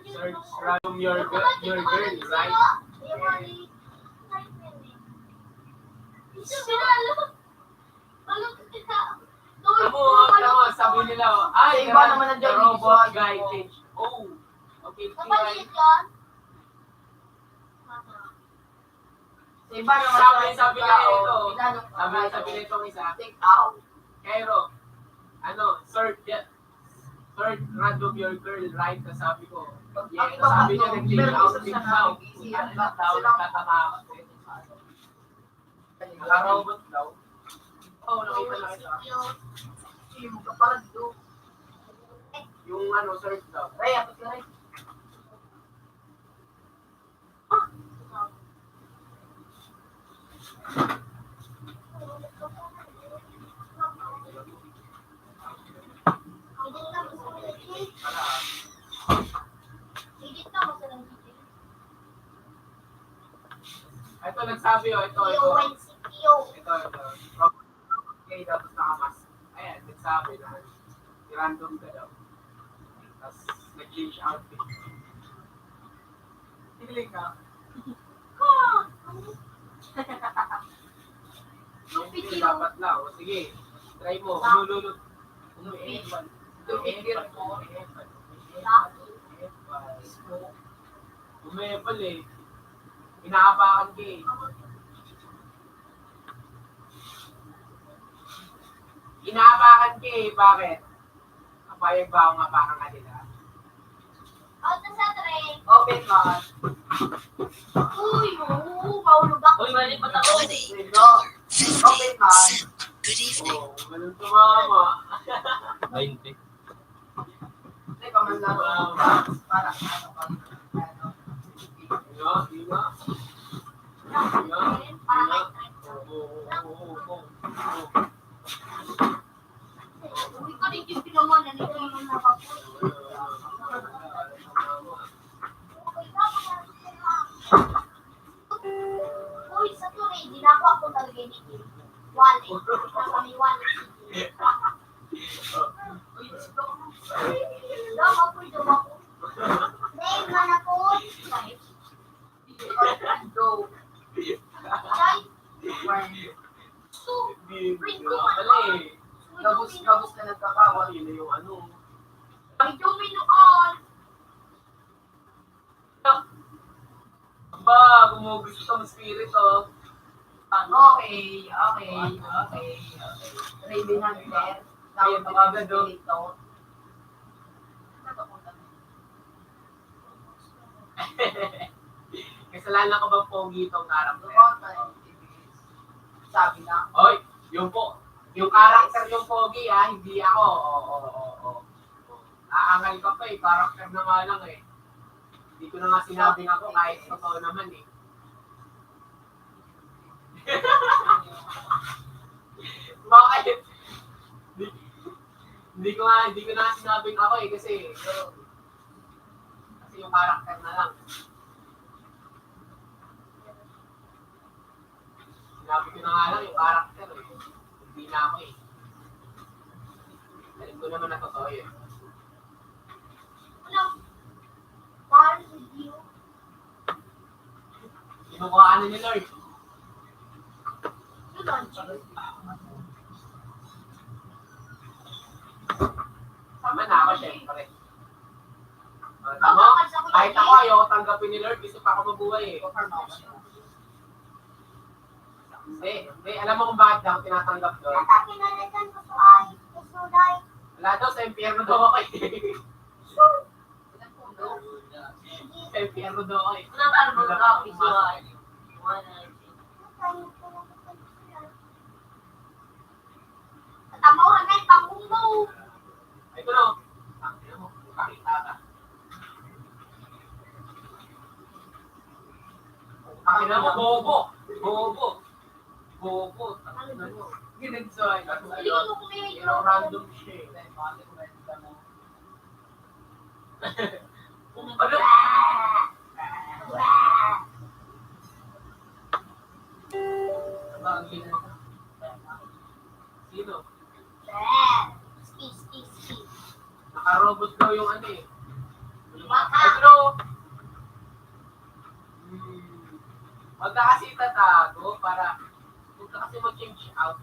Search from your girl, right? Tamo, sabi nila, ay, iba naman ang the job, robot visual. guy change. Oh, okay, Kapatid yan? Sa iba naman sabi na ito, sabi na itong isa, take out. Cairo, search random your girl, right? Sabi ko, yeah, sabi niya, nag-take out, take out. Nagtatama ako. Naka-robot daw. Oo, nakita lang ito. Yung kapalag do. Yung search daw. Ray, apos ka rin. Ito, nagsabi ito. Okay, tapos nakamas. Ayan, nagsabi na random ka daw. Tapos nag-change outfit. Hiling ka. Hindi dapat lang. O sige, try mo. Lululot. Umepal eh. Inaapakan ka eh. Inaapakan ka eh. Bakit? Kapayag ba akong apakan ka nila? Open man. Paulo ba? Uy, mali pa ako. Open man. Good evening. Oo, ganun tumama. Ay, hindi. Hindi ka man lang. Para Diba? Uy, ka rin yung pinaman. Ano yung nakapos? Uy, sa tuloy, ginagawa ko talaga yung wallet. Nasa may wallet. Daw ako. Name man ako. go. Chay. So, print ko man. Gabos ka nagkakawa. Yun na yung Ay, Dominoon. Ba, gumugis itong spirit oh. Okay. Raven Hunter. Ayun, tumagad, oh. Dito. Kasalanan ko bang pogi itong karakter? Sabi na. Oy, yung karakter yung pogi hindi ako. Oo. Aangal ka pa eh, karakter na nga lang eh. Hindi ko na nga sinabing ako kahit totoo naman eh. Bakit? Hindi ko na sinabing ako eh kasi yung karakter na lang. Sinabi ko na nga lang yung karakter eh. Hindi na ako eh. Alam ko naman na totoo yun. Ano? Mahal with you. Kinukuhaan ni Lord. Yun ang chill. Tama na ako syempre. Tama? Kahit ako ayaw tanggapin ni Lord, gusto pa ako mabuhay eh. Hindi, alam mo kung bakit ako tinatanggap doon? Kinalitan ko sa ay. Kusulay. Wala daw, sa impyerno daw ako eh. Sa impyerno daw ako eh. Tamawan na yung pangumbo. Ito no. Ina mo, kakita ka. Ina mo, bobo. Ginagsoy. Hindi ko kung may Yung random shit. Ano? Ano ang ginawa? Sino? Ski. Naka-robot daw yung ano eh. Baka. Pero, wag ka kasi tatago para huwag ka kasi mag-change out.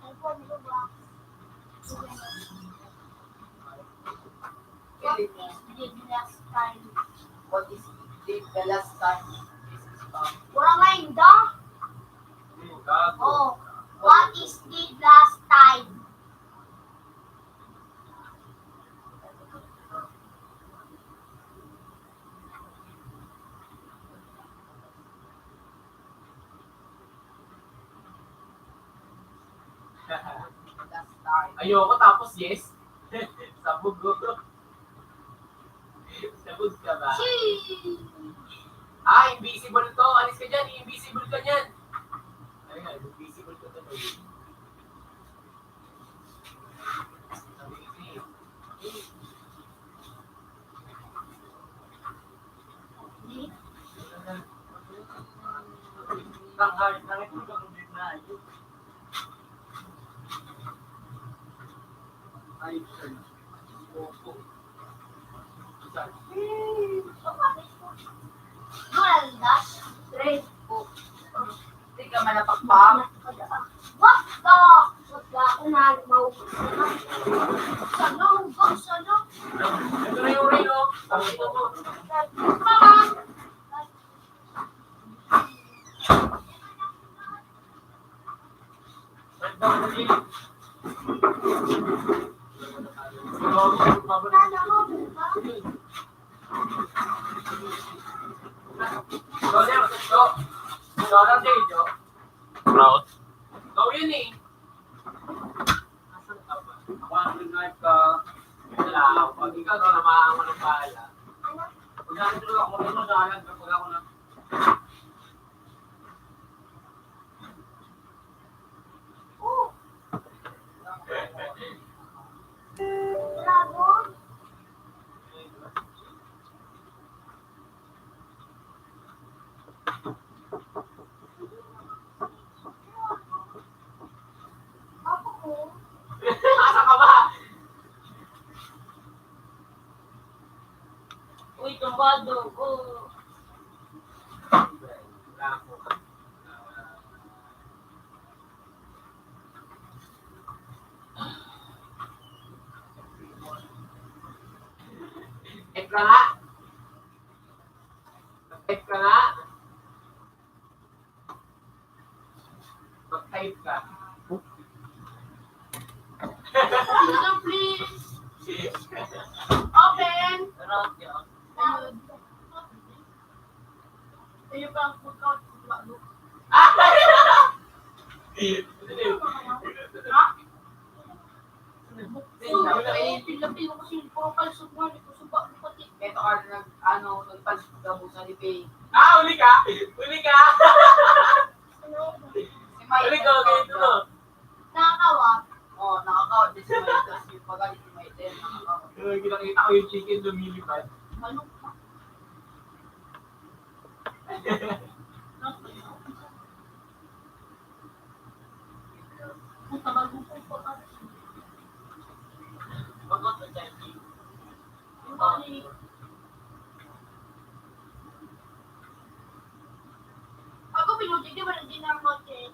iPhone Roblox. What is the last time? What is the last time? Wala nga yun daw. Gago. Oh, what is the last time? Last time. Ayoko tapos yes. Sabog ko. Sabog ka ba? Sheesh. Invisible to. Alis ka dyan. Invisible ka dyan. Ayun, invisible ka to. Malandas. Straight po. Hindi ka malapakpak. What the? Wag ka ako na maubos na. Sana, hugak, sana. Ito na yung rin, oh. Pakita mo. Mama. Sana mo, hugak. Proud. Ikaw yun eh. Asan ka ba? Ako ang nag-live ka. Wala. Pag ikaw, tinamaan mo ng bahala. Pag natin tuloy ako, kung ano sa alam, kapag ako na... Oh. Dragon. Ako ko. Asa ka ba? Uy, tumbado ko. Wala ako. Type ka nga. Type ka nga. Mag-type ka. Sister, please. Open. Sarap yan. Ayun pa ang food count. Ah! Pila-pila kasi yung profile sa mga nito sa bak mo pati. Ito ka nagpansin ka mo sa Lipay. Uli ka? Uli ka? Si Mike. Uli ka, ganito mo. Nakakawa. Oo, nakakawat din si Mike. Tapos yung pagalit si Mike din, nakakawat. Kinakita ko yung chicken lumilipad. Manok pa. Ang tagal mo po pa. Bagot sa Jackie. Yung bali. Ako pinutik, di ba hindi na ako eh.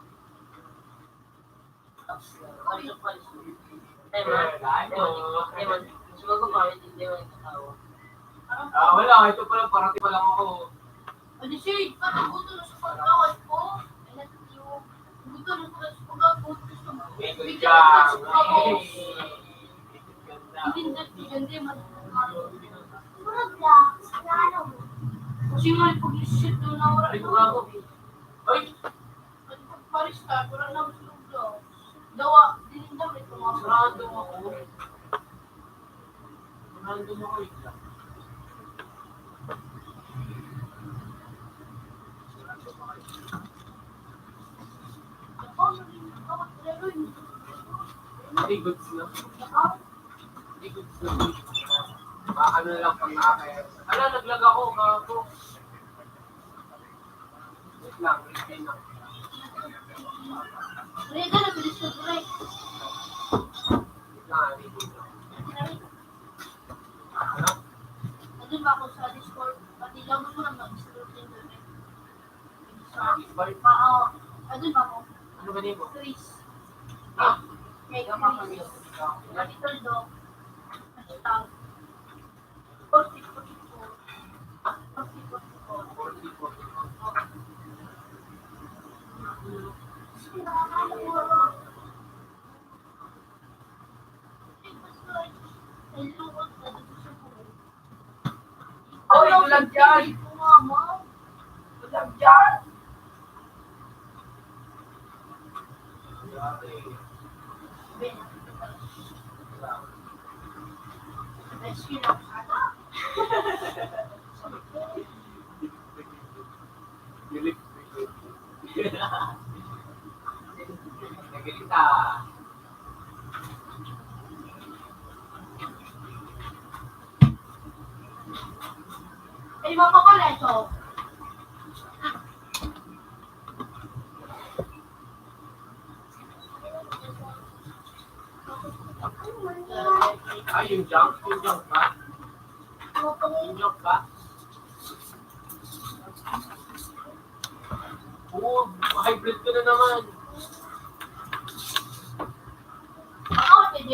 Wala. Ito pa lang. Parati pa lang ako. Ano siya, kataguto na sa pagkawal ko. I love you. Gusto na sa pagkawal ko. Gusto mo. Ikot Bigyan ka. ko sa pagkawal. Ikot ka. Hindi, Roblox, ano mo? Kasi nga, pag-isip doon na wala. Ay, bago. Ay! Paris ka, wala na sa Roblox. Dawa, dinindaw ito mga Random ako. Random ako ito. Ako, naging ako talaga yun. Hindi goods na. Hindi goods na. Ano lang pag nakakaya. Ala, naglag ako. Gago. lang, wait lang. Rega na bilis ko break. Wait lang, wait lang. Ano? Nandun ba ako sa Discord? Pati lang mo lang mag-install din doon eh. Sa Discord? Oo. Nandun ba ako? Ano ba name mo? Chris. Ah, Kay yung mga Chris. pamilya. Monitor do. Hashtag. 4044. 4044. Oy, bulag dyan! Bulag dyan! Dilip. Nagalita. Eh, mga pakoleto. Ay, yung junk ba? Yung junk ba? Oo, hybrid ko na naman. Ako, TJ?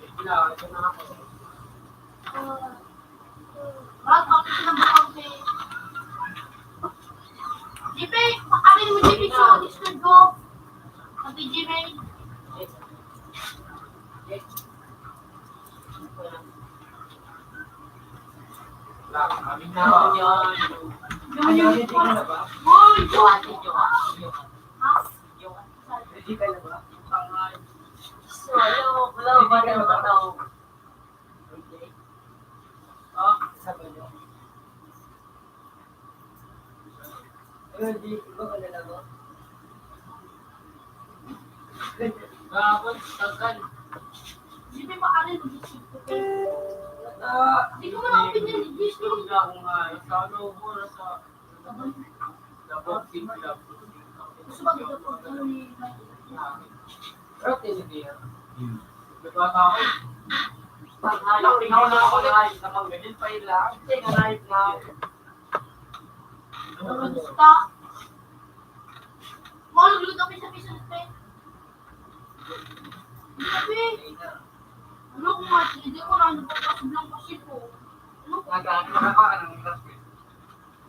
Ito na ako. Bakit ako ng bakang eh? JP, pakarin mo JP sa Discord ko. Ang TJ May. Kami na ako yan. Yung ka na ba? Boy! Jowa. Ha? Ready ka na ba? So, hello ba na mga tao? Sabi niyo. Hindi ko ka na lang. Gabon, tagal. JP, pakarin mo Discord ko. Hindi ko na opinion ni Discord. Tulog na ako nga. Sa ano ko, nasa boxing club. Gusto ba dito po? Ano ni Pero tinigil. Nagpata ako. Tingnan na ako live. Nakaganin pa yun lang. Tingnan live na. Basta. Malulut kami sa piso pe. Sabi, ano kung hindi ko na napapasublang kasi po. Ano kung Nagkakita ka ng traffic.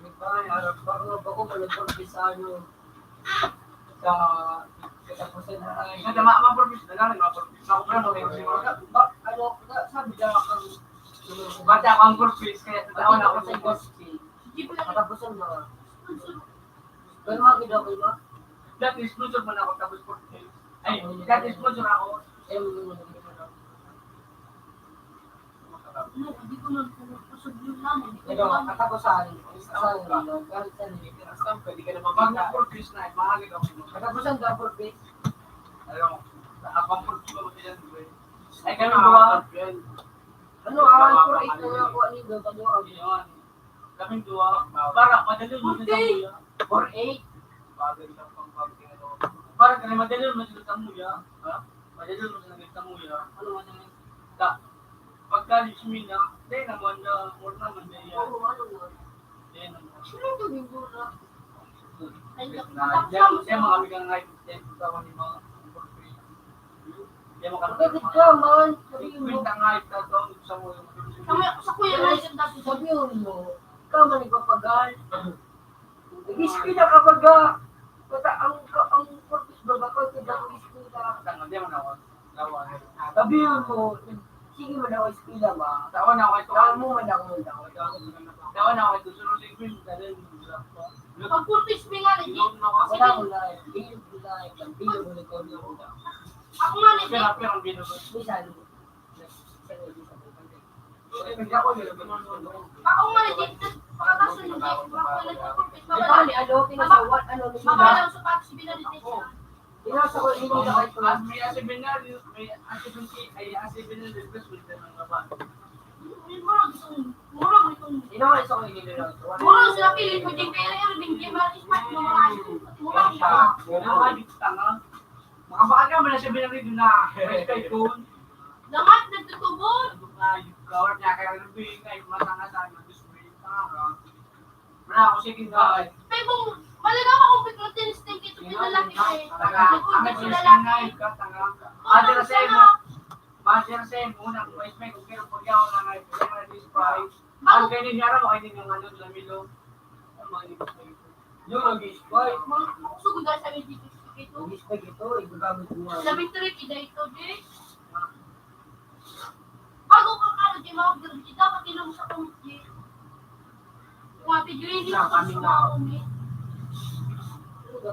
Nagpapayarap ako malagpag sa ano. Sa katapusan na ay. Sa dama, ma-purpose na lang. Ma-purpose. Ako pa naman yung Ano, sabi niya ang bata ako ang purpose. Kaya tataon ako sa gospel. hindi ko lang Katapusan na. Pero makita ko ba? Dati sponsor man ako tapos purpose. Ay, dati sponsor ako. ano, hindi ko na napapasublang lang. Hindi ko Pero na katapusan, katapusan na. Kahit saan hindi. Saan pwede ka naman mag-purpose na. Mahagig ako. Katapusan ka for base. Ayaw. Abang purpose ko yan. Ay, ganun ba? Ano, aral for 8 na nga ako anido. Ano, Yun. Kaming duwa. Para madali mo sa muya. for 8. Bagay lang pang bagay na to. Para kaya madali mo sa muya. Ha? Madali mo sa muya. Ano man naman? Ta. Pagka-lismin na. Hindi naman na. More naman na yan. Oo, ano mo? Hindi naman. Sino yung domingo na? Diyan mga kami kang live. Diyan tawag ni mga purpose. Diyan mga Bakit ka man? Sabihin mo. Kwenta nga ito doon sa mo yung sa kuya na yung dati sa Sabihin mo. Ikaw man nagpapagal. Nag-iski na kapag ang purpose ba ba ko tidak ko iski na. Hindi mo na ako. Lawan. Sabihin mo. Sige man ako iski na ba? Tawan ako ito. Tawan mo man ako daw. Tawan ako ito. Sunod si Green. Dahil pag-purpose mo nga na Doon na kasi. Wala ko na. Bilog ko na. Bilog ko na ito. Bilog ko. ako nga na Pero pero ang binugot. Minsan. ako nga na dito. Pakatasan yung dito. Ako nga nagpapurpose. Ano, ano, pinasawat, ano, Mabalang sa possibility siya. pinasa ko, hindi na kahit As may asibinar, may asibinar request with them ang laban. Murag itong Sino mo isang inilalaw? murag sila pilit mo ding pero ding gamer smart mo mga murag ito. Ano ka, di tanga? Makabaka ka mo na siya binarido na kay Kun. Damat nagtutubod. Gawar niya kaya nabing kay matanga sa ano, display tanga. Wala ako sige ka. Pero kung malalaman kung pagka tinisting ito pinalaki eh. Tanga, ang Pinalaki. ka tanga. Ate na sa mo. Basta na sa mo na may may kung kaya pagyaw na ngay na display. Ang kaya niya mo kay niya ano lamilo. Ang mga display. Yung nag-display. Makusugod dahil sa may dito ito. Display ito, igagamit mo. Labing tuloy ida ito, Jay. Bago ka karo, Jay, mga grabe, dapat tinong sa kumit. Kung ate Jay, hindi ko sa mga kumit.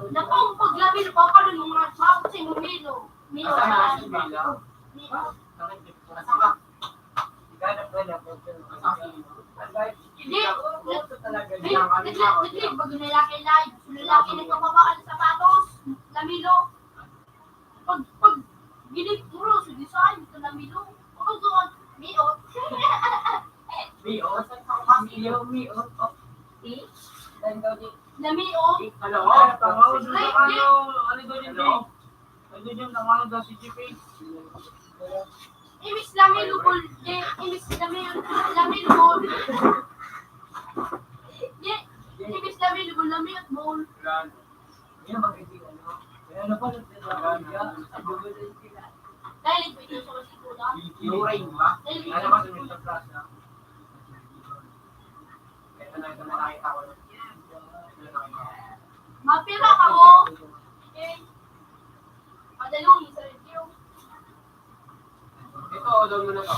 Napang paglabi na papalo ng mga sabot sa yung milo. Milo Asa na sa si Bella? Milo. Asa ka? Gana pwede ako. Asa ka? Hindi, talaga. naglig, pag lalaki live, lalaki na kababaan sa sapatos, lamilo. Pag ginip mo sa design, sa lamilo. Pag doon, milo. Mio, Mio, Mio, T, dan daw di. Lamilo. Hello? Ano daw din din? Ano din ang daw si GP? Imis lamilo bol, imis lamilo bol. Imis lamilo bol, lamilo bol. Yan magiging ano. Kaya na pala sa dugo din sila. Dahil ito ito sa masikula. Lorraine ba? Dahil Ano ba sa plaza? Ito na nakita ko. mapira ka mo. Okay. Padalong sa review. Ito, doon mo na to.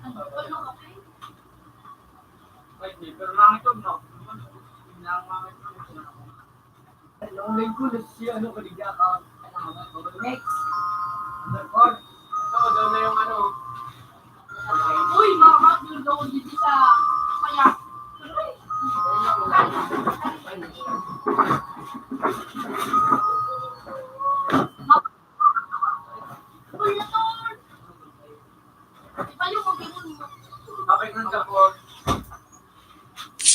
Ano ka pa? Wait, pero mangitog no. Nang mangitog. Ang lingko na siya ano kaligya ka. Next. Number 4. Ito, doon na yung ano. Uy, mga hotdog daw dito sa kaya. Pulator! Ipayo mo gano'n mo. Okay, nun ka po.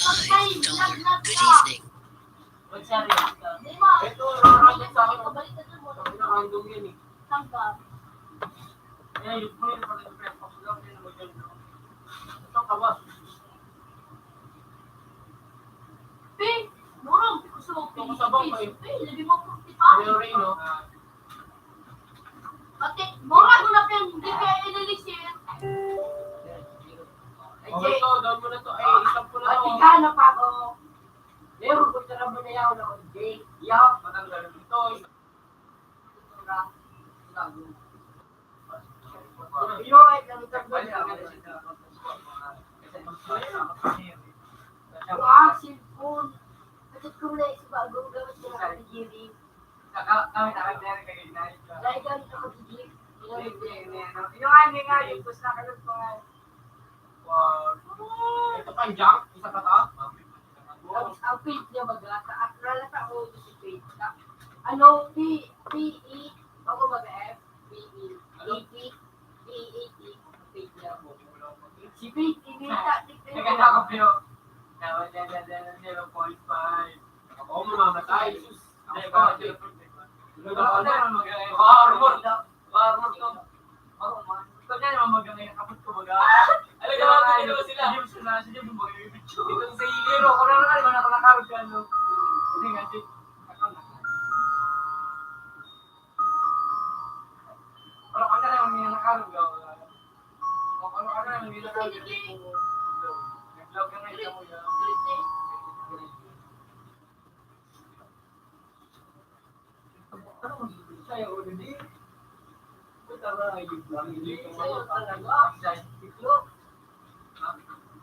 Pagkay, lagnat Good ka. evening. What's that? Ito. Di ba? Ito, rarating sa akin. Baliktad mo. Sabi na handong yan eh. Tangka. Kaya yung puno na pala yung press box lang din mo dyan. Ito ka ba? Pi, murong. Gusto mo Ito ko sa bangka eh. Pi, labi mo 45. Lorraine, no? Ate, mura ko na pen. Hindi kaya inalisir. Okay, ito, doon mo na to. Ay, isang po na to. Matigana pa ako. Meron ko sa ramo na yaw na ko. Jake. Yaw. Matanggal. Ito, Yo, ay kami tagbali ang ang cellphone. Bakit ko na isa bagong gamit ko na kagiri? Kami nakagari kagiri. Dahil gamit ako kagiri. Yung ani nga, yung gusto na kayo ko nga. ito pa yung junk. Isa pa to. Ang page niya baga, sa akral sa ako si page. Ano, P-E, ako baga F, P-E, E-T, P-E-T, page niya. Si Pete, kinita, Naganda ko pero. 0.5. Ako mamamatay. Armor. Armor to. Ito niya naman magandang kapot ko baga. Alam ka naman, dito sila. Sige, sila, sige, bumagay yung picture. Dito sa ilero. Pero kung ano naman ako nakarod ka, ano. Hindi nga, di. Pero kung ano naman yung nakarod ka, kung ano naman yung nakarod ka, nag-vlog ka nga ito mo yan. Ano mo sa'yo, ulo di? Punta ba, yung vlog, hindi ko Sa'yo talaga. Siklo.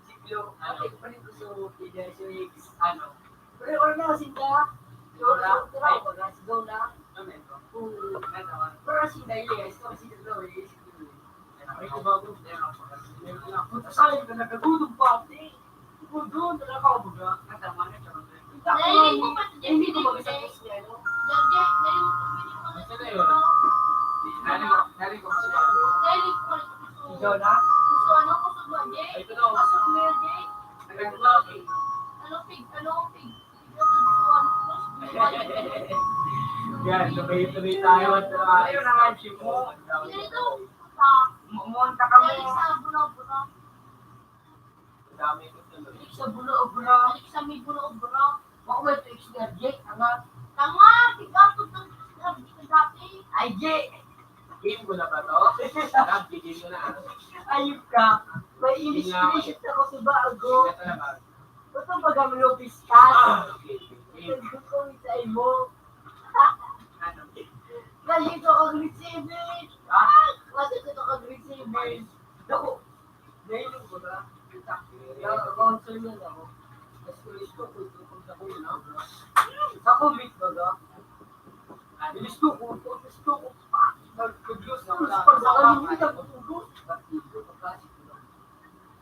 Siklo. Ano? Ay, palit ko sa PDSUX. Ano? Pero wala na kasi ka. Wala. Ay, wala. Sigaw na. Ano ito? Pero si Dailes, kasi si Dailes. Ay, kubago. Punta sa akin ka nagagudong pa. Gudong, talaga ako baga. Natama na siya. Dahil ko pa sa Hindi ko Dahil baga sa post niya, no? Sino yun? Nari ko kasi ba? Dahil ko Ikaw na? gusto ano, gusto ba, Jay? Ito na, Yan, tuloy-tuloy tayo. Ayun ang ansi mo. Ganito. Sa Umunta ka mo. balik sa bulo-bulo. Dami ko tuloy. Balik sa bulo-bulo. Balik sa may bulo-bulo. Ako ba ito Jake? Ang Tama, tigato ng dati. ay Jake. Game ko na ba to? Bigyan ko na. Ayup ka. May inis-inis ako sa bago. Hindi na talaga. Ito ba kami yung piskas? Okay. Game. Ito ko sa imo. Ano? Nalito ko aggressive. Kasi ito aggressive. Ako. Ngayon ko na. Counsel na ako. Mas ko sa kuya na. Sa commit ba ga? Gusto ko. Nag-produce na wala.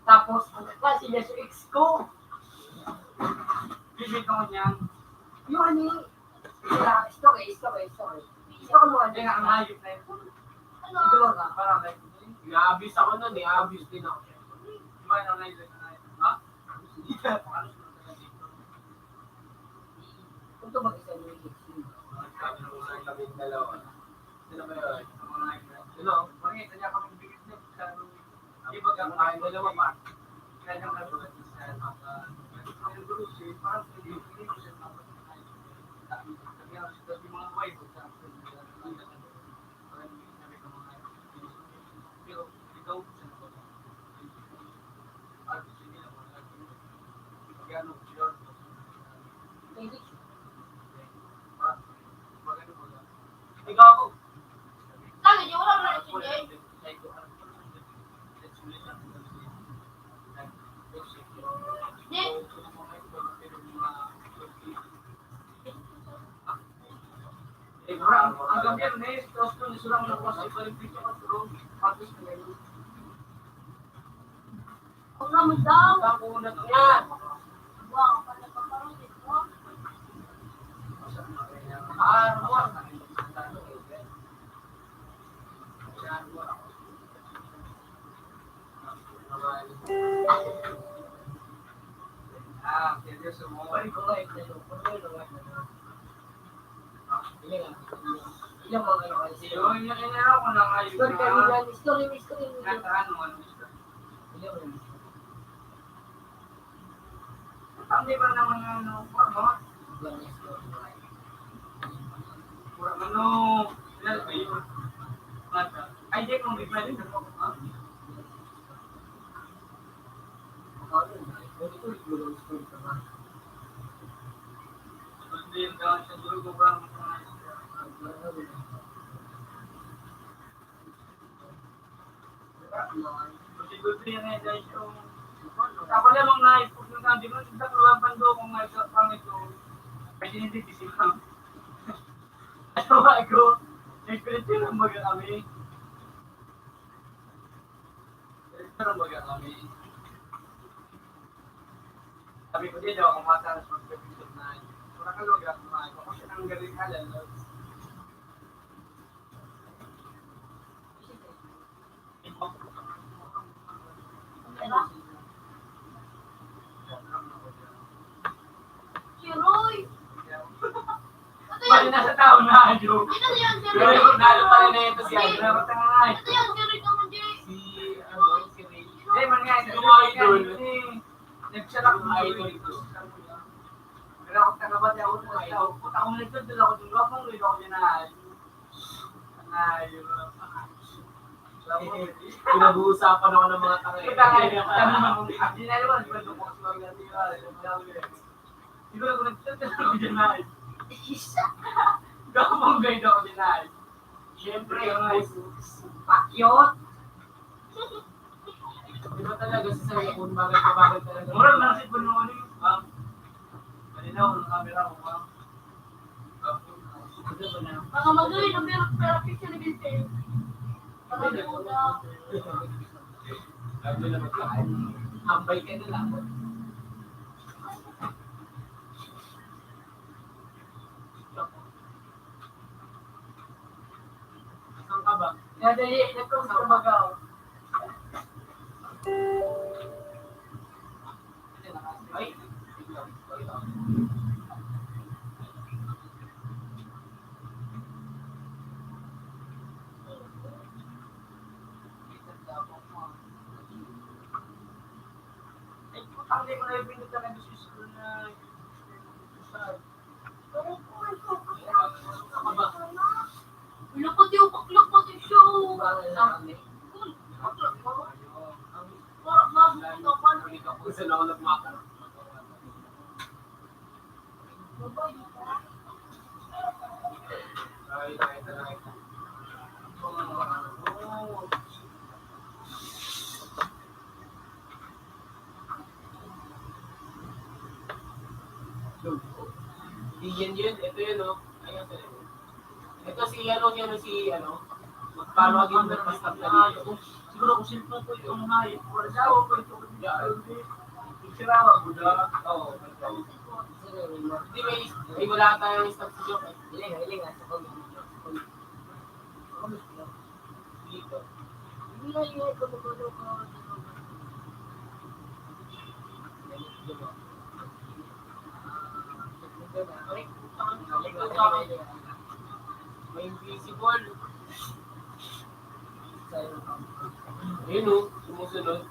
Tapos, ang kasi niya sa ex ko. Bibit ko niya. Yung ano story. Ito ko mo ano ang ayos na ito. Ano? Ito ka, parang like, I-abuse ako nun eh. I-abuse din ako. iba na na ito. Ha? Kung ito mag-isa mo yung ex mo. Sabi ng mga kaming dalawa. Sino ba yun? Sino? Bakit? Kanya kami bigit niya. Di ba kang kain dalawa pa? Kanya kami bigit niya. Ang gulo siya, parang hindi ko siya tapos. Sabi nga, sabi mga wife, sabi ko mga pero ikaw siya na ba? At sige na mga pagano siya. Hindi siya. Magano mo lang. Ikaw ako. Sabi niya, wala relasyon eh. Di, Ang gamit na is, tapos kung isurang na po sa pag-pito ka pero pagkis na yun. huwag naman daw. Ang unat niya. Wow, pala pa parang ito. Armor. Seryoso mo. Balik ko nga ito. Ilang mga ano kasi. Yung inaraw ko na ngayon. Story. Nataan mo ano. Hindi ba naman ano? Kurang ano? Ilan ba yun? Ay, di kung di pwede na po. Hindi yung gawin siya doon kung parang Kasi yan eh, guys, yung ako lamang na ipupunta, di mo sa keluar pando kung may pang ito, kasi hindi disipang. Ano ako, nagpilit lang mag-ami. Sabi ko din daw, kung mata sa pagkapisip na yun. Kung nakalog ako na, ako siya nang galing halal. Diba? Si Roy. Ito Bali yun. nasa tao na, Jo. Ito yun, si Pero Roy. nalo pa rin na ito si Hindi. Andra. Dapat nga nga. Ito yun, si Roy naman, Jay. Si, ano, si Ray. Hindi, man nga. Yung mga idol. Nagsalak Yung idol ko. Pero ako tagabati ako sa tao. Puta akong nagtod doon ako doon. Wapang luwi ako din na. Pinag-uusapan ako ng mga tanga. Puta nga. Hindi na naman. Pwede ko sa mga siguro kung nagtod doon ako din na. Gawang guide ako din na. Siyempre, Pakyot. di ba talaga sa cellphone, bagay talaga. Murang nasit po nung ano yung ma'am. Malinaw ng camera mo, ma'am. Mga magaling na pero picture ni Vincent. Marami ko na. Lalo na magkain. Ambay ka na lang. Saan ka ba? Kaya dali, nagkong sa bagaw. Ay, Ang hindi ko na yung pinunta na gusto school na Ilapot yung paklak pati show. Parang mabukot ako. Hindi ka kung saan ako nagmaka. Ay. Hindi yun. Ito yun, no? Ayun, ito si magpalo ka din ng pastab na dito. siguro kung simple ko yung mga wala daw ko ito sirawa ko na. Oo. Hindi, may wala tayong stop sa joke eh. Hiling nga sa comment. Dito. Hindi na yun, kumagano ka. May invisible. Ayun o, sumusunod.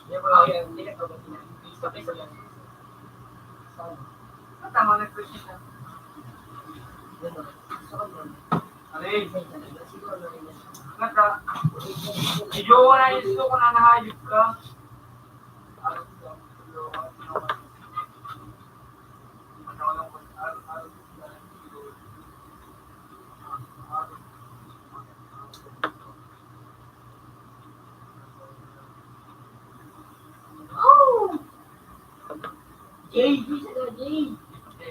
Hindi na ko ba Tama na question na. Aray, naka, medyo wala yung gusto ko na nahayop ka. Jay, Jay.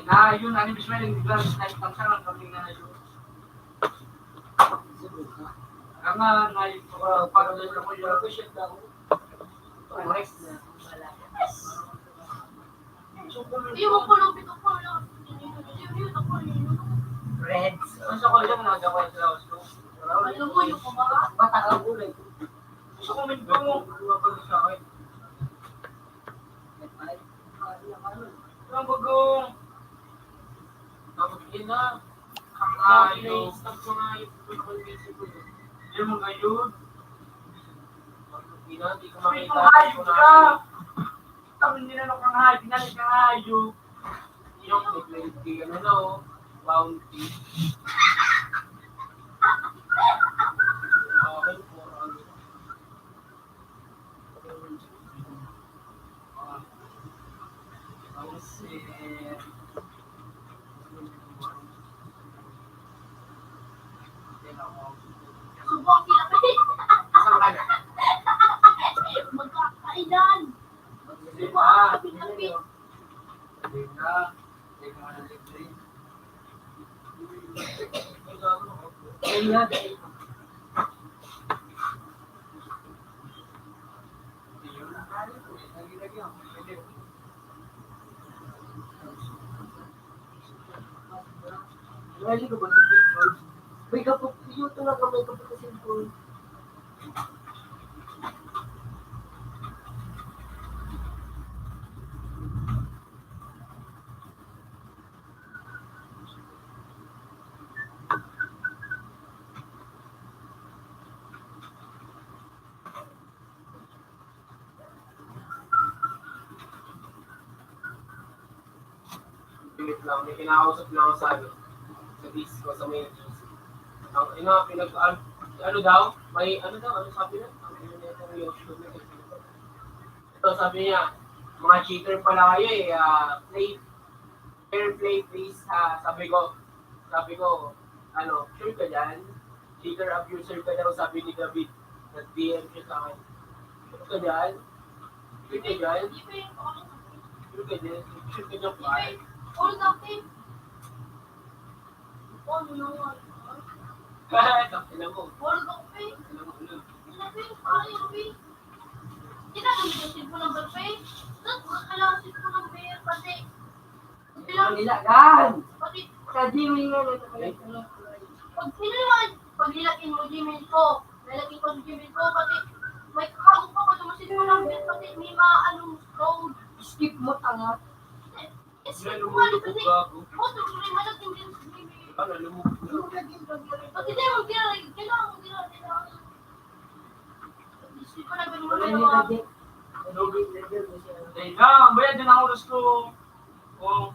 Na, yun, ano bis may nagdiglan sa tansya ng kami na yun. Ang nga, nahayop ko ka, para doon ako yun. Question daw. Correct. Yung ko lupit ako lang. Yun ako yun. Reds. Ang sa ko lang, nagawa ko sa house ko. Alam mo yung kumaka. Batang gulay. Sa comment ko mo, lumapag sa akin. Ang bagong, Tapos yun na. kangayo, Stop ko nga yung invisible. yung mga yun. Hindi ko May makita. kanghayop ka! Tawin nila ng kanghayop, pinalit kanghayop. Yung may ano na o. Bounty. Okay po. Subok sila pa eh. Isang ka na. Magkakainan. Subok Ah, kapit-kapit. Ayun. Lagi ko ba sa cellphone? May kapag yun talaga may kapag sa cellphone. Limit lang. May kinakausap lang ako sa disco, sa may disco. Ano daw? May, ano sabi na? Ito, sabi niya, mga cheater pala kayo eh, fair play please ha. Sabi ko, sure ka dyan? Cheater abuser ka daw, sabi ni David. Nag-DM siya sa akin. Sure ka dyan? Sure ka dyan? Sure ka dyan? Sure ka dyan, Kai? All kapit. Oh, no. Alam mo. All kapit. Sabi, ayaw eh. Ginagamit ko ng birthday. Tapos makakalasin ko ng beer pati. Nilagan! Pati Sa Jimmy nga pag nilagin mo Gmail ko, nilagin ko sa Gmail ko, pati may kakagong pa ko, tumasin mo ng beer, pati may anong code. skip mo tanga. Skip ko nga kasi, motor ko rin malagin din sa Gmail. Pati di mo kailangan mo. Skip ko na ba Wala yung nila mga din. Teka, bayad din ang oras ko. Oh.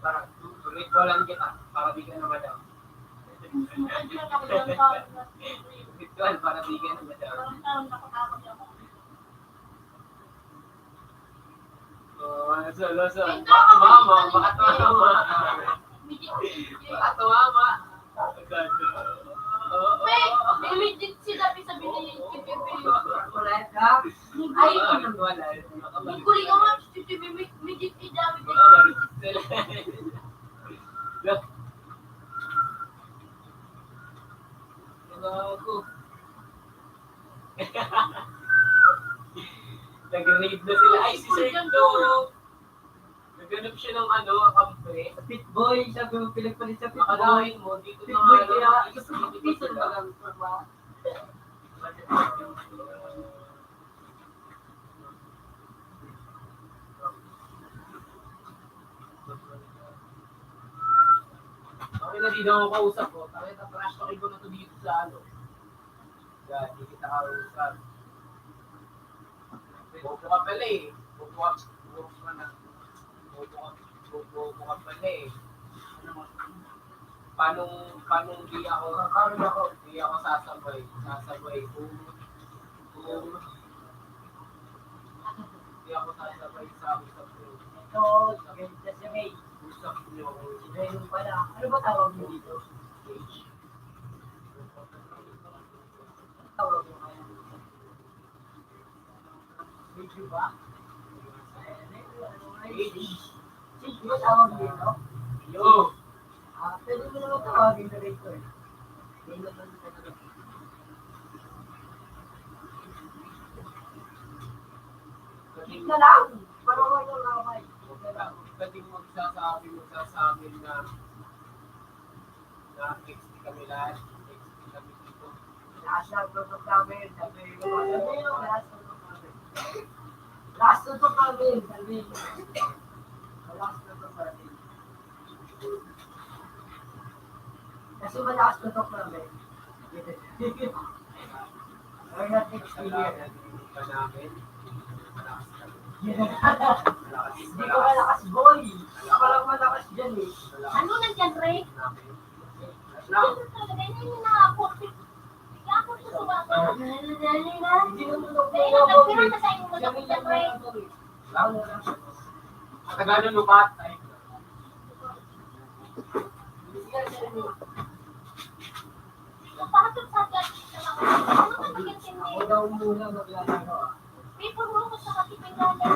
Para ritualan kita para bigyan ng madam. Ritual para bigyan ng madam. Oh, loso. Baka tumama. Baka tumama. Immediate sila sabi na yung Wala ka. Ay, wala. kuling ka nga, immediate dami Nag-raid na sila. Ay, si Sir Do. Naghanap siya ng kampe. Pitboy, sabi mo pinagpalit sa Pitboy. Makalain mo, dito na Pitboy nga kaya, lang. dito na lang. Okay na, di daw ako kausap ko. Bakit trash talking ko na to dito sa Yan, di kita kausap. Bobo ka pala eh. Bobo ka pala eh. Paano di ako sasabay kung di ako sasabay sa usap ko. Ito, ganito si Ray. Usap niyo. Si Ray yung pala. Ano ba tawag mo dito? Tawag mo kaya? Video ba? Sige ba tawag dito? Yo! Pwede mo naman tawagin na rito eh. Hindi naman talaga. Keep na lang! Parang wala lamay. Pwede magsasabi na XP kami lahat. XP kami dito. Last na tutok namin. Sabi yung last na tutok namin. Last na tutok namin. Sabi yung last na tutok namin. Kasi malakas tutok namin. We're not experienced. Pa namin. Malakas kami. Hindi ko malakas, boy. Ako lang malakas dyan eh. Ano nandyan, Ray? Namin. Ganyan yung nakakot. Ako sa subato. Hindi naman ako Pero nasa inyo mo Sabi dyan, niya Ray. Matagal yung lupat. Ay, Napakatod sa atin. Ano ka naging Ako daw muna maglalaro ah. May puro ko sa katipin natin.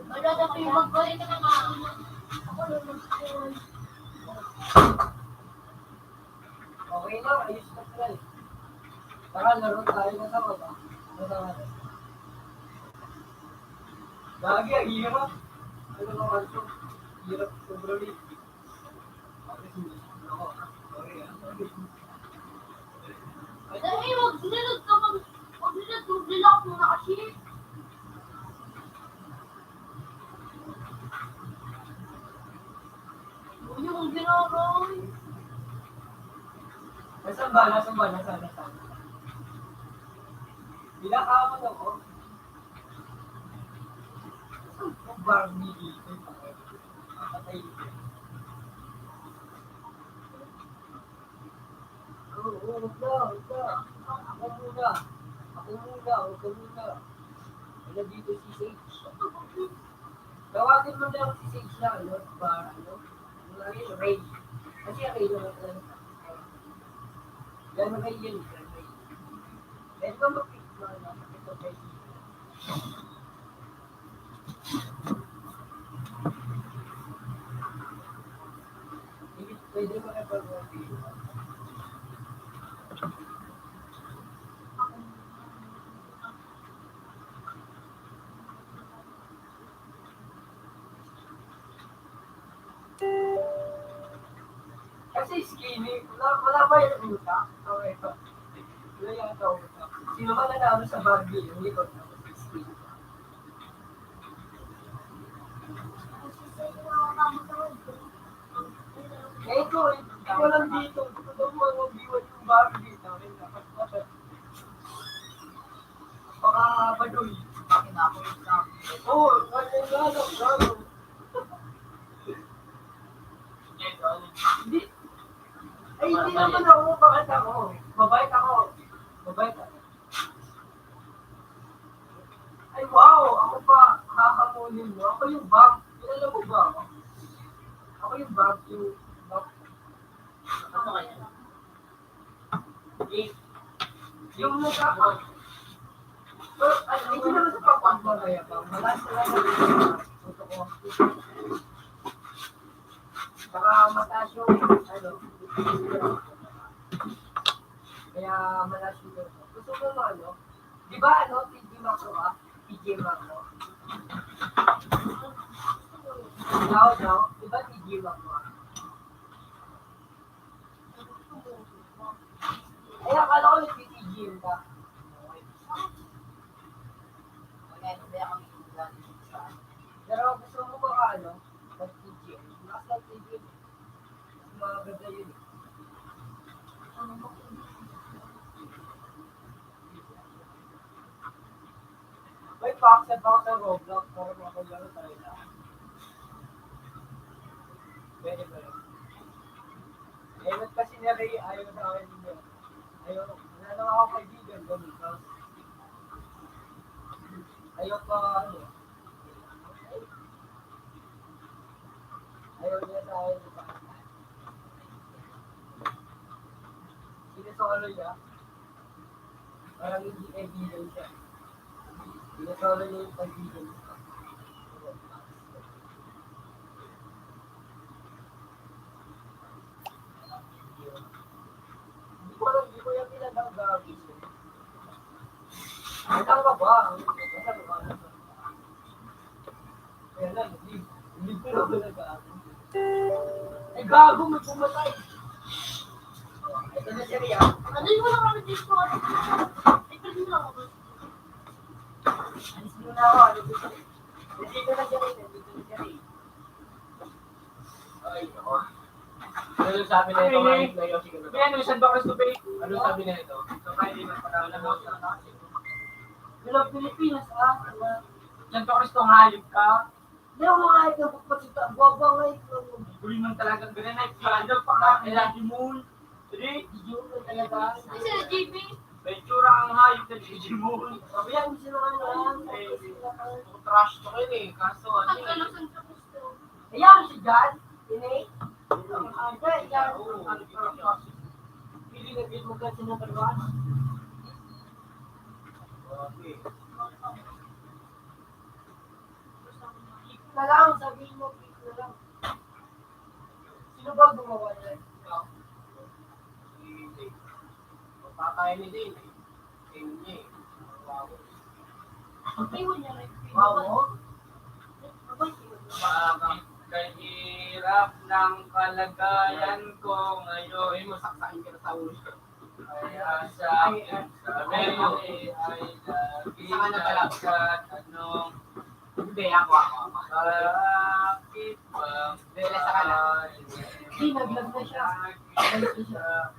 Wala na kayo magbalik ka na. Ako lulunod. Okay na, ayos na pala eh. Tara, laro tayo na sa baba. Ano na natin? Lagi, ang hirap. Ano naman ito? Hirap sobrang rin. Ako, sorry ah. Dahil wag nilag ka wag nilag mo na kasi. Yung ginaroy. Nasaan ba? Nasaan? Binakaman ako. Ang Barney dito. Nakatay dito. Oo, wag na. Ako muna. Huwag ka muna. Wala dito si Sage. Tawagin mo lang si Sage na, ano? Wala yun, Ray. Kasi ang Ray naman. Yan, Ray yun. Pwede ba mag-pick mo na? Ito, Ray. Pwede mo na pag-pick. Kasi skinny, wala ba yung utak? Okay pa. Wala yung utak. Sino ba nanalo sa Barbie? Yung likod na si skinny. Ito, ito lang dito. Ito mo ang mag-iwan yung bago dito. Baka baduy. Bakit ako yung sa Oo, kasi gano'n. Hindi. Ay, hindi naman ako. Bakit ako? Mabait ako. Mabait ako. Ay, wow! Ako pa. Hahamunin mo. Ako yung bag. Kilala mo ba ako? Ako yung bag. Yung bag. Ano kaya? Yung nasa... Hindi naman sa pagpapagaya pa. Malas na lang yung puto ko. Baka mataas yung ano. Kaya malas yung puto. Gusto ko mo ano? Di ba ano? PG Macro ka? PG Macro. Daw. Di ba PG Macro ka? Ay, akala ko yung PG ka. Pero gusto mo ba ano? Mag-PG. Mas mag-PG. Maganda yun. May paksa pa ako sa Roblox para makaglaro tayo na. Pwede ba yun? Ayaw kasi na Ray, ayaw sa akin din. Ayaw, wala naman ako kaibigan ganun. Ayaw pa ano. Ayaw niya sa akin. Sinesolo niya. Parang hindi kaibigan siya. Sinesolo niya yung kaibigan siya. Hindi ko yung pinagagawin. Ang ka ba? Kaya lang, hindi ko na pinagagawin. Ay, gago, may pumatay. Ito na siya riyan. Ano yung wala kami dito? Ay, pwede mo lang ako. Alis mo na ako, ano gusto rin. Dito na siya rin, dito na siya rin. Ay, ako. Ano sabi na ito? Mahit na Yoshi ko na to. Ano, saan ba Cristo Bay? Ano sabi na ito? So, kaya hindi na pala na mo sa Wala, Pilipinas, ah. Saan ba Cristo, hayop ka? Hindi ako makahayop ng pagpasita. Buwag nga ito. Uli man talagang gananay. Ano pa ka? Lagi mo. Hindi, Digimon talaga. Ay, sila JB. May tsura ang hayop na Digimon. Sabihan mo sila lang. trash to rin eh. Kaso ano eh. Pagkalusan ka gusto. Ayan si John. Tinay. Pili na pili mo kasi ng kaluan. Okay. Na lang, sabihin mo, pick na lang. Sino ba gumawa niya? Papakain ni Dane eh. Tingin niya eh. Wow. Iwan niya rin. Wow. Kahirap ng kalagayan ko ngayon. Ay, masaksakin ka na sa ulo. Kaya sa akin, sabi mo ay lagi dapat anong hindi, ako. Bakit bang Hindi, naglag na siya. Naglag na siya.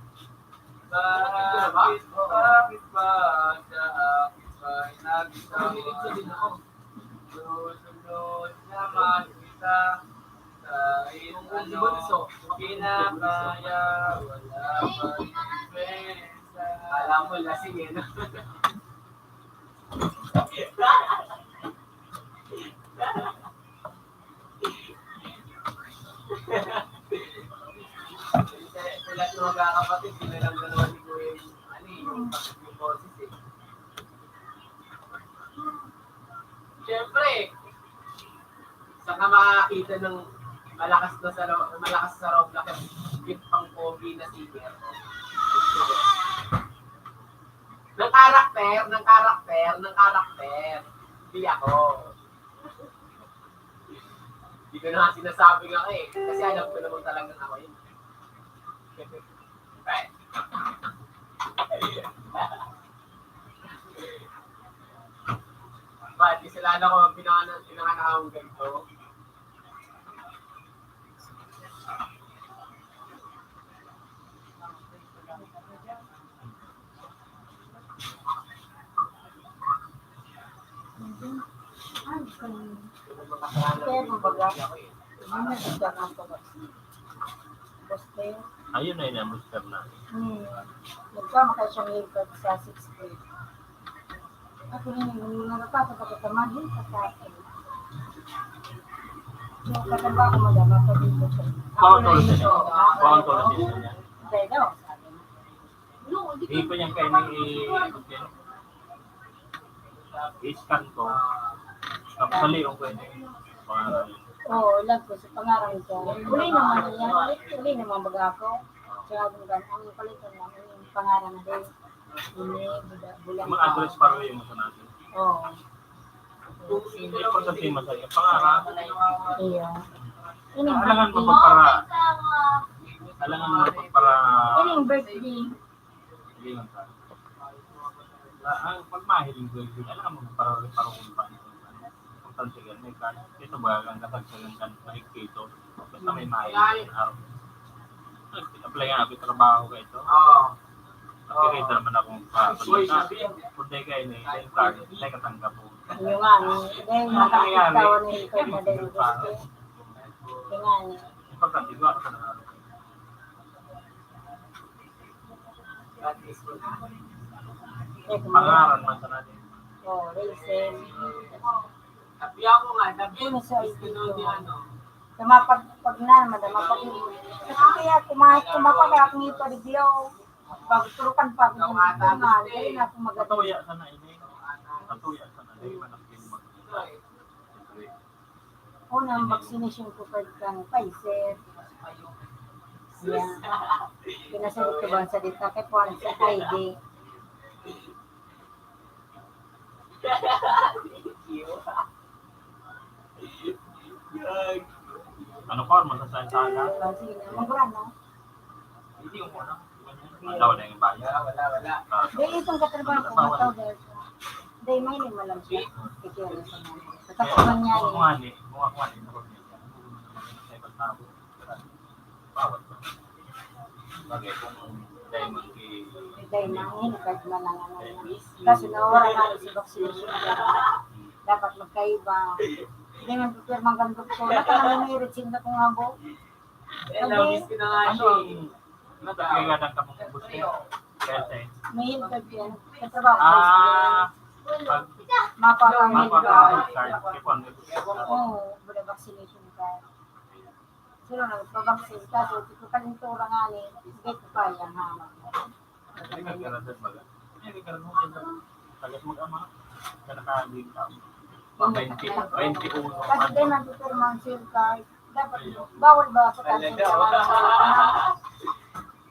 Bakit ba sa akin ba'y nagsawa? Susunod naman kita kahit ano kinakaya, wala pa diferensya. Alam mo, lasing eh, no? Sila sa mga kapatid, sinalang dalawa ni Kuya yung boses eh. Siyempre, saan ka makakita ng malakas sa Roblox yung pang-pogi na singer? Ng karakter. Hindi ako. Hindi ko na sinasabi nga eh. Kasi alam ko naman talagang ako yun. Right. Ba't isalala ko pinanganak akong ganito? Kaya kumbaga, hindi na siya ang pag-vaccine. Basta yun. Ayun na yun ang booster na. Nagkama kayo siyang lipat sa 6th grade. Ako rin yung nakapagpapatamahin sa kain. Yung kataba ko madama pa dito siya. Pauntol siya. Pauntol siya niya. Hindi daw, sabi mo. Hindi ko niyang kainin i-scan ko. Tapos saliong ko yun. Oo, lag ko sa pangarang ko. Uli naman yan. Uli naman baga ako. Kaya ang palitan lang yung pangarang na din. Bulang Mga address para yung masa natin. Oo. Hindi ko sa team masaya. Pangarap. Iya. Ini Alangan mo birthday. para. Alangan mo para. Ini yung birthday. Hindi lang tayo. Ang pagmahiling ko yun, alam mo para kung paano. Importante yan. May kan. Ito ba ang kasagsagan kan mahigpito. Basta may mahiling araw. Apply nga ako trabaho ka ito. Nakikita naman akong pabalita. Punta kayo na yung card. Hindi katanggap po. Yung nga, dahil nakakitawa na ito na dahil gusto. Yung nga, Importante ko ako sa nanalo. Pangaran man sa natin. oh, racing. Tapi ako nga, Ano sa sunod ni ano. Pag na, madama pag kaya kumapag ako nito diglaw. Pag turukan pa ako ng mga, dahil na ako magagawa. Patuya sa na ini. Patuya sa na. Dahil manakin mag. Unang vaccination ko kang Pfizer. Yan. Pinasalit ko ba sa dita kay Juan sa ID. Ano pa man sa saga? Sige na, magburan na. Hindi ko muna. Wala na yung bayan. Wala. Dahil itong katrabaho ko, mataw dahil sa... Dahil may lima lang siya. Kikira sa mga. Katapunan niya Kung ani, kung ako ani, bawat ba? Bagay kung diamond kay dahil nangin, kahit manangan na. Kasi nawala na si vaccination. Dapat magkaiba. Hindi man pipirmang kang doktor. Baka naman may retsinda kong abo. Labis ko na nga ano siya. nagkakagadang ka mong gusto? Kasi May health yan. Katrabaho ko. pag Mapapamil mapapag ka. card, kipon Oo, wala vaccination card. Sino nagpa-vaccine ka, so ito kalintura nga ni, hindi ko kaya hamak. hindi ka karadan baga. Hindi ka karadan tagat mag-ama ka nakaging ka. 21 Kasi din nagpipirma ang SIM card, dapat bawal ba sa kansin sa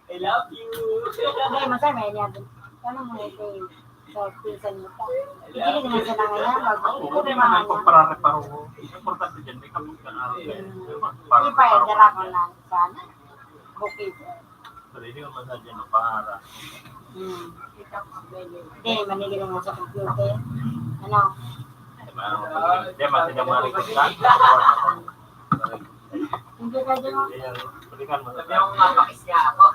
I love you. Hindi, masay may niya din. Ano mo ito sa pinsan mo ka? Hindi naman siya na ngayon, Oo, hindi magpipirma naman niya. kung para-reparo ko. Importante dyan, may kapag ka na. Hindi pa yung dala ko lang sana. Bukid. So, hindi ko masadya na para. Hindi, manigil mo sa computer. Ano? Hindi, masadya mga record ka. Hindi ka dyan. Balikan mo Sabi ako mapakis niya ako.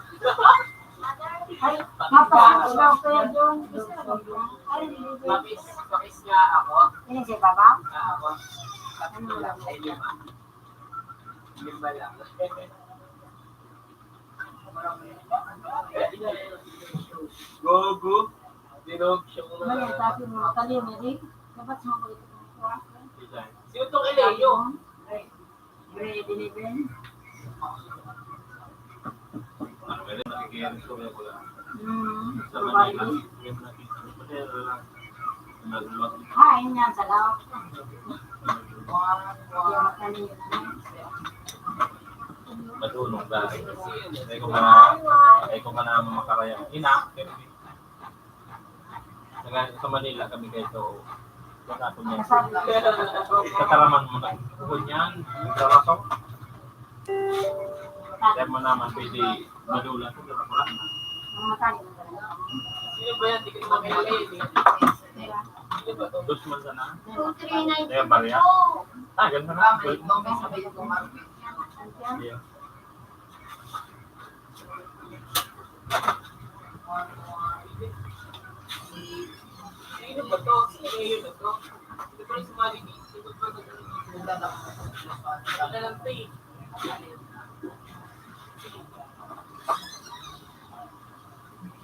Ay, mapapagaw ko yan doon. Ay, hindi. Mapakis niya ako. Ini si Papa? Ako. Ano lang sa lima. Lima lang. Go. Dinog siya muna. Mali, sabi mo, mataliw niya din. Dapat sumakulit ko kuha. Sino itong Eleo? Grade 11. Ano ba rin, nakikiyarin ko na pala. Sa Probably. Manila, yung nakita ko pa rin, nagluwag. Hain niya sa laot. Hindi ako mataliw na. Matulong dahil. Ay ko na makarayang ina. Sa Manila kami kayo. Wala ko niyan. Kataraman mo na. Kunyan, darasok. Kaya mo naman pwede madula. Wala na. Ang mataliw na talaga. Sino ba yan? Di ko naman kilala yun. Sino ba ito? Dos man sana. 2392. Kaya Maria. Ganun na. Good. Yeah. Sino ba ito? Sino yun ito? ko rin sumali dito. Ikot ko na lang ito eh.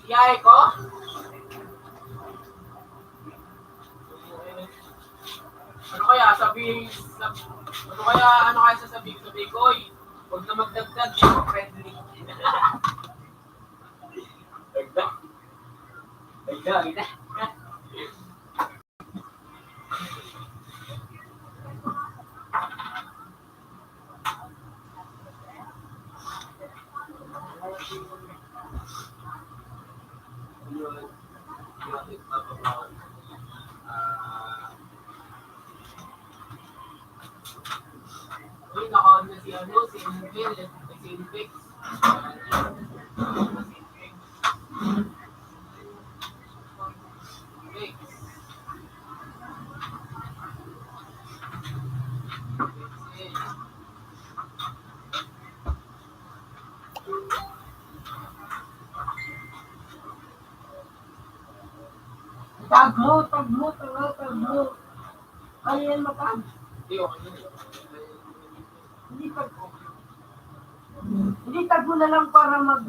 Iyay ko? Ano kaya sasabihin ko, oy, huwag na magdagdag, friendly. Dagdag. Yun. Bakit mababa? Uy, naka-on na si Envil, si Invix. Taglo. Kaya yan matag. Hindi taglo na lang para mag...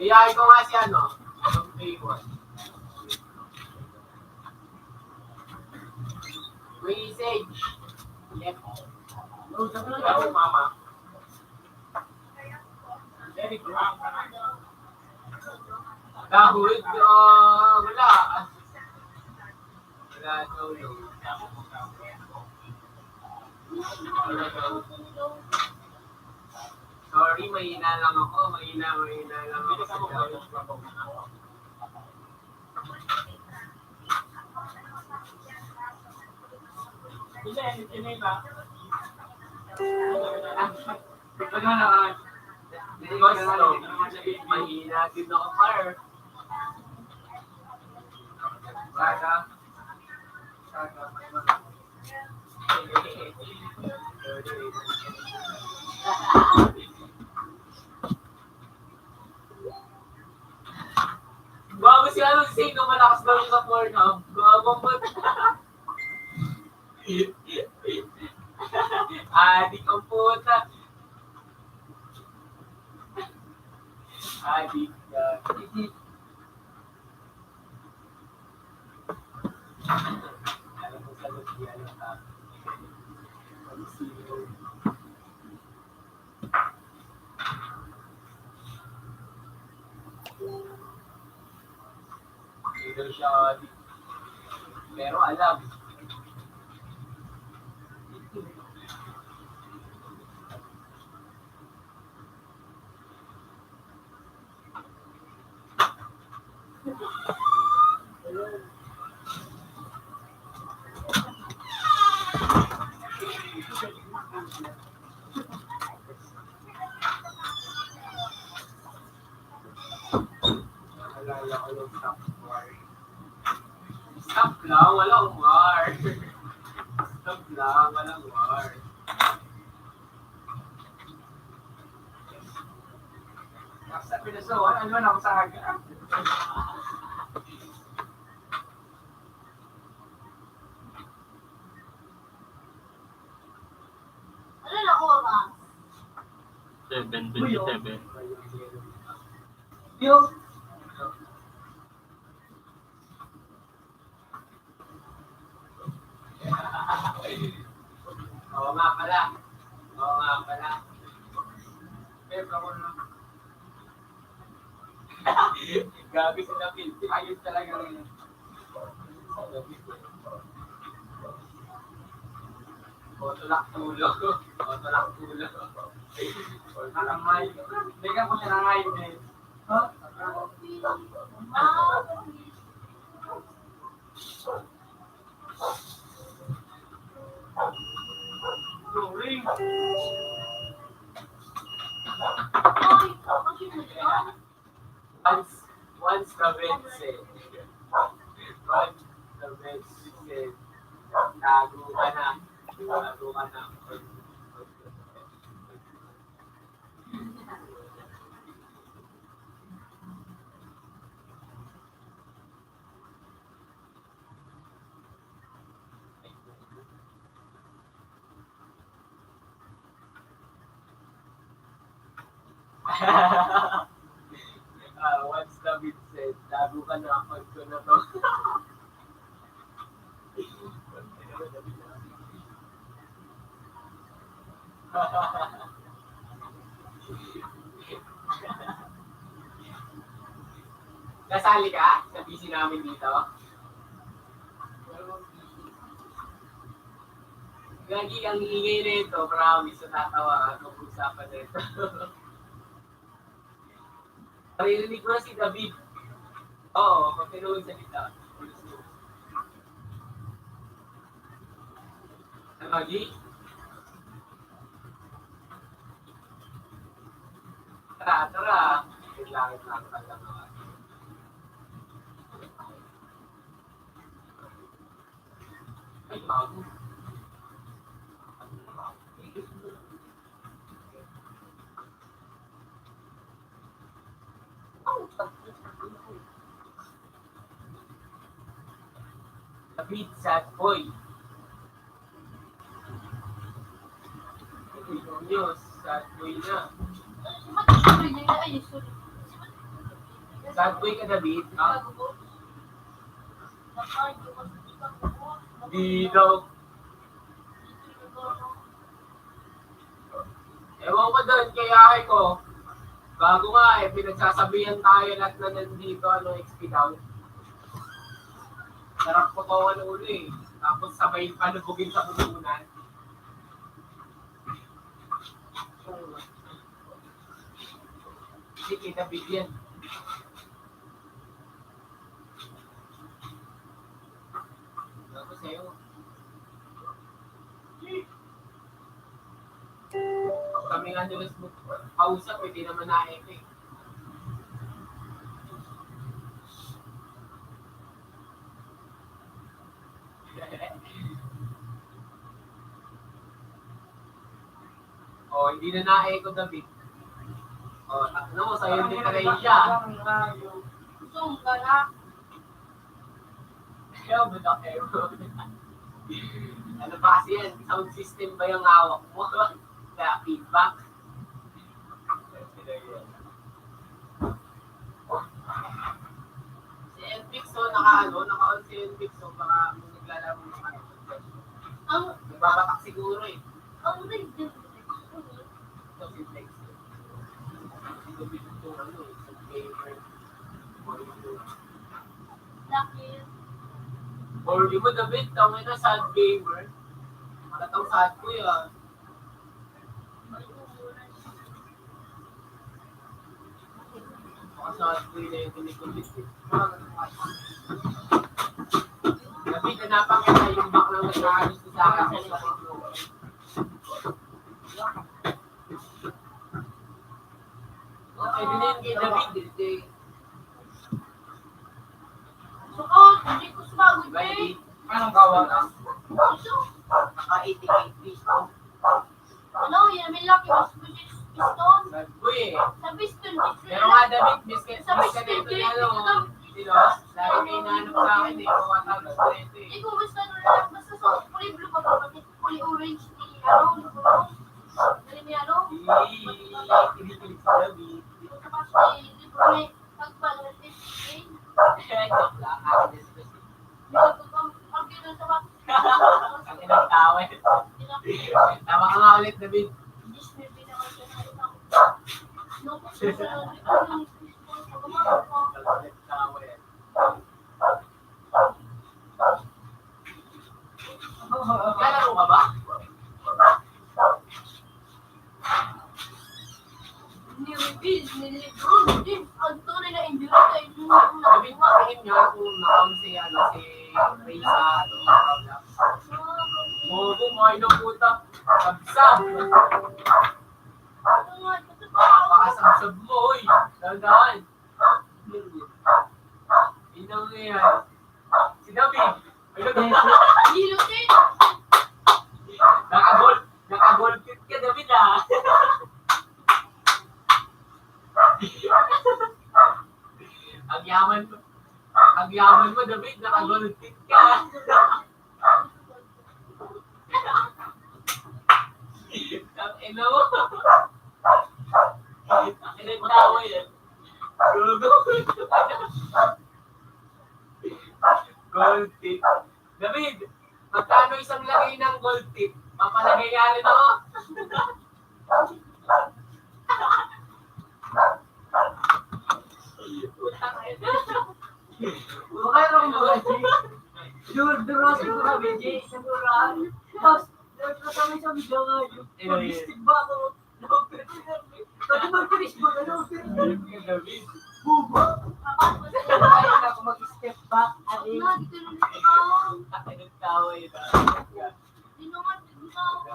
Iyahay ko nga si ano, yung Payone. Message. Yep. Hello, mama. Very good. Dahud, wala. Wala, no. Sorry, mahina lang ako. Mahina lang ako. Mahina din ako, par. Bago si ano, sino malakas daw yung sa Pornhub. Gawang ba? Adik ang puta. Adik ka. Alam mo sagot yan ang tao. Pag-sino. Hindi siya adik. Pero alam. Stop lang, walang war. Stop lang, walang war. Sa pinasawan, ano na ako sa haga? Ano na oras? 7:27. Yung... Oo nga pala. Pero ako na. Gabi sa David. Ayos talaga rin. Otolak tulo. Nakangay. Bigyan ko siya ng ngayon eh. Ha? Ring. Ay, kasi mo yan. Once the vet said, tago ka na. Once David said, lago ka na, pag ko na to. Nasali ka sa PC namin dito? Gagi, ang ingay nito, promise, natatawa ako kung usapan nito. Narinig ko na si David. Oo, pag pinuhin sa dito. Ano, Gagi? Tara. Kailangan lang talaga. Ay, bago. David, sad boy. News, sad boy na. Sad boy ka, David, ha? Di daw. Ewan ko doon, kaya ko. Bago nga pinagsasabihan tayo lahat na nandito, XP down. Sarap ko kawan ulo Tapos sabay panubugin sa pununan. Hindi kita bigyan. Bago sa'yo. Kami nga nila kausap, hindi naman na-eke. Hindi na na-echo, David. Takno mo, sa'yo din ka rin siya. Zoom ka na. Kaya ba na kayo? Ano pa kasi yan? Sound system ba yung hawak mo? Kaya feedback. Si Envix, naka-on si Envix, baka naglalaro ng nagbabatak siguro Ang rig din. Ito si Flex. Ito sa gamer. Lucky. Or di mo, David, tawag na sad gamer. Malatang sad ko yan. Baka sad ko yun na yung tinikulit David, hanapan kita yung back lang nag-aalis sa akin sa pwede na yun kay David. Suot, hindi ko sumagod eh. Anong kawan na? Naka-88 piso. Ano, yan may lucky mas piston. Sad ko Sa piston, Pero nga, David, biscuit Sa ka biscuit, dito eh. na Sino? Dahil may nahanap sa akin Kumatawag ko ito Hindi ko basta lang, basta sa kulay blue pa ba? Kulay orange ni Dali ni Kinikilig sa David. Tapos hindi ko may pagpala Joke lang, akin din ito. ang gano'n sa mga Ang inang tawa. Tama ka nga ulit, David. Disney pinaka siya na itang no po siya sa yung Ulit tawa yan. Lalaro ka ba? ni-release ni LeBron James ang tunay na injury kay David, tingin nyo kung nakaon si Ray sa Bobo, mga inong puta. Sabsab. Pakasabsab mo, oy. Dandaan. Inang yan. Si David. Gilutin! Naka-ball fit ka, David, ah. Ang yaman mo, David, naka-ball fit ka. Ang ina mo. Pinagtawa yan. Gold tip. David, magkano isang lagay ng gold tip? Papalagay yan ito. Utang ina. Baka lang mga G. Durosin ko kami, G. Siguraan. Tapos, nagkasama sa video nga. Mag-stick ba ako? Pati mag-finish ba ka? David. Buba. Ayaw na ako mag-step back. Ako na, dito na dito ako. Pinagtawa yun. Dito nga, dito ako.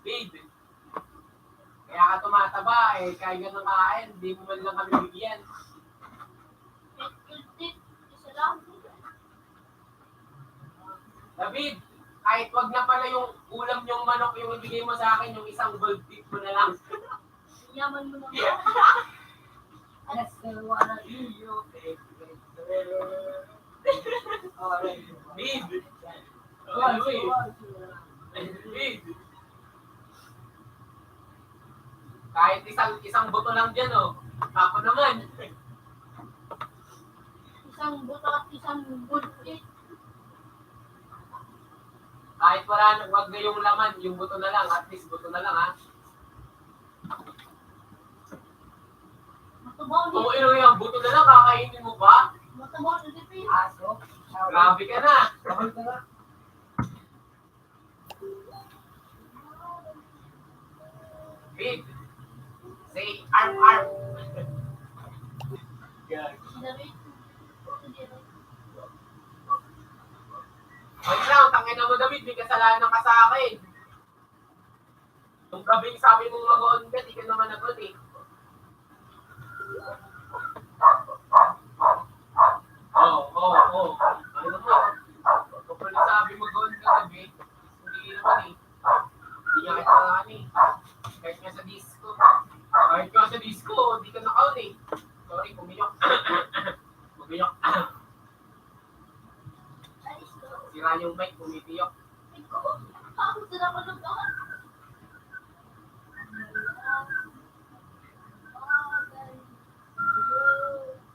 Babe, kaya ka tumataba eh, kaya ka ng kain, hindi mo man lang kami bigyan. Isa lang. David, kahit wag na pala yung ulam yung manok yung ibigay mo sa akin, yung isang gold tip mo na lang. Yaman mo naman. Alas, wala iyo. Babe, ano eh? Babe, kahit isang buto lang dyan oh. Ako naman. Isang buto at isang bullet. Kahit wag na yung laman, yung buto na lang, at least buto na lang ha. Matubaw Kung ni. ino yung buto na lang, kakainin mo pa? Matubaw ni Dipin. Aso. Grabe ka na. Sabay ka na. Babe, say arm. David. Wait lang, tangin na mo David, may kasalanan ka sa akin. Nung gabing sabi mong mag-on ka, di ka naman nag-on eh. Oo. Ano mo? Kapag sabi mag-on ka gabi, hindi naman eh. Hindi niya kita ano eh. Kahit nga sa disco, di ka naka-on eh. Sorry, pumiyok. Pumiyok. Sira yung mic, pumipiyok. Ako sila ko nung doon.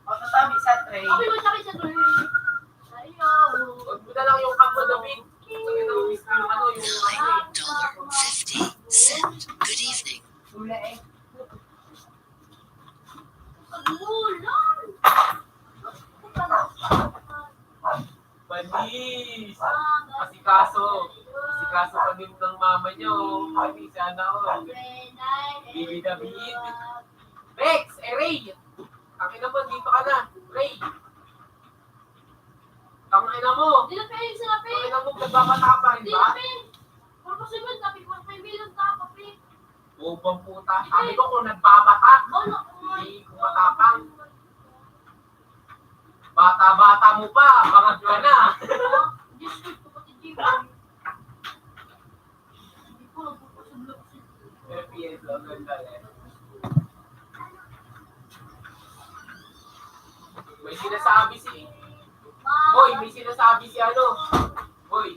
Masasabi sa tray. Okay mo siya sa tuloy. Ayaw. Huwag mo na lang yung kampo David. Sabi na miss ko yung ano, yung ano eh. $1.50. Good evening. Sula eh. Pagmulan. Panis! Asikaso pa din ng mama niyo. Panis, sana all. Bibi David. Rex! Ray! Tangina mo, dito ka na. Ray! Tangina mo! Dinapin sila, Pin. Tangina mo, nagbabata ka pa rin ba? Dinapin. Kung posible, tapi 45 million tao, Pin. Upang puta. Sabi ko kung nagbabata, Ano? hindi ko matapang. Bata-bata mo pa, bangag ka na. Diyos ko, kapatid Jim. Hindi ko nagpapasublo kasi. FPS lang, ganda eh. May sinasabi si... Boy, may sinasabi si ano? Boy,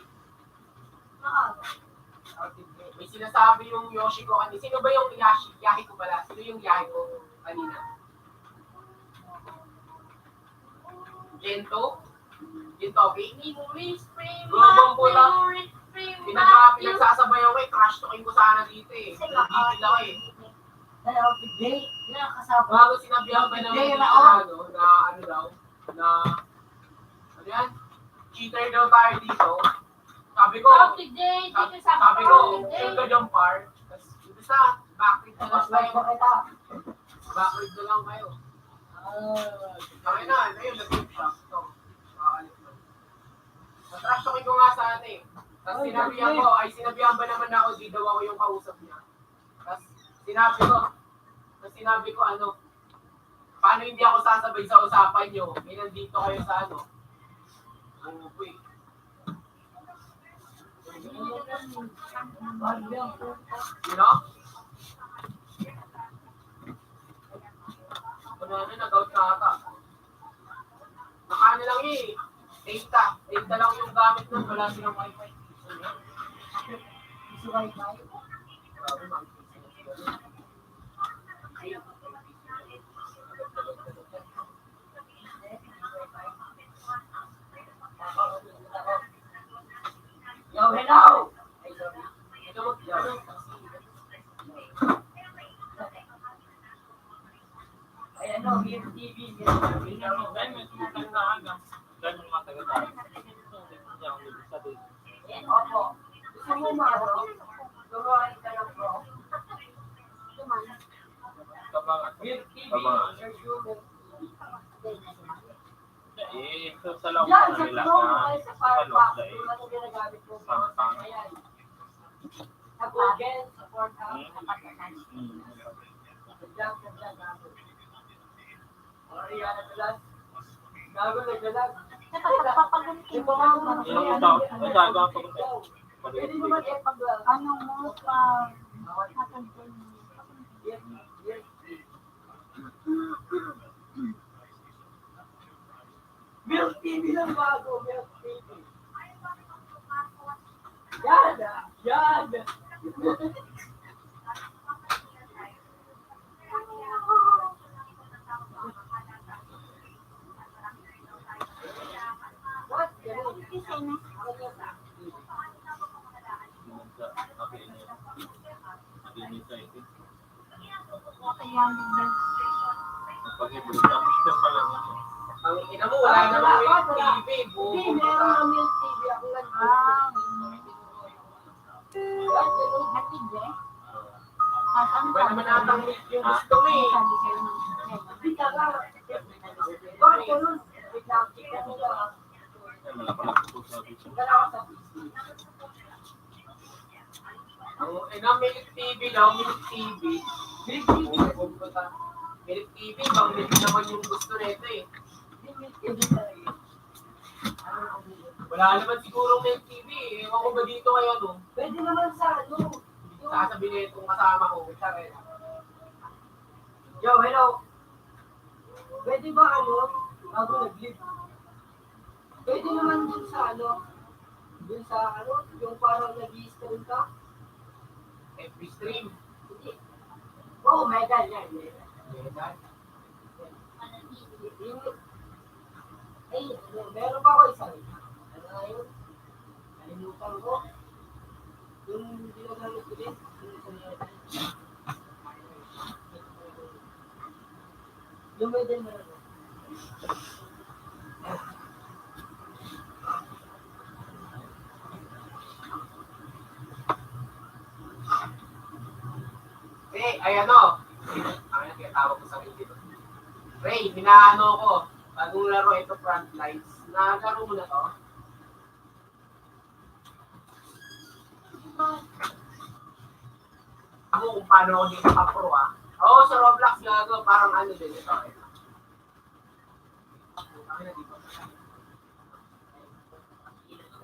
may sinasabi yung Yoshi ko kanina. Sino ba yung Yahi ko pala? Sino yung Yahi ko kanina? Gento? Gintoki? Gumang pula. Pinagsasabay ako eh. Crash talking ko sana dito eh. Nagigil ako eh. Dalaw today. Kasama. Bago sinabihan ba naman Hindi, dito Raon. na ano, na ano daw, na, ano yan? Cheater daw tayo dito. Sabi ko, sabi ko, sure ka dyan par. Tapos, isa, backread na lang Mas like tayo. ba kita? Backread na lang kayo. Kaya na, ayun, nag-flip shock. Ito, makakalit na. Natrash talking ko nga sa ano eh. Tapos sinabihan ba naman ako, di daw ako yung kausap niya. Tapos sinabi ko ano, paano hindi ako sasabay sa usapan nyo? May nandito kayo sa ano. Ano po eh. You know? Ano, nag-out na ata. eh. Data lang yung gamit nun, wala silang wifi. Gusto kayo ba? Grabe, ma'am. Yo, hello! Ito, ano? Ay, ano, Beer TV. Dahil may sumunod na hanggang. Dahil may mga taga-tayo. Hindi ako nabisa din. Opo. Gusto mo umaro? Turuan ka lang bro. Kapag, Beer TV. Aba. Search mo Beer eh, so sa loob Yan, na sa nila tulong na ay sa sa loob Firefox. na eh. Yung ano ginagamit mo. Samsung. Ayan. Sa Google, sa Pornhub, Hmm. sa Pagkakas. Hmm. Sa Gago. Ariana Galas. Gago na galas. Papagalitin ko lang. Yung ito, may gagawin ko ito. Pwede naman pag Ano mo sa tatagpon mo? Milk TV lang bago, Milk TV. Yan! Yan! What? Ganun. Kaya nila. Ang ina mo, wala namang Milk TV. Hindi, Buong meron ng Milk TV. Ako lang. Yan, ganun. Hatid eh. Ano Iba naman natang Milk yung gusto mo eh. sabi sa'yo ng Hindi ka nga. Bakit ganun? Wait lang, tingnan mo lang. Dala ko sa PC. Ang ina, Milk TV daw, Milk TV. Milk TV. Milk TV, bang Milk naman yung gusto nito eh. Hindi, Milk TV talaga. Ano ang Milk? Wala naman siguro Milk TV eh. Ewan ko ba dito kaya no? Pwede naman sa ano. Yung Sasabihin na itong kasama ko. Sabi, Yo, hello. Pwede ba ano? Bago nag-live. Pwede naman dun sa ano? Dun sa ano? Yung parang nag-i-stream ka? FB stream. Hindi. Oh, mega yan. Mega. Yung, ay, meron pa ako isa. Ano nga yun? Nalimutan ko. Yung ginagamit ko din. Yung may din meron. Ay ano? Ang kaya tawag ko sa akin dito. Ray, hinaano ko. Bagong laro ito, Frontlines. Nagaro mo na to? Ako kung paano ako dito ka-pro ah. Oo, sa Roblox gago, parang ano din ito.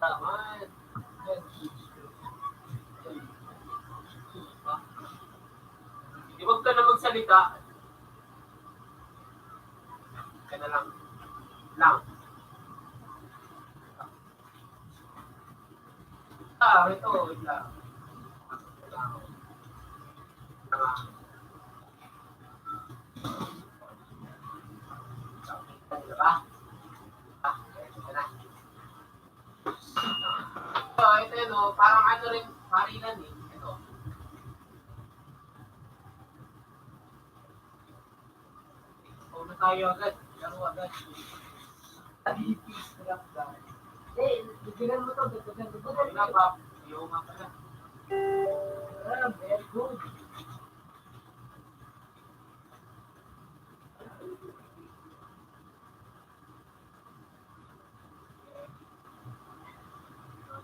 Taman. Huwag ka na magsalita. Ka na lang. Ito, wait lang. Diba? Ito yun, parang ano rin, parilan eh. Ito. Una tayo agad. Laro agad. Eh, bigyan mo to. Bigyan mo to. Ano nga ba? Yung nga pala. Ah, very good.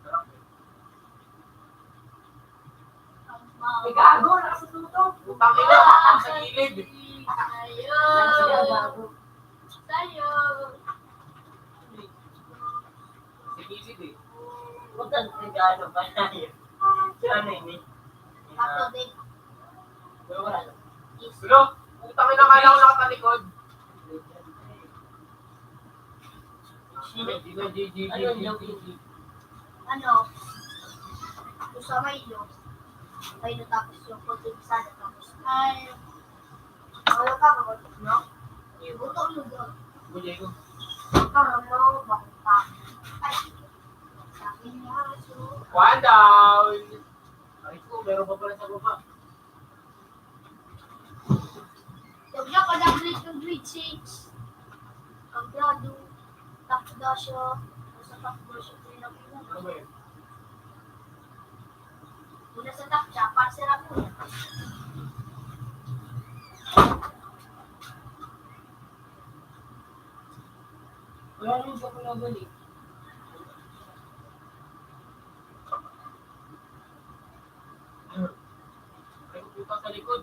Sarap eh. May gago, nakasututok. Utang ina, sa gilid. Sayo! Sayo! Sa gilid eh. Putan, regalo pa na yun. Ano yun eh? Ako din. Wala. Pero, utang ina, kala ko nakatalikod. Ayun yung hindi. Ano? Yung sa Milo. Milo tapos yung kontipisada tapos. Ay. Wala ka ba? No? Buto lugar. Bujay ko. Karamo, bakit pa? Ay. Sa akin nga. So. One down. Ay ko, meron pa pala sa baba. Yung ka-double yung grade 6. Kamplado. Takda siya. Sa takda siya. Ano ba yun? Mula sa takda, pansira ko. Wala rin siya pinabalik. Ay, pupunta sa likod.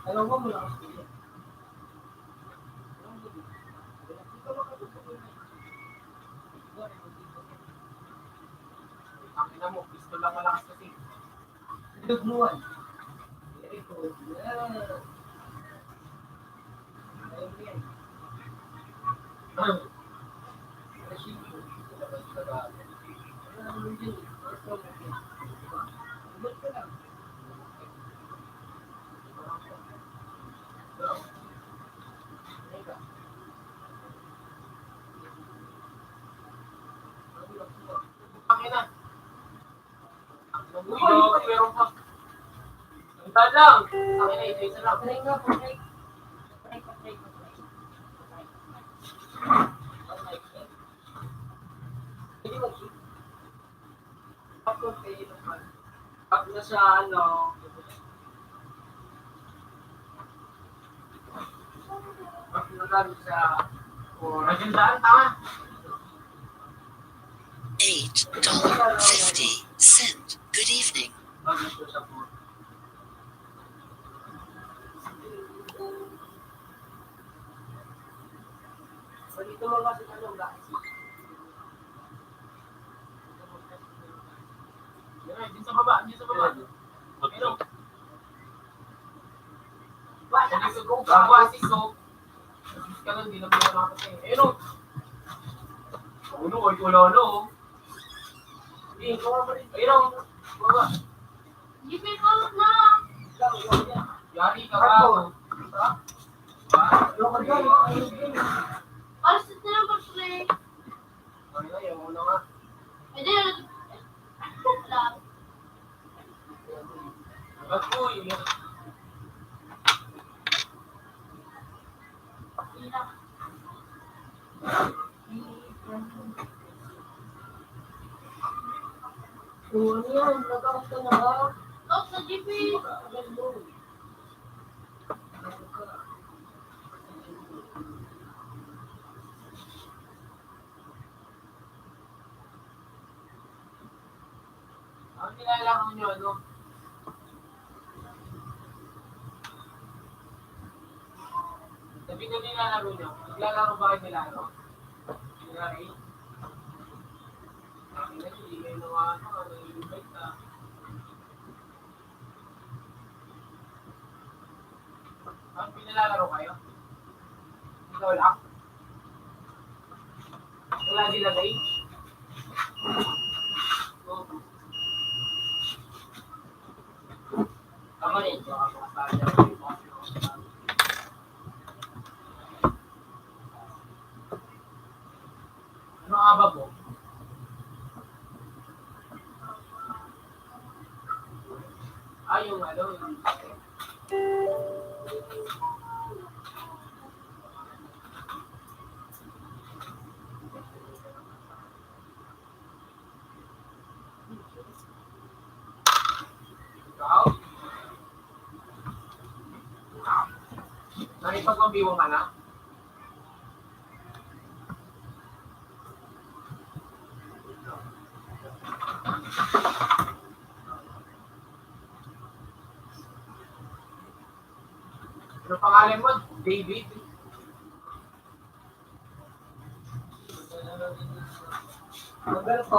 Alam mo mula kasi. Ang ina mo, pistol lang malakas kasi. Dugnuan. Very good. Yeah. Ayun yan. Ang ina. Meron pa. Ang lang. Ang ina, isa lang. Patry nga, patry. Patry. Hindi mag-shoot. Ako kayo naman. Pag na sa ano, pag nagamit sa nagandaan, tama. $8.50. Good evening. Pag nito sa board. Dito mo kasi ano, guys. Yan, din sa baba, din sa baba. Pero, Wala. gawa si Soap. Ka lang, di na mo nakakasay. Ayun o. Uno, ulo. Ayun o. Baba. Gipin ko na. Yari ka ba? Para sa tinapos ko eh. Ano na, yung una nga. Hindi. Wala. Ba't po, yung Hindi. Ano yan? Nag-out ka na ba? Oh, sa gipin. ang nilalaro nyo, ano? Sabi na nilalaro nyo. Naglalaro ba kayo nilaro? Nilari? Hindi kayo nawa, ano, invite ka. Ang pinalalaro kayo? Ikaw lang? Wala sila day? Tama rin. Ano nga ba po? Yung ano, yung... Ikaw? Nakipag-mambiwang ka na? Ano pangalan mo? David? Mabel ko.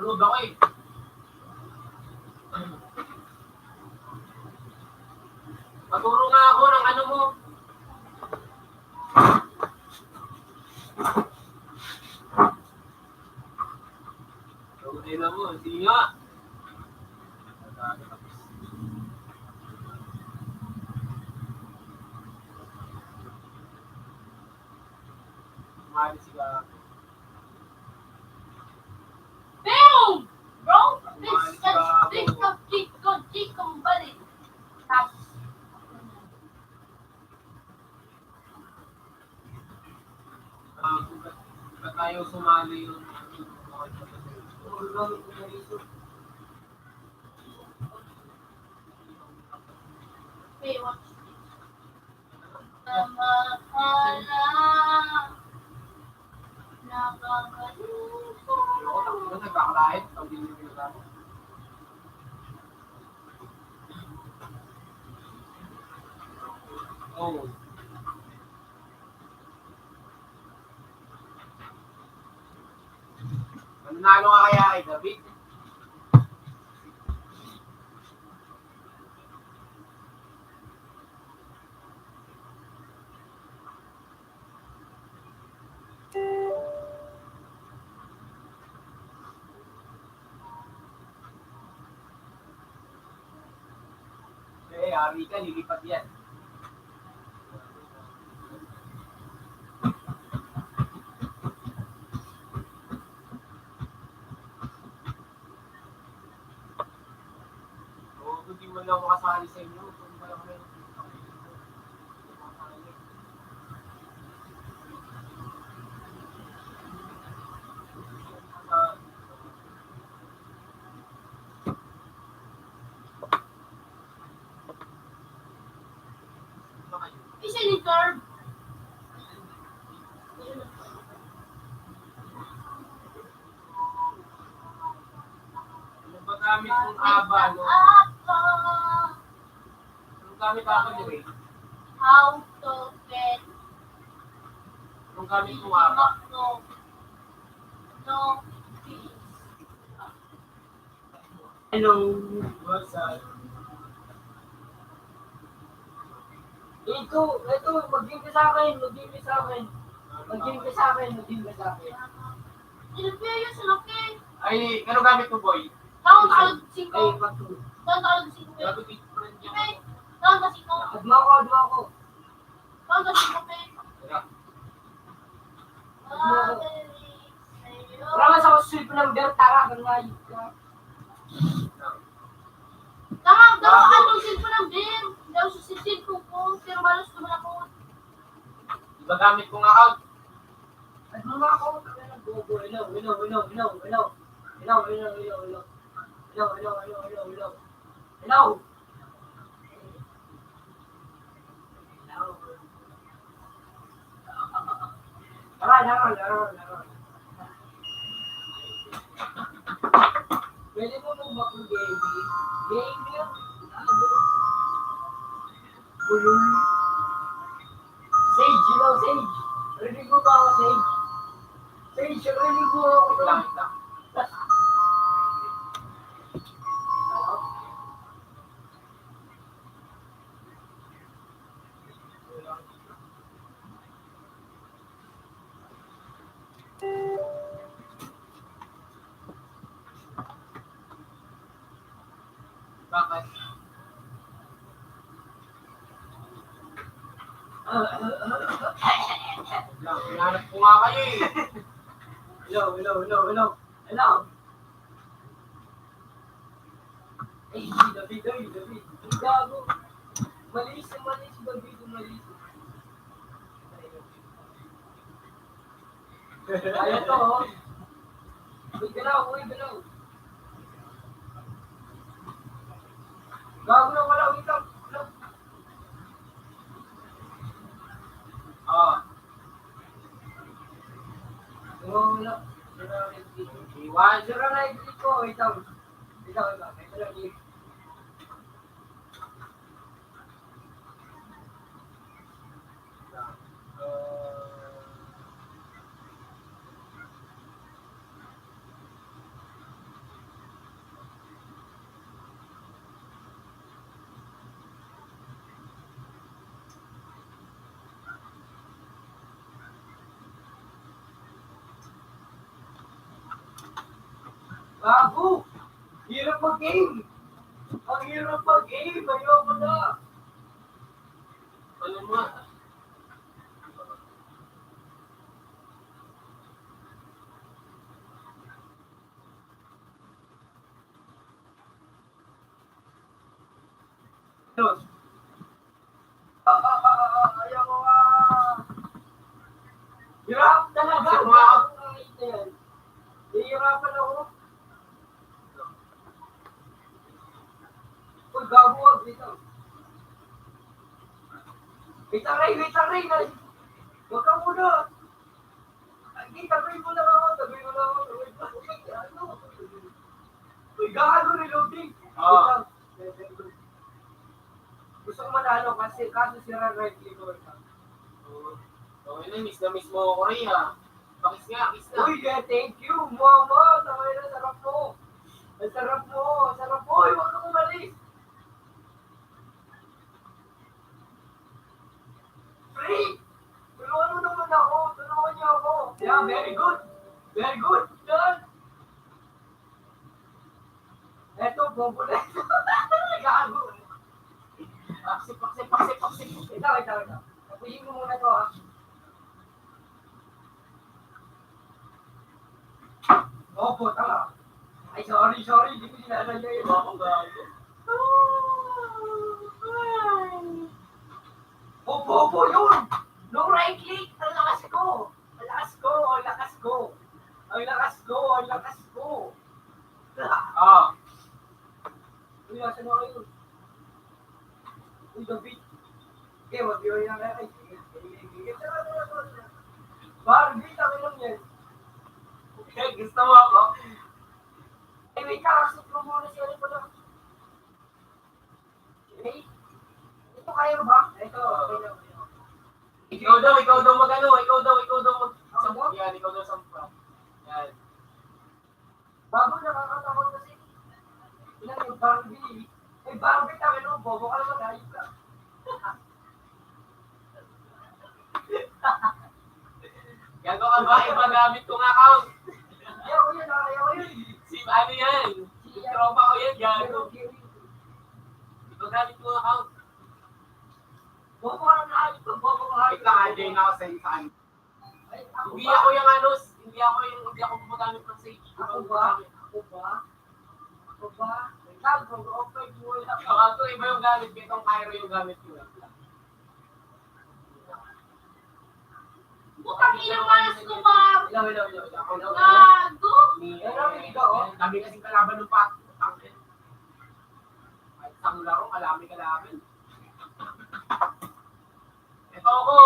Tulog ako eh. Maturo nga ako ng ano mo. Tulog nila mo, hindi nga. Mahal sila. Boom! Bro, this is balik. Tapos, Ba't tayo sumali yung okay, watch this. Namahala. Ano nagkakalahit? Pag hindi nyo pinagano. Oh. Nanalo ka kaya kay David? Ari ka, lilipat yan. Hindi mo lang makasali sa inyo. Kung wala ko rin. Isa ni Carb. Ano ba gamit kong haba, no? Ako. Anong gamit ako ni Ray? How to get Anong gamit kong haba? no peace. Hello. What's up? Ito, mag-game ka sa akin. Mag-game ka sa akin. Ilapia sa laki. Ay, ano gamit mo, boy? Taon talag 5. Ay, pato. Taon talag 5. Grabe, different yan. Ibe. Taon ka 5. Adma ko. Taon ka 5. Teka. Wala man sa kusip ng bertara. Kanayip ka. Daw anong cellphone ng Ben. Daw sa cellphone ko. Pero balos naman ako. Diba gamit kong account? Adma ko. Go. Hello. Laro. Pwede mo mag-back gaming. Game yun. Bulul. Sage, you know, Sage. Rinig mo ba ako, Sage? Sage, rinig mo ako. Wait lang. Bakit? Lang, hinahanap ko nga kayo eh. Hello. Ay, David. Gago. Malis, David, malis. Ayaw to, oh. Uy, galaw. Gago na wala, wait lang. Wala. Iwan. Sira na i-click ko, wait lang. Ito lang, Bago! Hirap mag-game! Ang hirap mag-game! Ayoko na! Ano mo? Dos. Ayoko nga! Hirap talaga! Hihirapan ako. Uy, gago wag dito. Wait lang, Ray! Huwag ka muna! Ay, tabi mo lang ako. Ano? Uy, gago reloading. Oo. Wait lang. Gusto ko manalo kasi kaso sira right click ko. Okay na, miss mo ako rin ha. Pakis nga. Uy, thank you, mama. Tangay na, sarap mo. Ang sarap mo. Uy, huwag kang umalis. Free! Tulungan mo naman ako. Tulungan niyo ako. Yeah, very good. Yan. Eto, bombo na ito. Gago. Paksip. Wait lang. Tapuyin mo muna to, ha. Opo, tama. Ay, sorry. Hindi ko sinadya yun. Ako gago. Opo, yun! No right click! Ang lakas ko! Ah. Uy, nasan na kayo? Uy, David. Okay, mag-iway na kayo. Barbie, kami lang yan. Gusto mo ako? Ay, wait lang. Asip mo muna siya rin pala. Okay? Ito kayo ba? Ito, okay lang. Ikaw daw mag-ano. Ikaw daw Ako? Yan, ikaw daw sampa. Yan. Bago nakakatakot kasi. Ilan yung Barbie? Eh, Barbie, kami nung bobo ka naman. Ayos ka. Gago ka ba? Iba gamit kong account. Ayaw ko yun. Ano yan? Tropa ko yan, gago. Iba gamit kong account. Bobo ka naman. Ayos ka. Bobo ka. Wait lang, join ako sa isang. Ay, ako Hindi ba? ako yung ano, hindi ako gumagamit ng Sage. Ako ba? Wait lang, mag-open mo lang. Ito, iba yung gamit ko. Itong Cairo yung gamit ko. Butang ina malas ko, Mar. Ilaw. Gago. Kami kasing kalaban ng pato. Kahit isang laro, kalaban. Ito ako.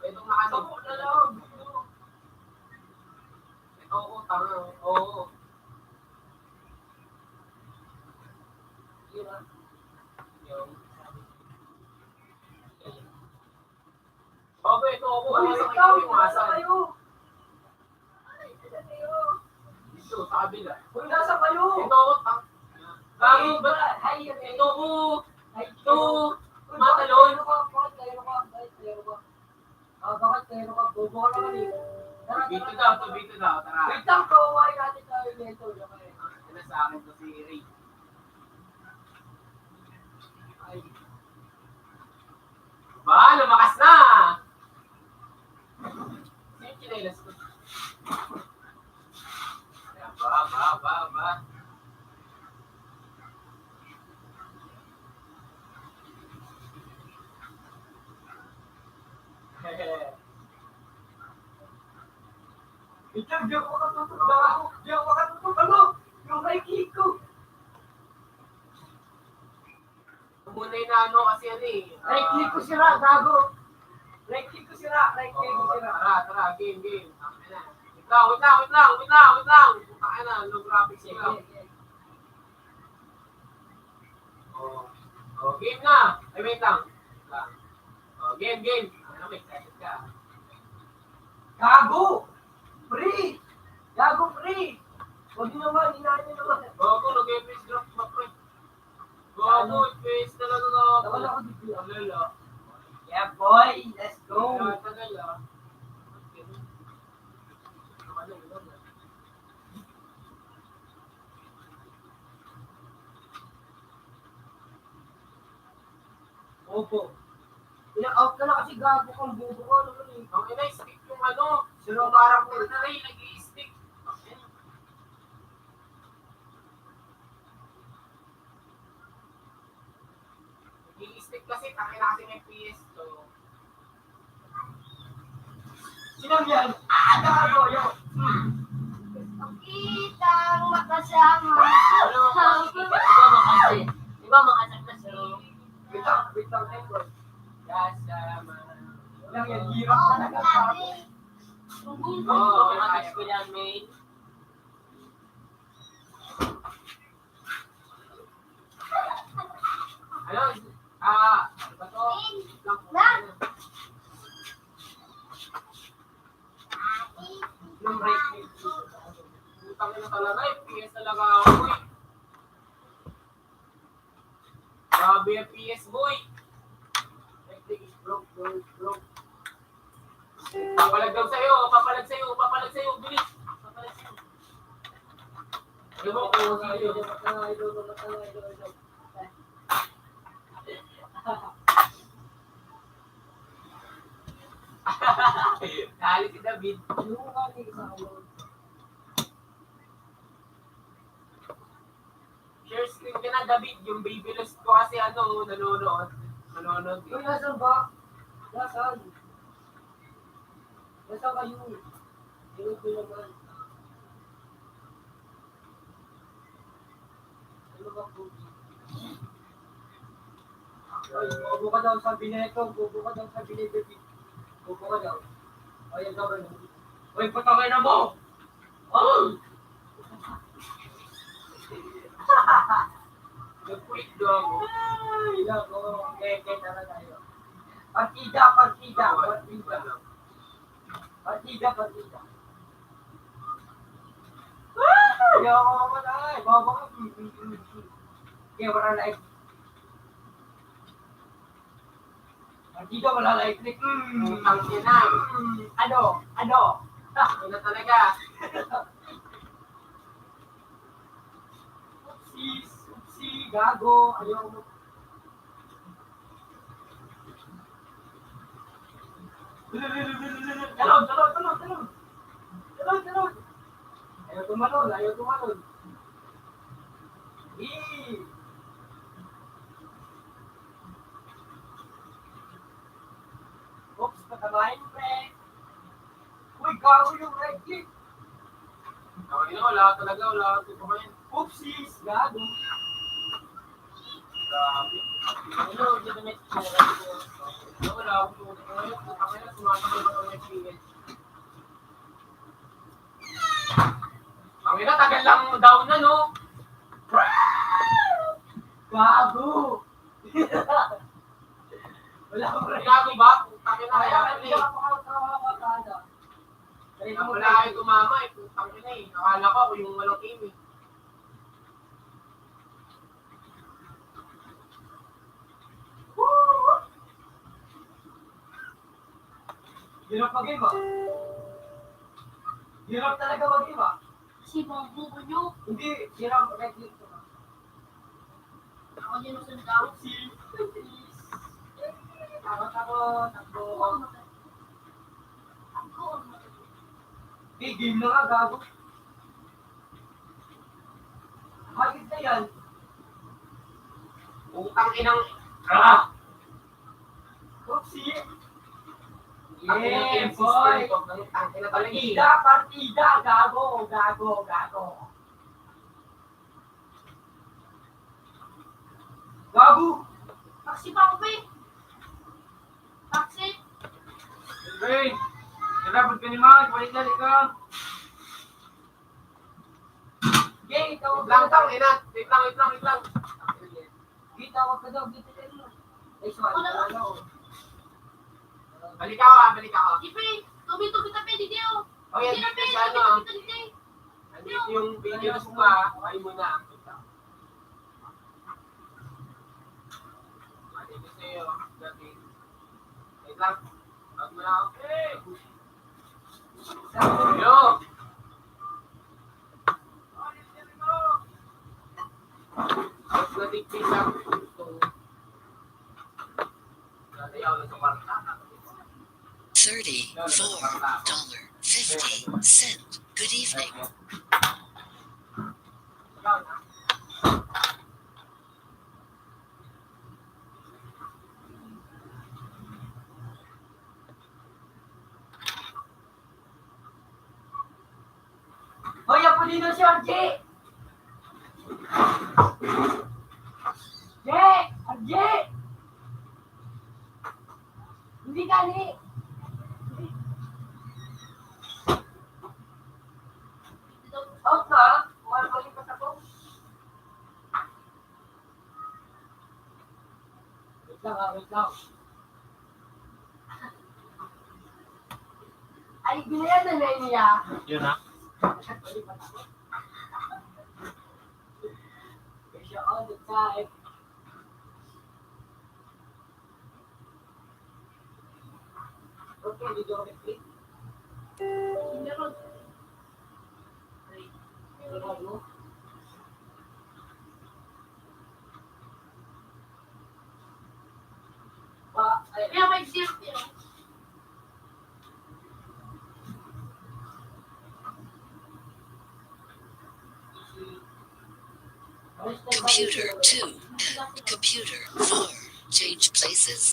Itong nakanog. Ito ako, tanga. Oo. Yung. Bago, ito ako. Ito yung asan. Dito, sa kabila. Nasa kayo? Ito ako, tanga. Bago, ito ako. Ito. Matalon. Bakit kayo ka? Bobo ka naman eh. Bito daw. Tara. Wait lang, kawaway natin tayo nito. Ano sa akin to si Ray. Ay. Ba, lumakas na! Sino yung chinelas ko? Ba. Ito, di ako makatutok. Ano? Yung right click ko. Muna yung ano kasi ano eh. Right click ko sira, gago. Right click ko sira. Tara, game. Wait lang. Taka na, low graphics lang. Game na. Ay, wait lang. Game. Ano, may excited ka. Gago! Free! Huwag nyo naman, hinahin nyo naman. Bago, nag-face drop na pre. Bago, face talaga na. Nawala ko dito. Alala. Yeah, boy! Let's go! Tagal ah. Opo. Ina-out ka na kasi gago kang bubo ko. Ano eh. Ang ina, stick yung ano. Sino Yung character na rin, nag-i-stick. Nag-i-stick kasi, takin na kasi may PS. So, Sinang yan? Gago, yo. Kitang makasama. Ano makasama? Iba makasama sa Wait lang, Edward. kasama. Lang yan, hirap talaga. Gago. Oo, Makasama ko yan, mate. Ano? Ano ba to? Lang po. Yung break. Utang na talaga, PS talaga ako eh. Grabe yung PS boy. Netflix is broke. Papalag daw sa'yo, papalag sa'yo, bilis. Papalag sa'yo. Ano mo kung sa'yo? Dali si David. Share screen ka na, David. Yung baby lost ko kasi ano, nanonood. Uy, nasan ba? Nasaan? Nasaan kayo? Hirap ko naman. Ano ba po? Ay, bobo ka daw sabi nito. Bobo ka daw sabi ni Baby. Bobo ka daw. Ay, ang gawin mo. Uy, patangay na mo! Oh! Nag-quit daw ako. Ay, nako. Keke na tayo. Partida. Ayaw ko naman ay. Bobo ka. Kaya wala like. Partida wala like. Utang ina. Ano? Ano na talaga? Upsi, gago. Ayaw mo. Talon. Ayaw tumalon. Oops, patamahin, pre. Uy, gago yung right click. Ako ina, wala talaga kumain. Oopsies, gago. Grabe. Ano, dito may Wala akong kumain. Utang ina, sumasabay ako ng PS. Ang ina, tagal lang down na, no? Gago. Wala ko rin. Gago ba? Utang ina, kaya Kaya ano hindi eh. ako makakakakada. Kaya wala kayo tumama eh. Utang ina eh. Akala ko ako yung walang team eh. Hirap mag-iba. Hirap talaga mag-iba. Si mga bubo nyo. Hindi, hirap right click ko. Ako din ang sundaw. Oopsies. Takbo. Ako. Game na nga, gago. Hagit na yan. Utang inang... Oopsie. Ang inang team Yeah, system boy. ko. Ang ina talaga eh. Partida. Gago. Gago. Taxi pa ako, be. Taxi. Hey! Dapat ka ni Mag, balik ka. Gay, tawag Lang tang ina. Wait lang. Gay, tawag ka daw. Gay, tayo. Ay, sorry. Balik ako. Ipe, tubi-tubi tabi, di diyo. O yan, Hindi na, dito be. sa ano. Tubi-tubi. Nandito yung videos mo ah. Kain mo na. Nandito sa'yo. Dati. Wait lang. Wag mo na ako. Yo! Wag na tiktik lang. Ito. ako na sa kwarta. $34.50. Good evening. Ikaw na. Hoy, ako dito si RJ! RJ! Hindi ka ni! Out na? Malipas ako. Wait lang. Ay, binayan na niya. Yun na. Kasi all the time. Okay, dito ako nag-click. Meron. Ano? Kaya may zero yun. Computer 2 and computer 4. Change places.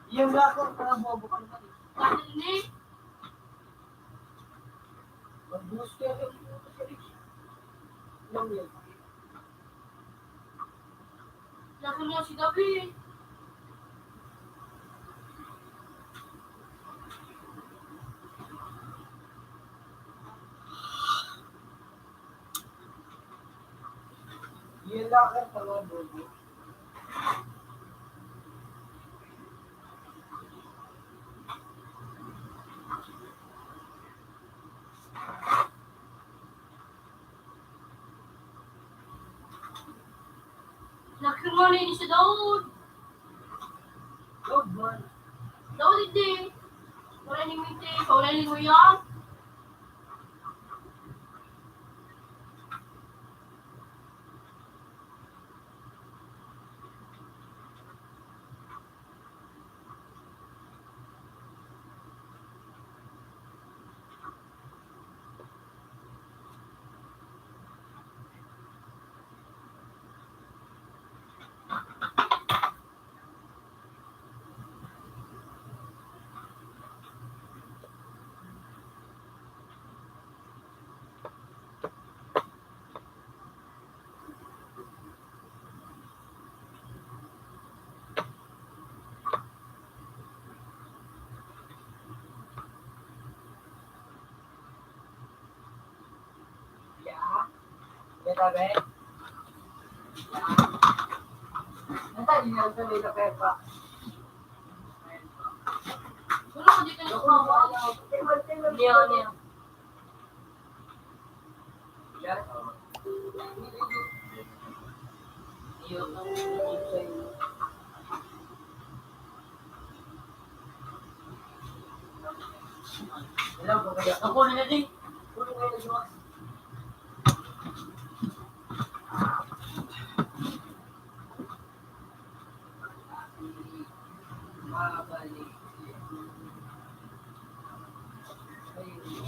Yung gako, parang bobo ka naman eh. Dahil ni, Mag-booster yung lang yun. nasa mo si David. Yung locker, parang bobo. Nakimali ni si Daud. Good man. Daud hindi. Wala ni Mite. Wala ni Nguyan. Sabi? Nantay, hindi na sabi ka Pepa. Wala ko dito yung kawawa. Niya. Yan. Yun ang ibig sa'yo. Wala ko kaya. Ako na din. Kunin mo yung nagmas. Mabalik. Ayun.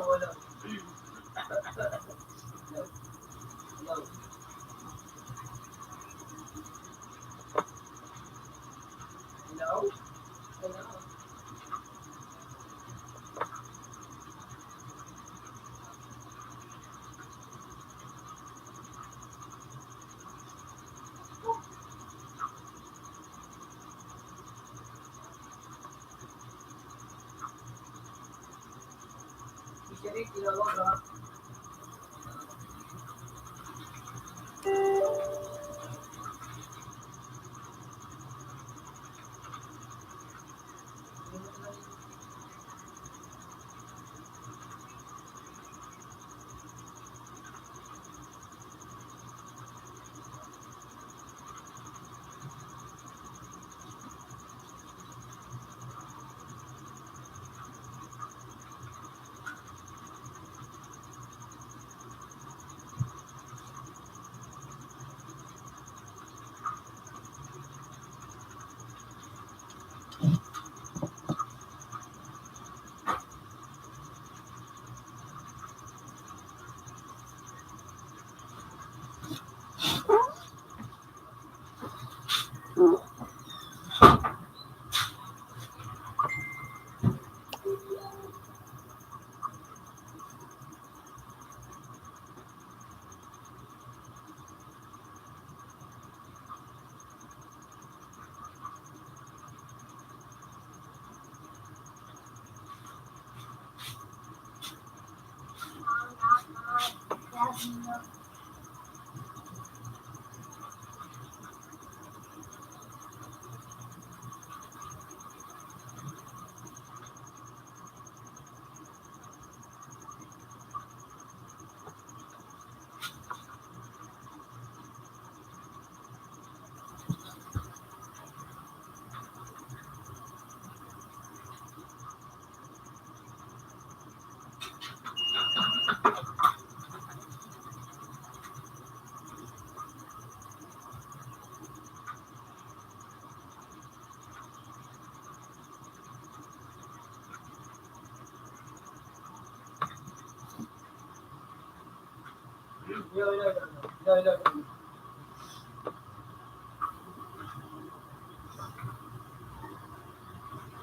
wala. Hello? Hello? Siri, tinawag ha. Yo.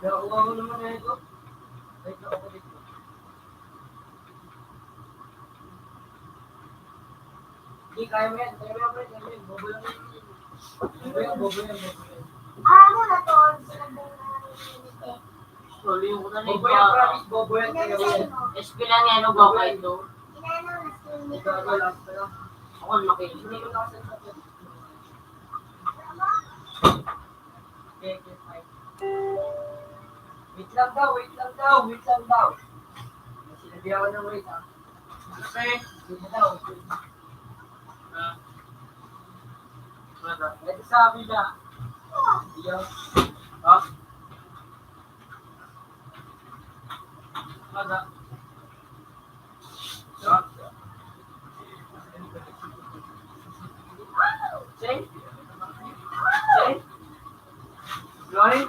Nakuha ko naman na ito. Wait lang ako dito. Hindi, kaya mo yan. Kaya mo yan, pre. Kaya mo yan. Bobo lang yan. Bobo yan. Ano na to? Tuloy ko na Bobo yan, promise. Bobo yan. Kaya mo yan. SP lang yan, ano ba kayo? Inano na sila Gago lang. Pero, Ako laki. hindi ko nakasagot. Okay, fine. Wait lang daw. Sinabi ako ng wait, ha? Okay. Sige daw. Ano? Ito sabi na. Iyo. Ha? Ano? Ha? Say? Glory?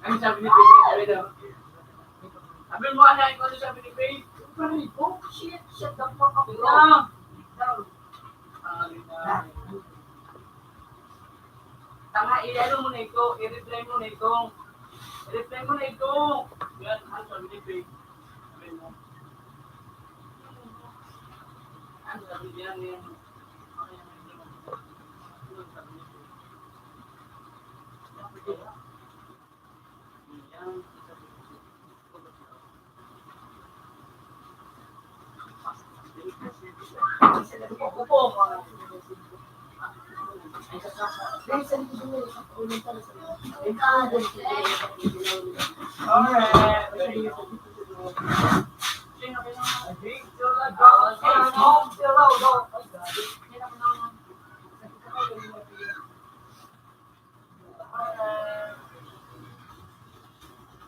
Ano sabi ni Faye? Sabi daw. Sabi mo na ano sabi ni Faye? Oh, shit. Shut the fuck up. Tingnan. Down. Tanga, i-ano mo na ito, i-reply mo na ito. I-reply mo na ito. Yan, ano sabi ni Faye? Sabi mo. Ano sabi niya yan? Ano sabi ni Faye? Yan, Ako po.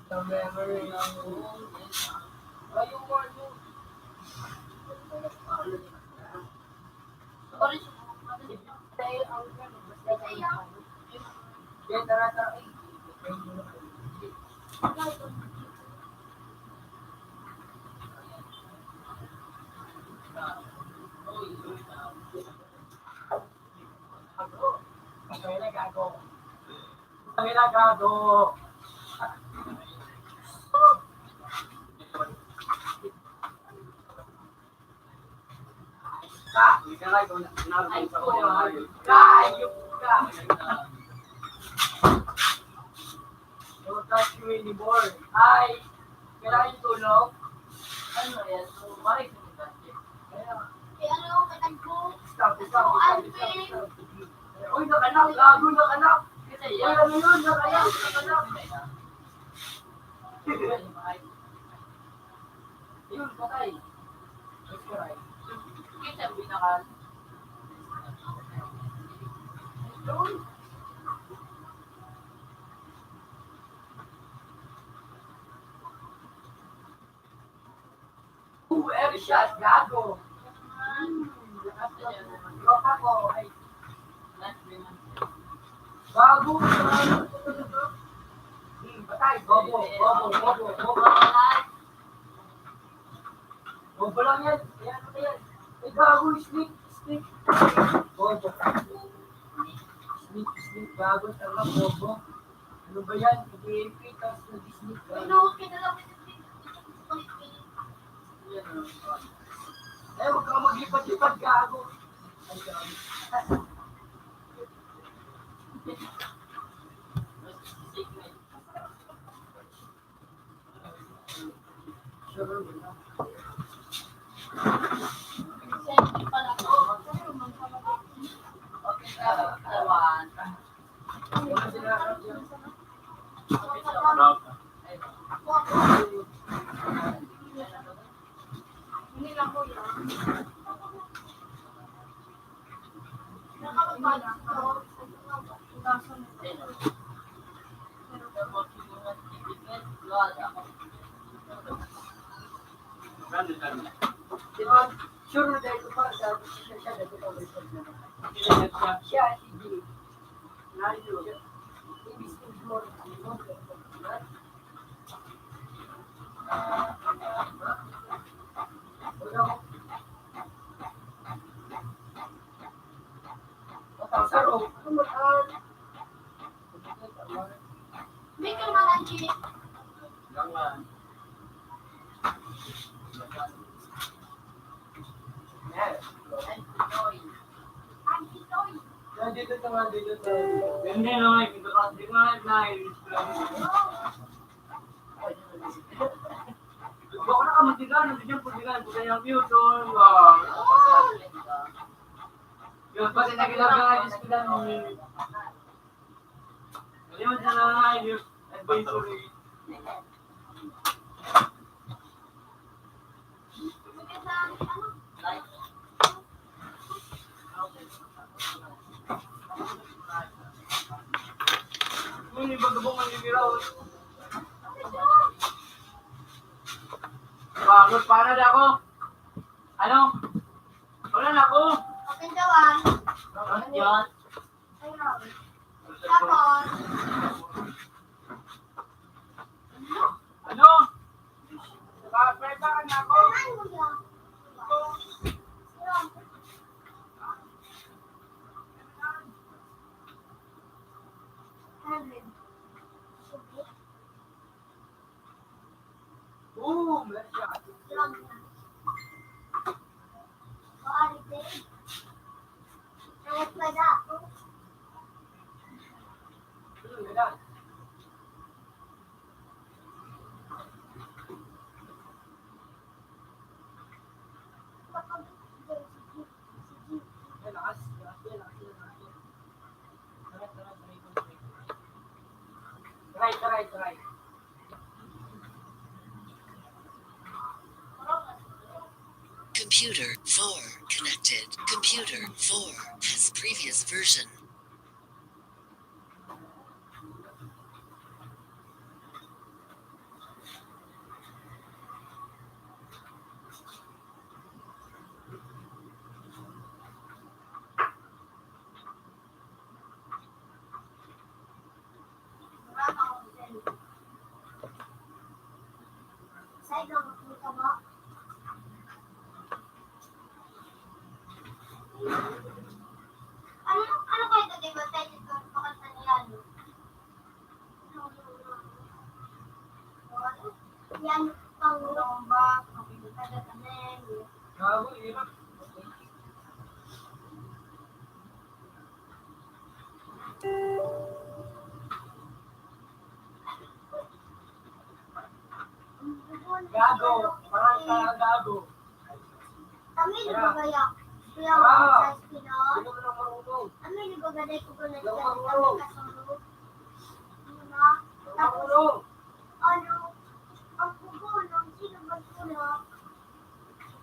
The memory of eh, ang basta kayo. Kaya tara. Gago. Kayop ka. Don't touch me anymore. Ay, kailangan yung tulong. Ano yan? Marik mo ba? Eh, ano, katagpo. Stop. Alvin. Uy, nakanak. Gago, nakanak. Uy, ano yun? Nakanak. Yun, patay. Kita ang binakan. Yun. Shot, gago. Tropa ko. Ay. Gago. Patay. Bobo. Bobo lang yan. Ayan. Ay, gago. Sneak. Bobo. Sneak. Gago. Tama, bobo. Ano ba yan? PDAP, tapos nag-sneak. Pinuhot ka na lang. Eh, huwag kang maglipat-lipat, gago. Ay, gago. Sure, wala. Safety pala ko. Okay, kawan. Wala sila. Hindi lang ko yan. Nakapagpala ko. Diba, sure na dahil ko pa sa siya dahil ko pa siya si G. Narito siya. Ibig mo May kalmahan, Chief. Ang hitoy. Dito naman, dito Hindi naman, hindi naman Baka na kamatigan, nandiyan puligan, puligan yung view, so, yun, pati nagilagawa yung sila mo. Ngayon na lang, yung advisory. Yung ibang manimiraw. Bakit para na ako? Ano? Wala na ako. Open dawan. Yan. Ayun. Tapos. Ano? Nakapeta ka na ako. Saan mo yan? Yun. Alvin. Boom! Let's shot. Lang na. O, Alvin. Ayos na ako. Try. Computer 4 connected. Computer 4 has previous version. Gago. Marami ka gago. Kami nagagayak. Kaya Ah. ako sa spinal. Sino mo lang marunong? Kami nagagayak ko na Yung kami marunong. kasunod. Ano na? Tapos, Marunong. ano? Ang pugulong, sino ba tulong?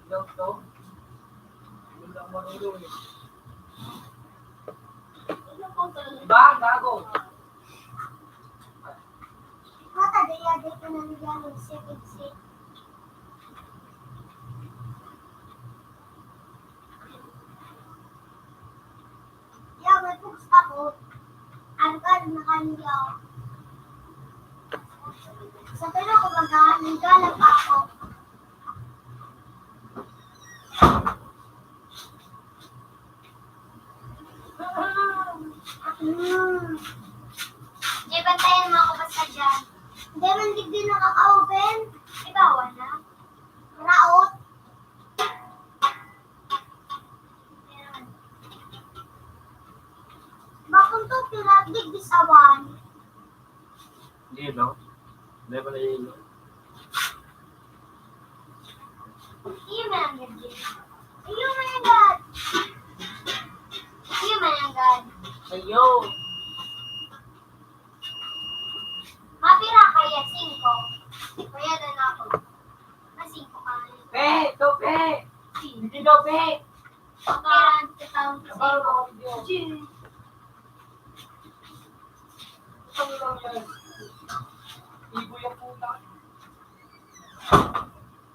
Yung to. Yung lang marunong eh. Sino po tulong? Diba? Gago. Mata, daya-daya ko na nila ng sipit-sip. Yeah, may books ako. Argal na kanila. Sa pero ko mag-aalang ako. Di bantayan mo ako basta dyan. Hindi man digdi nakaka-open. Ibawan na. Raot. Bakit to pinagdig di sawan? Hindi, no? Hindi pa nahihilo. Iyo man ang gadi. Iyo man ang gad. Iyo man ang gad. Sa'yo. Mapira kaya 5. Kaya na ako. Mas 5 ka. Pe! To, pe! Hindi daw, pe! Kailan ka taong Abang kasi. ako video. Ito mo lang yan. Ibo yung puta.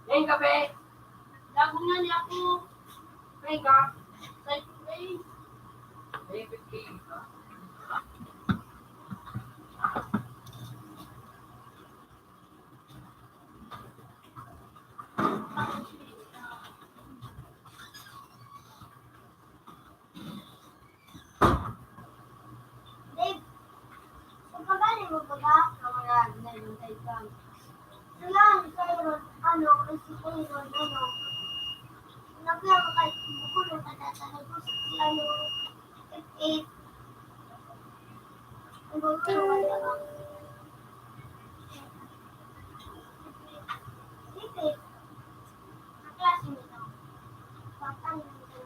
Yan ka, pe! Lagong na niya ako. Pe ka! Like, eh. David K. ka? Dave, sa pagaling mo ba ba? Mga nalintay ka. Kailangan kayo, ano, kasi kayo, ano, nagkaya mo kahit bukulong ka natanay ko si ano, F8. Ang bukulong ka na. F8. Ang klase nito. Bakit nito?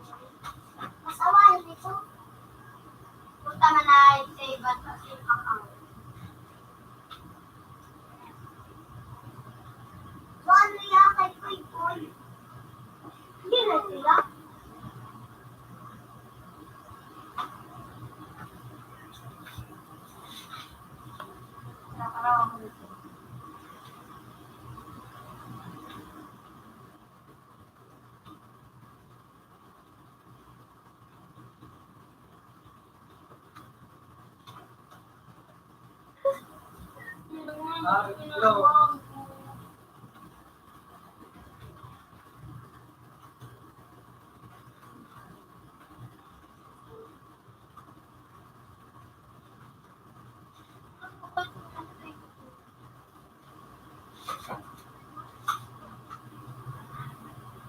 Mas awayan nito. Punta man na sa iba't kasi account. So ano yan kay Koy Koy? Hindi na sila. Nakaraw ako nito. Hello.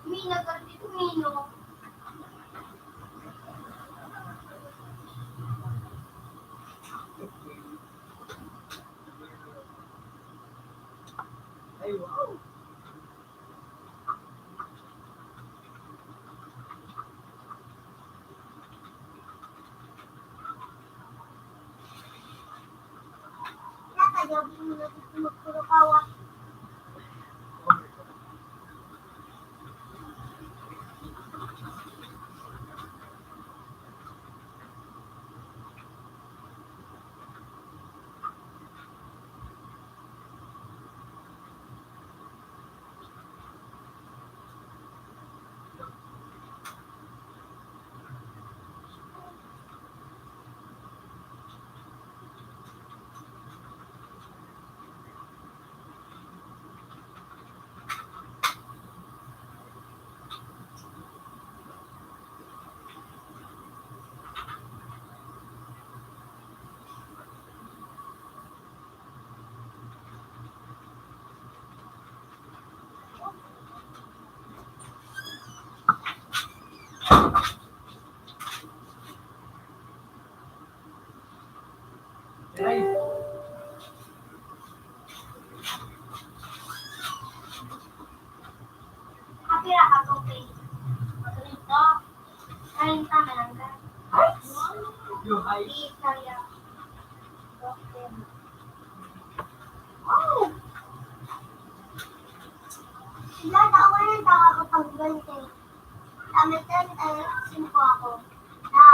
Mina ka dito, Mino. Ay, wow. Nakagabi mo na dito magpuro-kawa. Ay. Yuhay. Kaya. Okay. Oh! Lahat ako rin nakakapag-20. Tama 10, 5 ako. Na,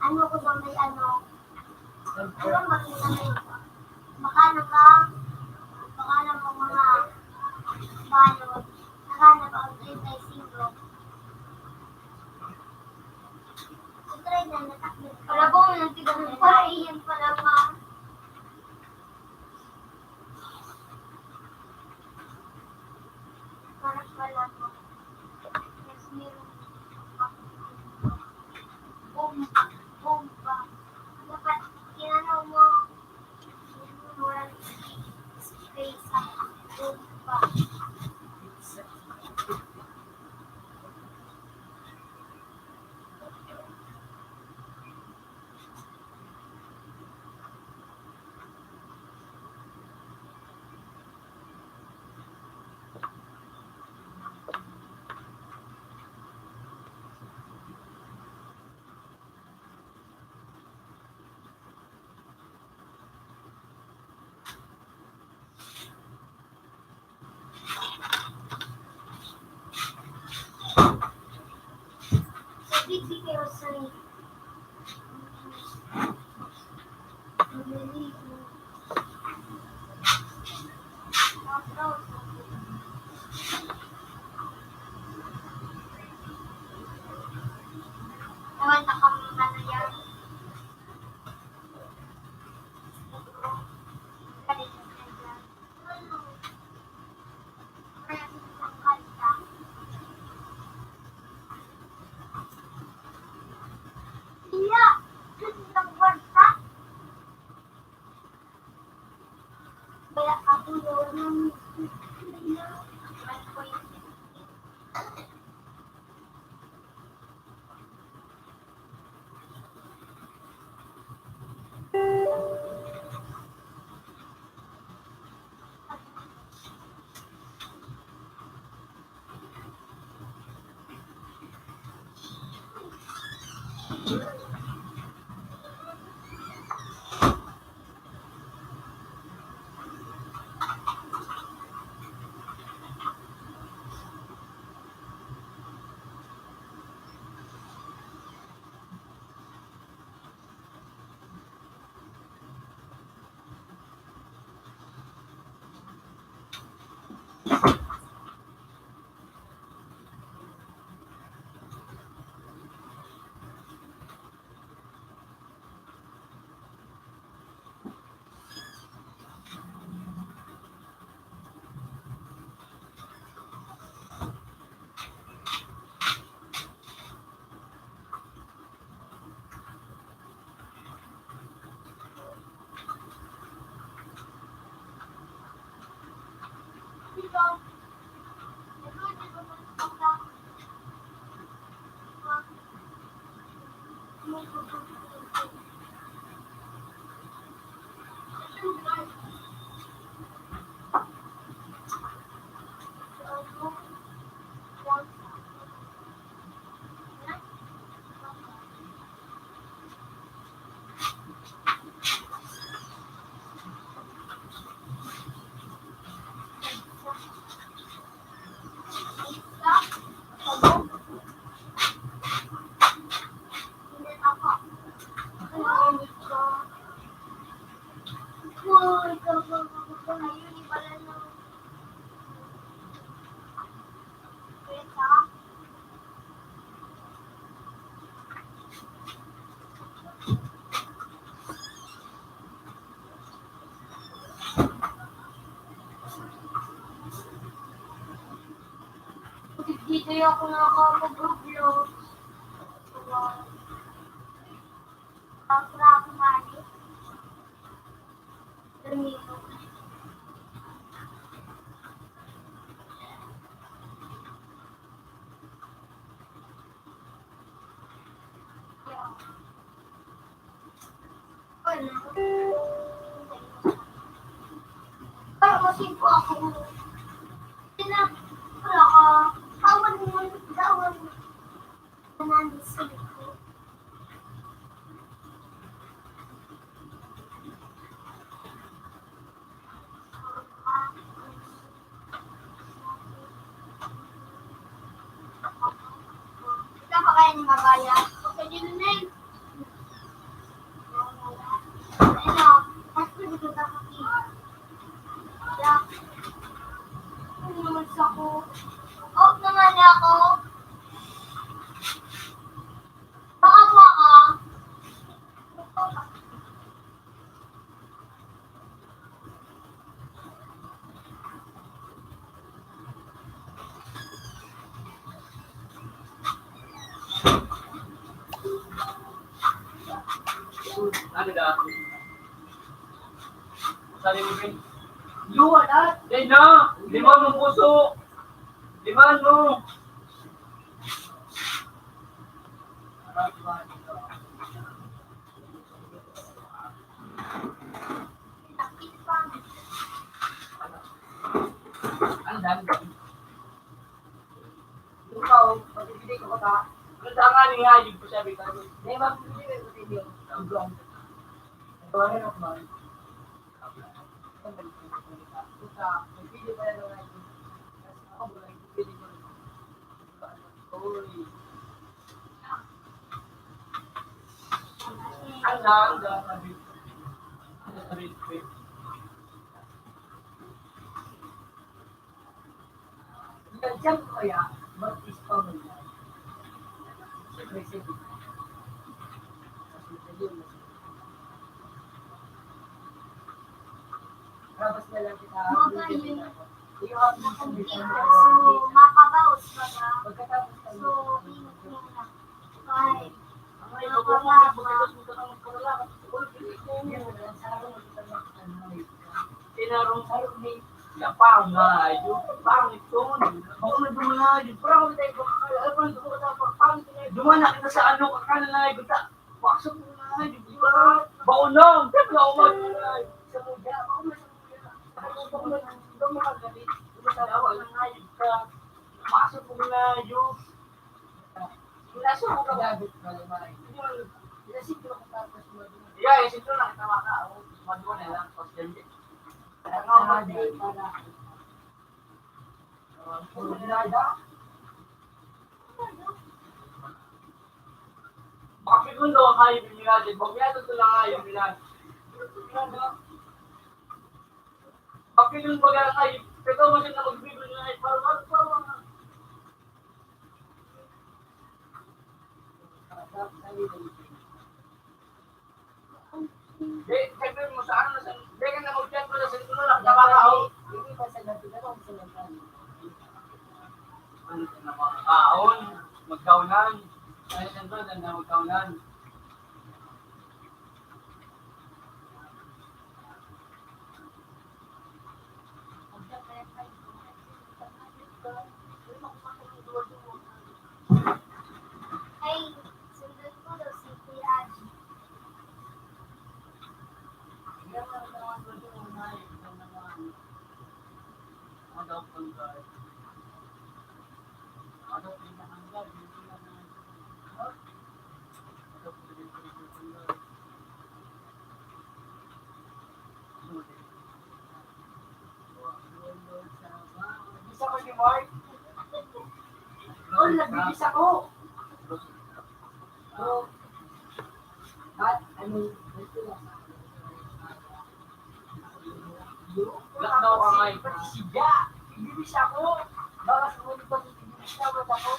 ano ko ba may ano, alam makita na yun. Baka naman mga balot. Nakahanap ako 35. Try na nataklit. Wala po, nagtigang para iyan pala ma. Para pala mo. Yes, meron. Bomba. Bomba. Dapat, kinanaw mo. Walang space sa bomba. So, big grocery. Ewan na kami ano yan. Iya, ang kwarta. Kaya ako yun ng Dito yung ako nakakapag-vlog. After ako mali. Termino. Ay, masin po ako. Wala ka. Tawan mo. Tawan mo. Nandito sa likod. yung mabayad. Okay, yun na yun. Ano, tapos dito ka makikita. Wala. Ano naman sa ko? Off naman ako. Baka mo ka. Ano na? Sabi mo rin, Luwa na. "Day na! Liman mo puso! Liman mo!" Ang dami. Ikaw, pag-ibigay ko ka, Ano sa nga ni Hayig ko sabi ka? may mabibigay ko sa inyo. Ang blonde. Ito rin ako man. May video pa yan natin. Kasi ako, wala yung video ko. Uy. Ang daan, sabi. Ano sabi? Nandiyan ko kaya, mag-is pa mo yan. Siyempre, sige. Kasi ito yun. Rabas na lang kita. Magaling. Iyong So, mapabawas ka na. pagkatapos ka So, ingat mo na. Bye. Ang ay, bukas mo ka ng kalala. Sinarong ya parang nga, yung parang ito, ako na dumanay, parang tayo ko, alam ko na parang dumana kita sa ano, kakala na, guta, pasok mo na, di ba? Baunong, tapos ako mag sa mudya, ako na sa mudya, ako na makagalit, diba sa awa ng ayod ka, pasok mo na, yung, pinasok mo ka ba? Yeah, isip ko na, tama ka, ako, maduwa na lang, tapos ganyan. Bakit mo daw kayo binilatin? Bakit ito lang kayo binilatin? Bakit yung baga kayo? Pero mo siya na magbibig na kayo. Parang. Siyempre mo sa ano, hindi ka na mag-chat mo na sa ito lang, nakakao. Hindi pa sa gabi na lang sa laban. Ano na mga kaon, magkaunan. Ay, siyempre, na magkaunan. Ay, sundan ko daw si Kuya Aji. Isa ko si Mark. Oh, nagbibis ako. Oh. At, ito lang. Black daw ang ay. Pati siya. Nagbibis ako. Baka sa muli ko, nagbibis na ako.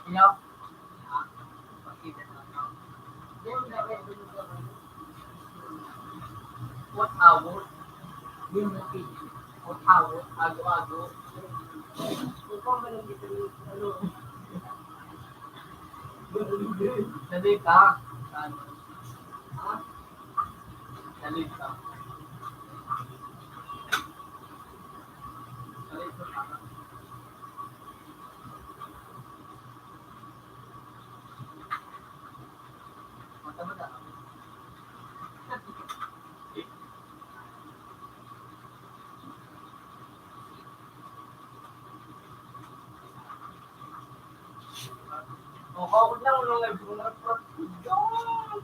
You know? What awot? Yung natin. What awot? Ago-ago. Kung pa ba dito yung ano? Salita. Ano? Ha? Salita. Salita ka. Mata-mata. O, kawag lang, walang live ko na. Yun!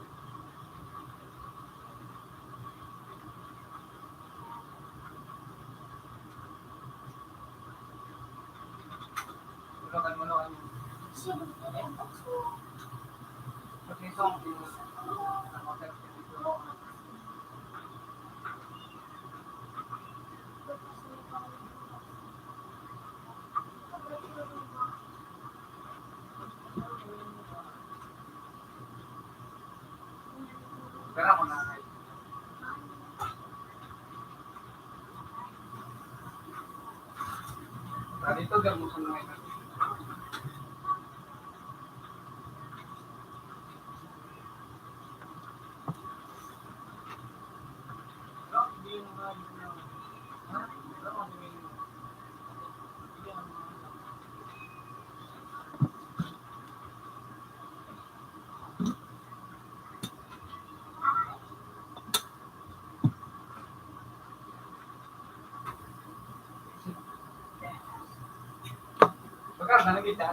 Ulokan mo no. Pati song. Pera mo na. Dito gamusan na ngayon. Bakar na kita.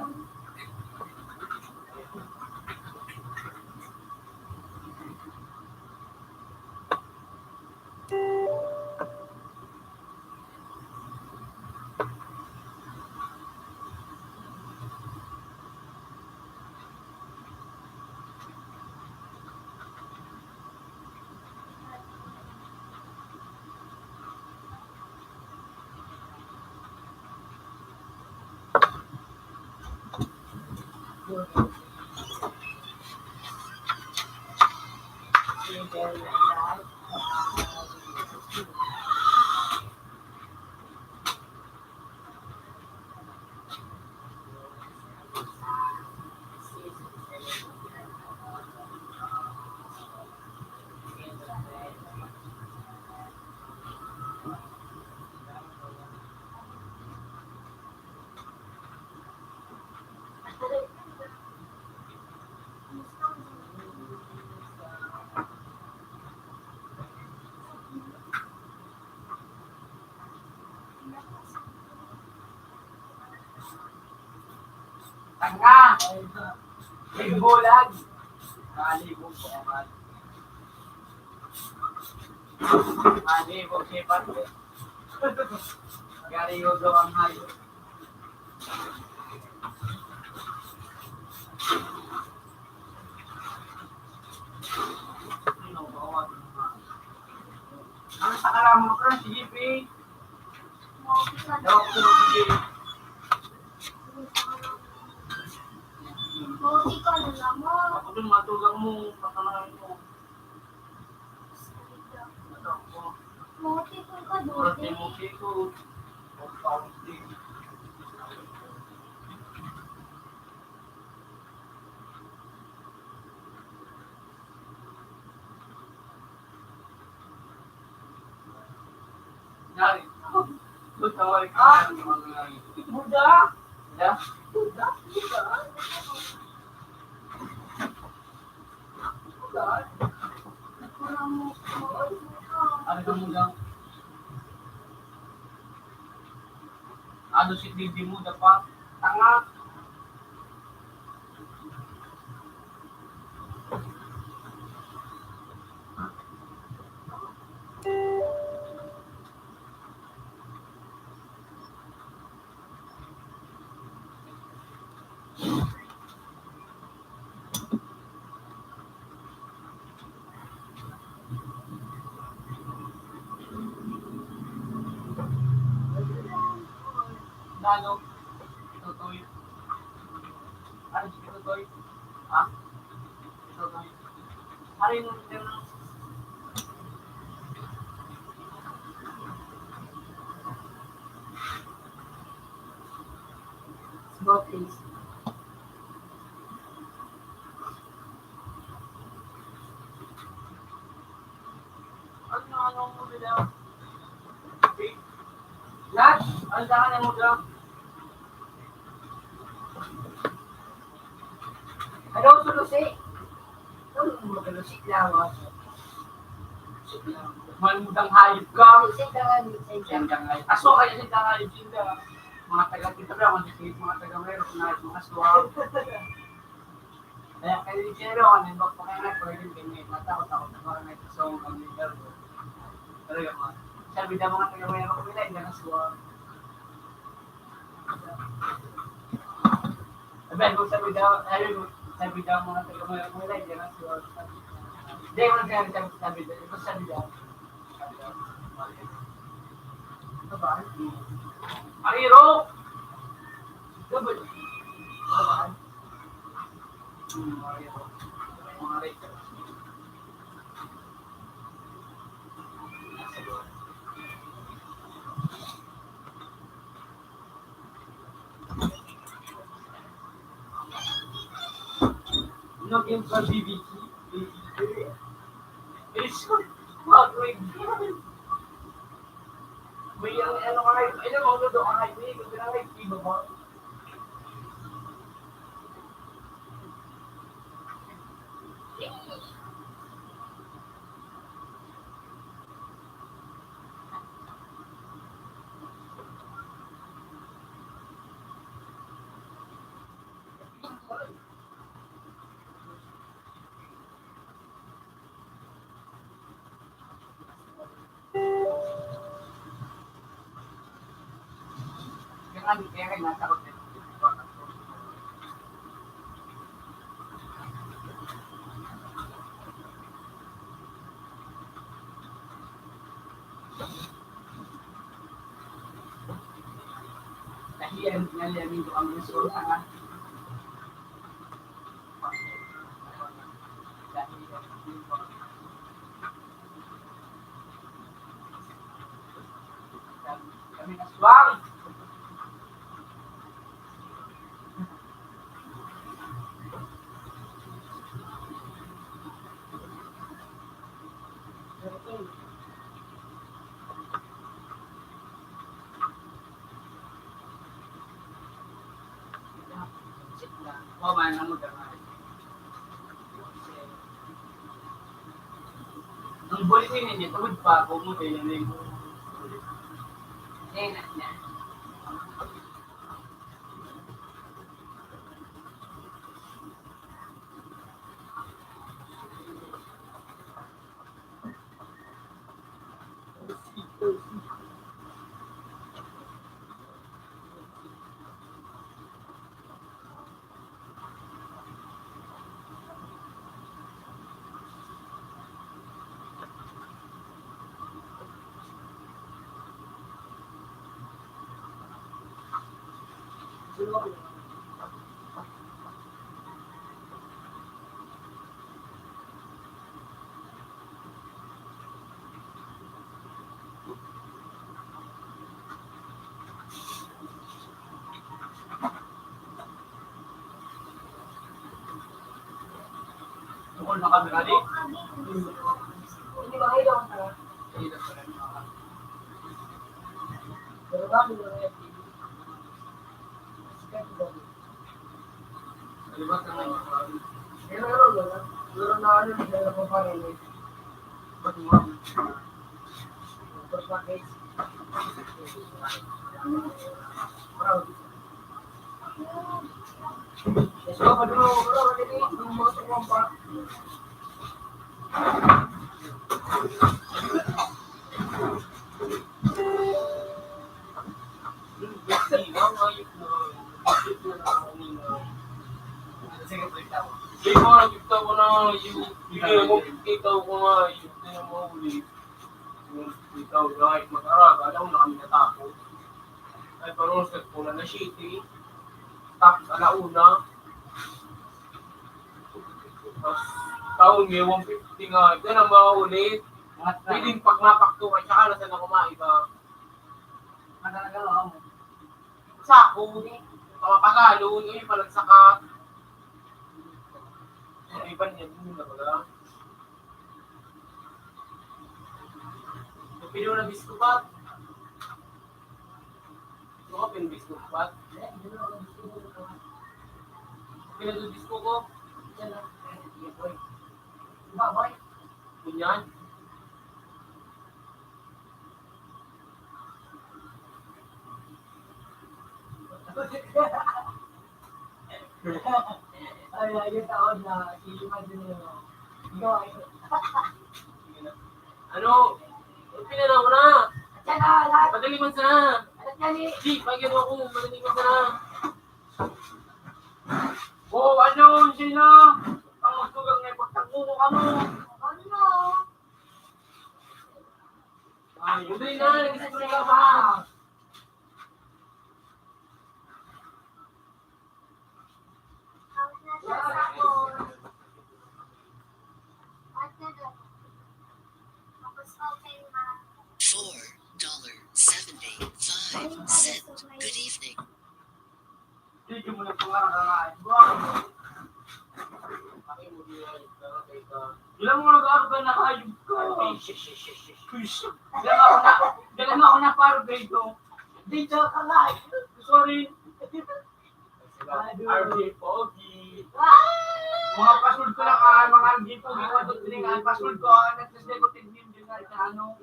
Tanga! May bulag! Kalibog po naman. Kalibog si Patre. Gari yung daw ang hayo. Ano sa kalam mo ka? Sige, P. Daw ko sige. Buti ka na naman. Ako dun matugang mo, patanahin mo. Buti ko ka Kurati doon. mo kiko. Pagpawti. Yari. Doon tawari ka. Ah! Buda! Yeah? Buda! Buda! Buda! Ano ka muna? Ano si Didi mo dapat? Tanga! Nano? Tutoy. Ano si Tutoy? Ha? Tutoy. Hari mo din ng please. Ano mo nila? Lahat? Ang daan mo dyan? Ano sulusi? Ano mo sulusi lang ako? Malmudang hayop ka. Sulusi lang, sulusi lang. Aso kayo sa hayop sila. Mga taga-kita ba? Mga taga-mero. Mga aswang. Kaya kayo yung zero, ano yung pa kayo na pwede ganyan. Matakot-takot na parang may kasawang ang leader ko. Talaga mga. Sabi na mga taga-mero ko nila, hindi na aswang. Sabi daw mga taga-mero ko nila, hindi na aswang. Hindi, mga sabi daw. Ano ba? Ariro! Sabi daw. Mga Rachel. Login sa BBT. It's good. May ano ka kayo? Ilan mo doon ka kayo? May pinangay iba mo. Kaya nasa ko din. Dahil nalamin ko ang result nga. Kami naswang. Wawan ang magkakaroon. Ang bulitin ninyo, tawid pa ako mo kayo na yung bulit. Na. Tukol na kami kali. Hindi ba kayo lang pala? Pero bakit mo rin? Alibat naman yung kami. Meron na ano, meron pa rin eh. Ba't mo kami? First package. Proud. So, paduro, yung mga tuwang pa. Hindi ko nga, kita ko na yung bigay mo, kita ko nga yung tinang mo ulit. Ikaw, kahit mag-arag, alam na kami natakot. Ay, parang sa kuna na city. Tapos alauna. Tapos taon may 150 nga. Ito na maulit. Pwedeng pag mapakto ka, tsaka nasa na kumain ka. Matalaga lang ako. Sako. Pamapagalo, yung palagsakat. Ang iba niya, yun na baga. Yung pinuno na biskupat. Ito ko, pinbiskupat. Pinadudisco ko. Baboy. Kunyan. Ay, yung taon na iliman din yun. Ikaw ay... Ano? Pinanaw ko na. At yan na, lahat. Madaliman sana. At yan eh. Di, pagyan ako. Madaliman sana. Oh, ano, sino? Ang magtugang na ipagtakuko ka mo. Ano? Ay, yun din na. Nag-isipin ka ba? Ang nasasakot. At ano? Tapos okay ma. $4.75. Good evening. Hindi mo na pangaraan. Akin mo din yan. Pero teka. Ilang mga nag-aaral na hayop ka. Dala nga ako na paro dito. Dito ka nga. Sorry. RJ Pogi. Mga password ko lang mga dito. Mga doon password ko. Nag-test ko tignin din na ano.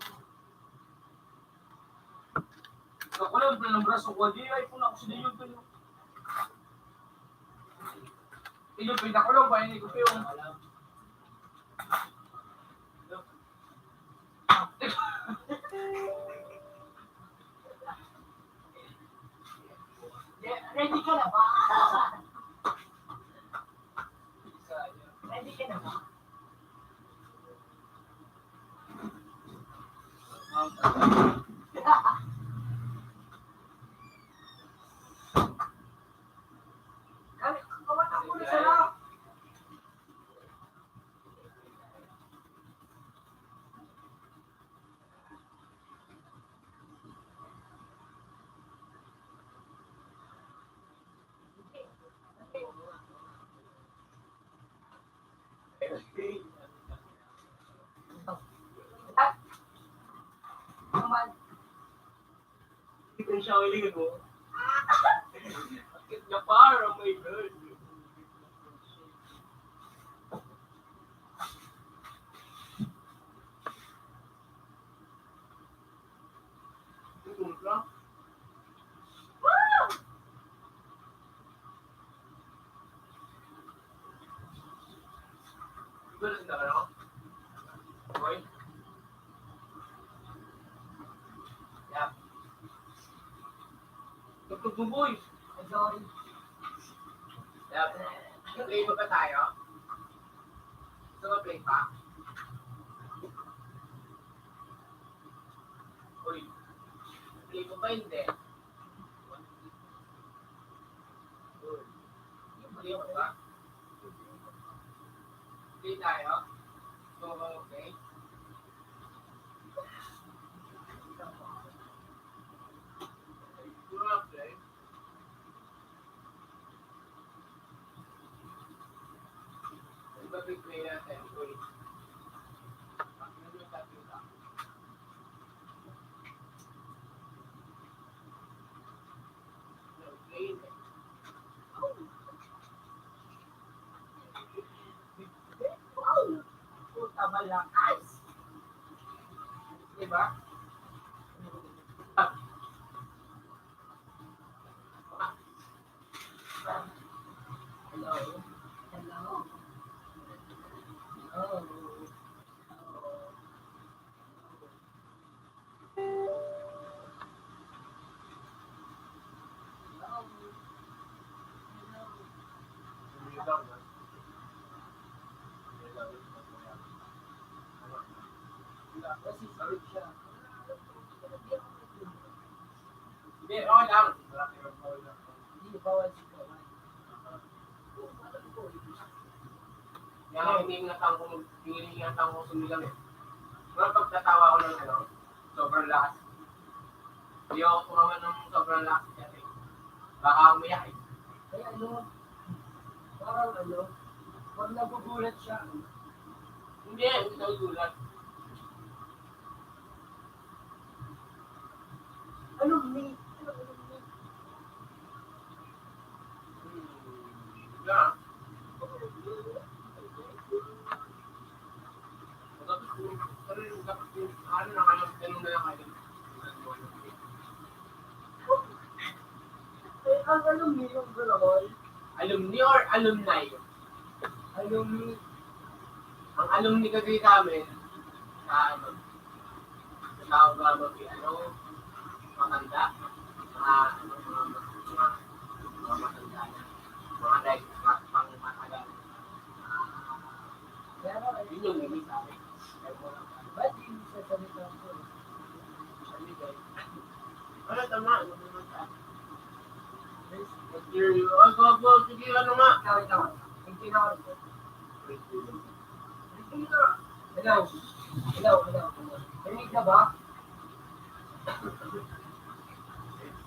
Ako lang ng braso ko. Di ay po na ako sa diyo to. Iyo pinta ko lang ba ini ko yung Ready ka na ba? Ready ka na ba? Kawat ako na sila. Ito siya ulit ko. Akit na par, oh my God. Gulat na ka, no? Boy? Yeah. Tugtog mo, boy. Sorry. Yeah. Play mo pa tayo? Gusto mo play pa? Uy. Play mo pa hindi? Uy. Play mo ba? Play tayo? So, okay. You wanna play? Iba big play natin. Uy. Ano yung tatlo ka? No, play it. Puta malak. Ice. Diba? Ah. Hello. Hello. Oh. Kasi sarap siya. Hindi, okay lang. Hindi bawal si Kawan. Kaya hinihingatang ko sumilang eh. Pero pagtatawa ko ng ano, sobrang lakas. Hindi ako kumaman ng sobrang lakas dyan eh. Baka umiyak eh. Ay parang pag nagugulat siya, Hindi, hindi nagugulat. alumni. Yeah. Ano na kayo? Ganun na lang kayo. Eh, ang alumni yung gulawal. Alumni or alumni? Alumni. Ang alumni kasi namin, sa tawag ba matanda, mga matanda na, mga like, pang matagal. Pero, Yun yung hindi sa akin. ba't hindi sa salita ko? Ano, tama. Go, sige, ano nga. Ikaw. Hindi na ako. Hello. Rinig ka ba?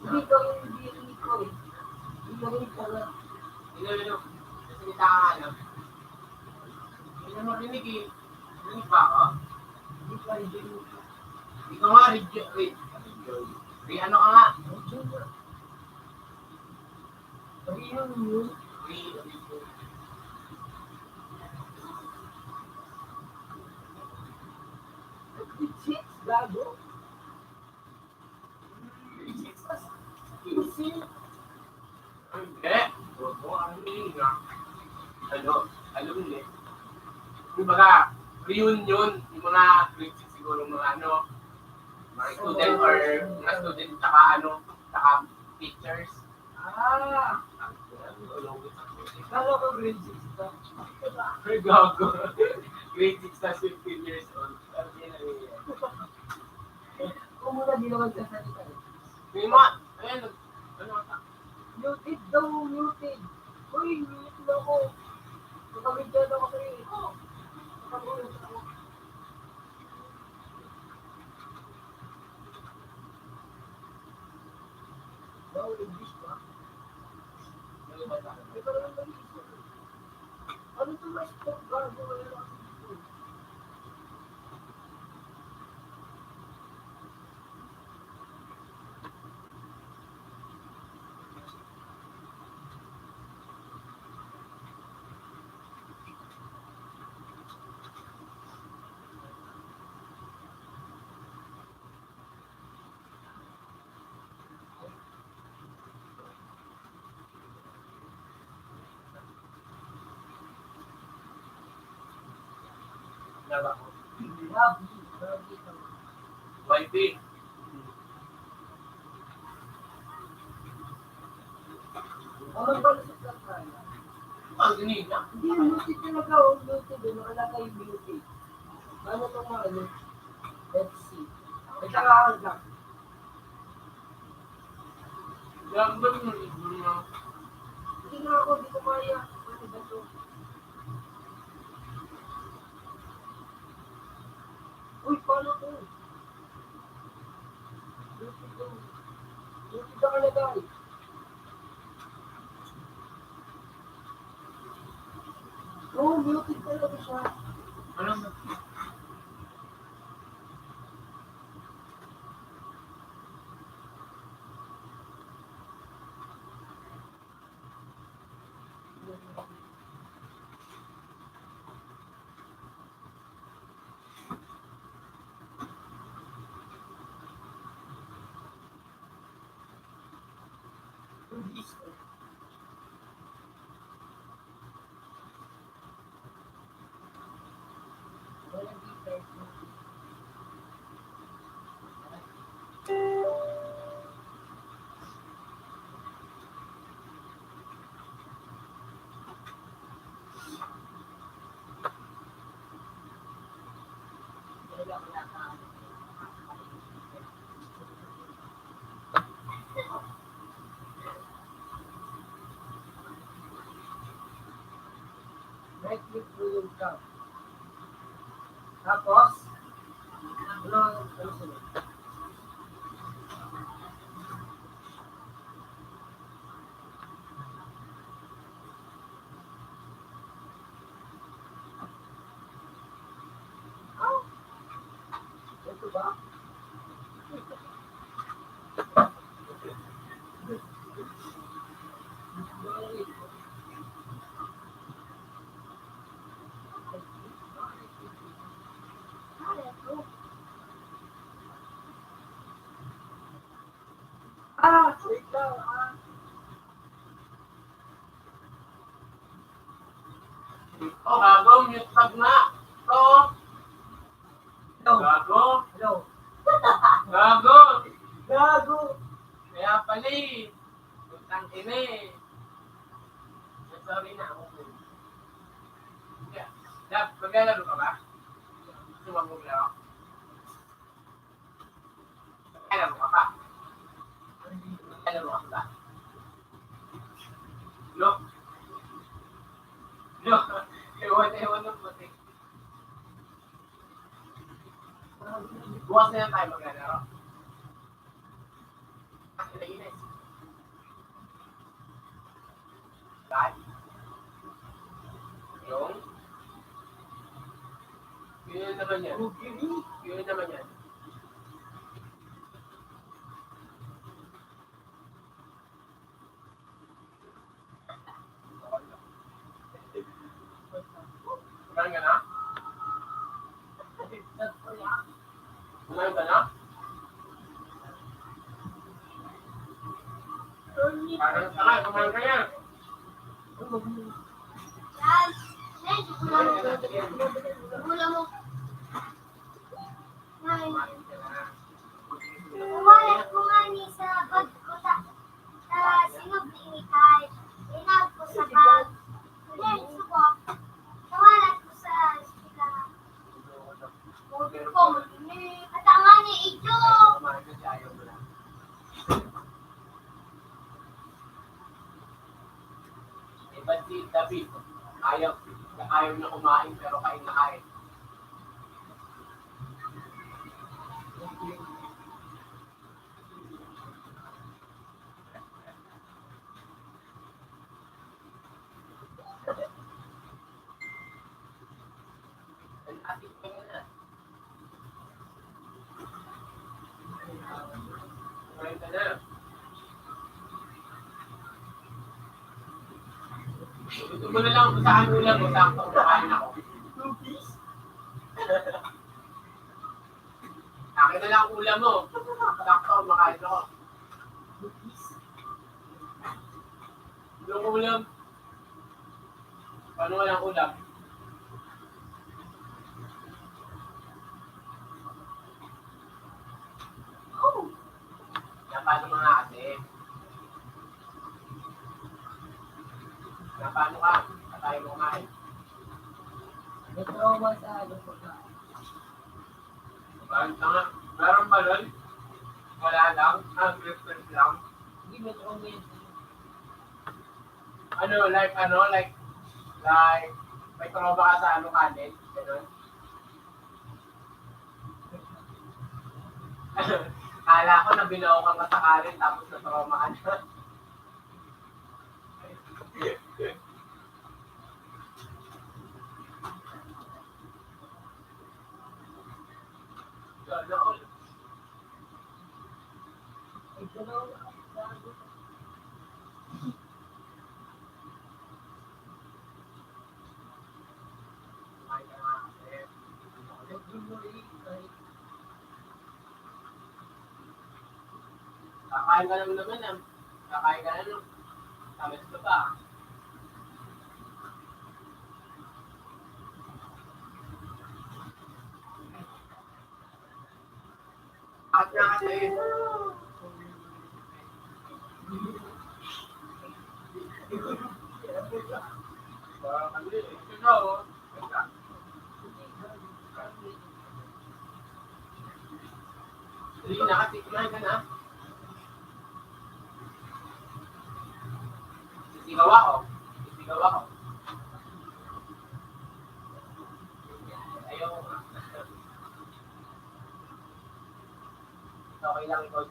Hindi ko yung rinig ko eh. Hindi narinig ka na. Ino, nasalita ka nga lang. Hindi mo rinig eh. Rinig ba ako? Hindi ka rinig. Ikaw nga, ano ka nga? Pag-inom yun. Chicks, gago. Kasi, Hindi. Alumni. Kumbaga, reunion, yung mga grade 6 siguro mga mga student or mga student saka teachers. kala ko grade 6 ka. Gago. Grade 6 na 15 years old. Kung muna di naman kasalita eh. May mga, ayun, ka? Muted daw, muted. Uy, mute na ako. Nakamigyan ako sa'yo eh. Nakagulat ako. Wow, English ba? May parang nag-iisip eh. Ano ito mas gago? Wala lang ako dito. Grabe, grabe ka. Wifi. Ano ba sa plantaya? Ang ganina. Hindi, muted talaga. Oh, muted. Nakalagay muted. Ano itong mga ano? Let's see. May tangahan lang. Gambang mo. Hindi nga ako, di ko kaya. Ano ba ito? Uy, paano ito? Muted to. Muted na kalagay. Oo, muted talaga siya. Ano? Right-click mo yung cam. Tapos, ano sunod? ba? Wait lang, Oh, gago, mute tag na. Oh, Hello. gago. Hello. Gago. Gago. Kaya pala eh. Putang ina eh. Sorry na ako. Dab, maglalaro ka ba? Gusto mo maglaro? Maglalaro ka pa? Maglalaro ka ba? Look. Look. Ewan ng puti. Bukas na lang tayo maglalaro. Ang inainis. Dahil. Yung? Yun naman yan. Yun naman yan. Kumain ka na? Kumain ka na? Parang saka, kumain ka na. Yan. Yan, gula mo. Yan. Kumani sa bag ko sa sinog ni Mikay. Inag ko sa bag. Then, subok. Tawalat ko sa sila. Motor ko, malinig. At ang ni Ijo. Kumain ka siya, ayaw mo lang. Ba't si David? Ayaw na kumain pero kain na kain. Ang ating pa na. Kumain ka na. Gusto mo na lang kung saan ulam mo, sakto kumakain ako. Akin na lang ulam mo. Sakto kumakain ako. Yung ulam. Paano walang ulam? Yan, paano mga kasi? Yan, paano ka? Tayo mo kumain. May trauma sa ano ko na. Parang tanga. Meron ba nun? Wala lang. Preference lang. Hindi may trauma yun. Like, may trauma ka sa ano kanin? Ganun. Kala ko na binawakan ka sa kanin tapos na trauma ka na. May trauma. Gago. Kumain ka nga kasi. Kakain ka naman naman ah. Kakain ka na nung. Tamis ka pa. Bakit nga kasi? Parang ano yun. Ito na oh. Sige na kasi, kumain ka na. Sisigaw ako. Ayaw ko nga. Okay lang ikaw.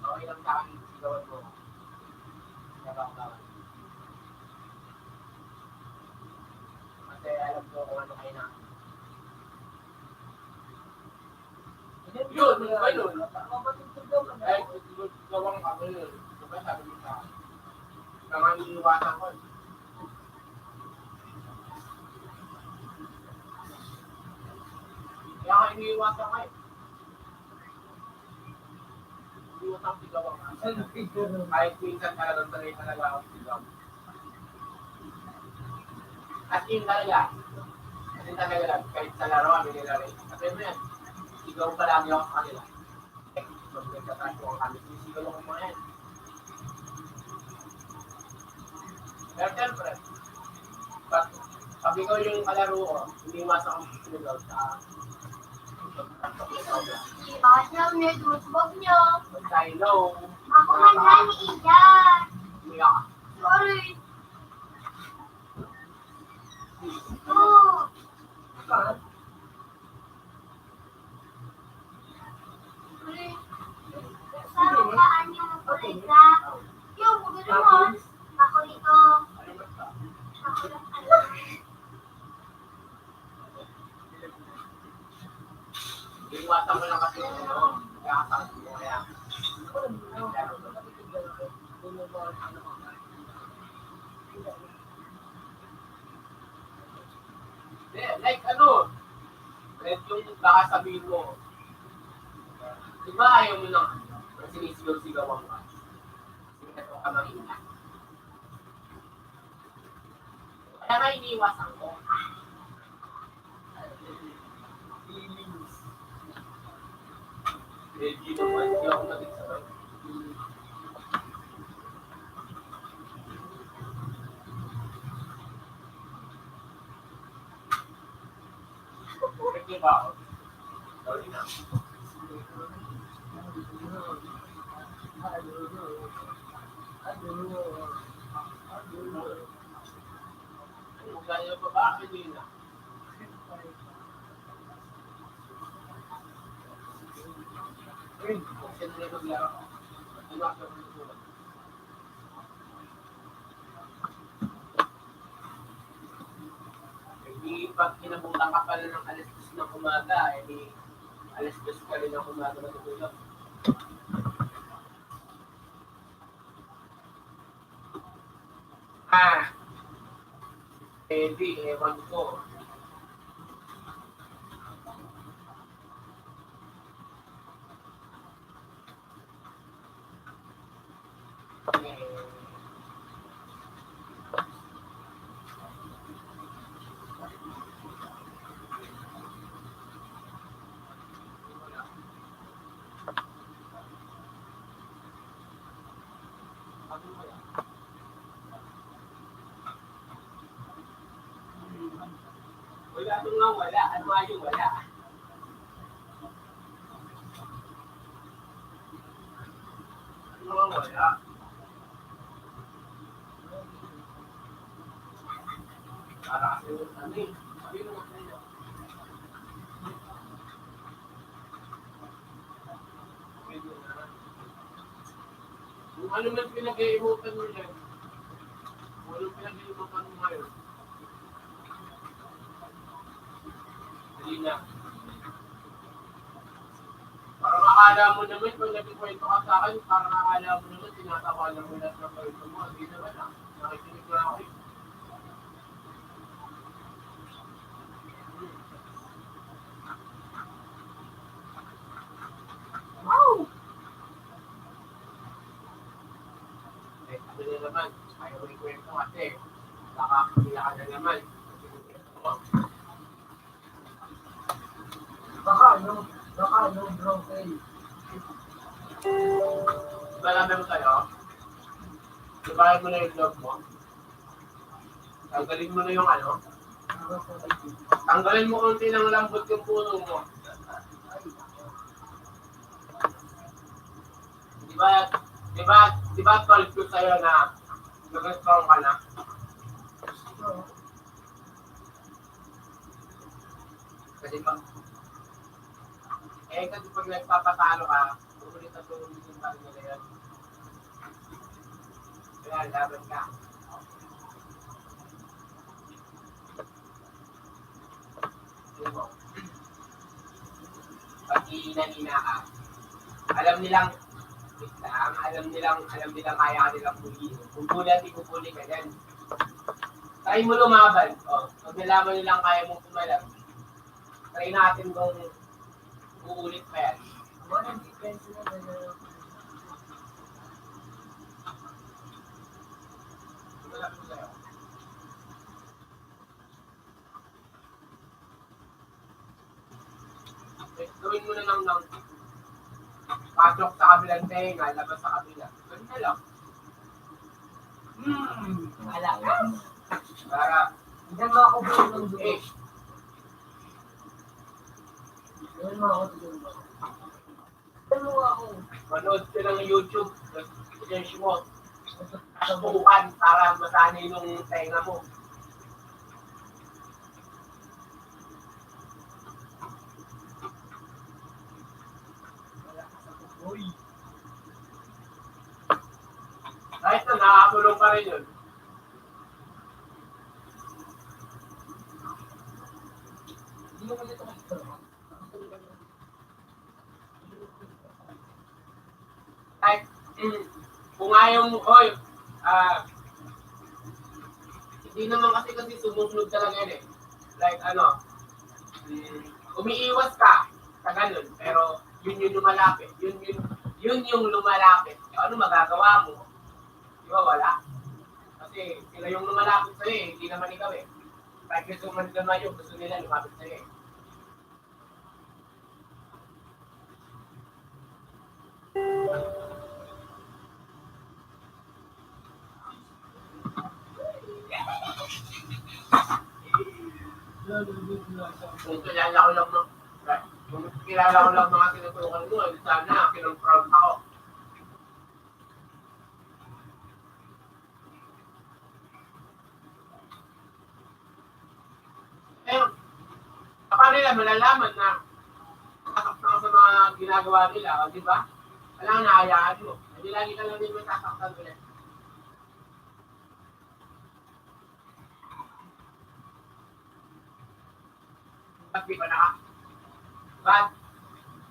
Okay lang sa akin sigawan mo. Nabang-bang. Kasi alam ko kung ano kayo na. Ano ba yun? Mapatutulog ka na. Eh, gawang ako yun. Diba sabi mo sa akin? Kaya iniiwasan ko. Kaya nga iniiwasan ko eh. Iniiwasan ko sigaw ang kahit minsan talagang sanay talaga ako sigaw. As in talaga. As in talaga lang. Kahit sa laro kami nila rin. Kasi mo yan, sigaw pa lagi ako sa kanila. Magkataas ko ang kami. Sinisigaw ako mga yan. Pero siyempre, pag ikaw yung kalaro ko, hindi iwasan akong sigaw sa Bakit na ulit? Musbog niyo. Silo. Ako man na ni Iyan. Umiyak. Sorry. Oh. Sorry. Saan ka anyo mo kulay ka? Yung, maganda mo. Ako ito. Ako lang. Iwasan ko lang kasi ano, kakasakit mo kaya. Like ano, like yung kakasabihin mo, di ba ayaw mo lang sinisigaw-sigawan ka? Sinato ka mahina. Kaya nga iniiwasan ko. Hindi naman, hindi ako nag-isabay. Correct ba ako? Sorry na. Kung gano'n pa ba, hindi na. Kung sino na maglaro, ano ako sa susunod? Hindi pag kinabutan ka pala ng alas 10 ng umaga, eh di alas 10 ka rin ng umaga matutulog. Eh di, ewan ko. Wala itong nga wala. Ano nga yung wala? Ano nga wala? Para kasi ano eh. Sabi mo nga sa'yo. Kung ano man pinag-iimutan mo yan, kung ano pinag-iimutan mo ngayon, hindi na. Parang akala mo naman, kung nagkikwento ka sa akin, parang akala mo naman, tinatawanan mo lahat ng kwento mo. Hindi naman ah. Nakikinig na ako eh. Wow! Eh, ano na naman, ayaw mo ikwento kasi, nakakakila ka na naman. Baka ano, bronchial. Malaman mo sa'yo, labahin mo na yung vlog mo. Tanggalin mo na yung ano. Tanggalin mo konti ng lambot yung puno mo. Di ba 12 ko sa'yo na nag-strong ka na? Kasi pag nagpapatalo ka, ulit at ulit yung talo nila yan. Kaya laban ka. pag hihina-hina ka, alam nilang, alam nilang kaya ka nilang pulihin. Kung bulat, ipupuli ka yan. Try mo lumaban. O, pag nalaman nilang kaya mong pumalag, try natin kung uulit pa yan. Ano ang difference na Wala ko sa'yo. Gawin mo na lang ng pasok sa kabilang tenga, labas sa kabila. Ganun na lang. Wala. Para, Hindi mo ako buo ng dugo. eh, Hindi mo ako dugo. Ano ako? manood ka ng YouTube, search mo, subukan para masanay nung tenga mo. Kahit na nakakulong pa rin yun. Hindi mo dito kasi Kahit, kung ayaw mo, oy, hindi naman kasi sumusunod talaga yan eh. Like ano, umiiwas ka sa ganun, pero yun yung lumalapit. Yun yung lumalapit. Ano magagawa mo? Di ba wala? Kasi sila yung lumalapit sa'yo eh, hindi naman ikaw eh. Kahit gusto man naman yung gusto nila lumapit sa'yo eh. Kung kilala ko lang mga tinutukan mo, sana kinonfront ako. Eh, paano nila malalaman na nasaktan sa mga ginagawa nila, di ba? Walang nahayaan mo. Hindi lagi ka lang din masasaktan ulit. Ba't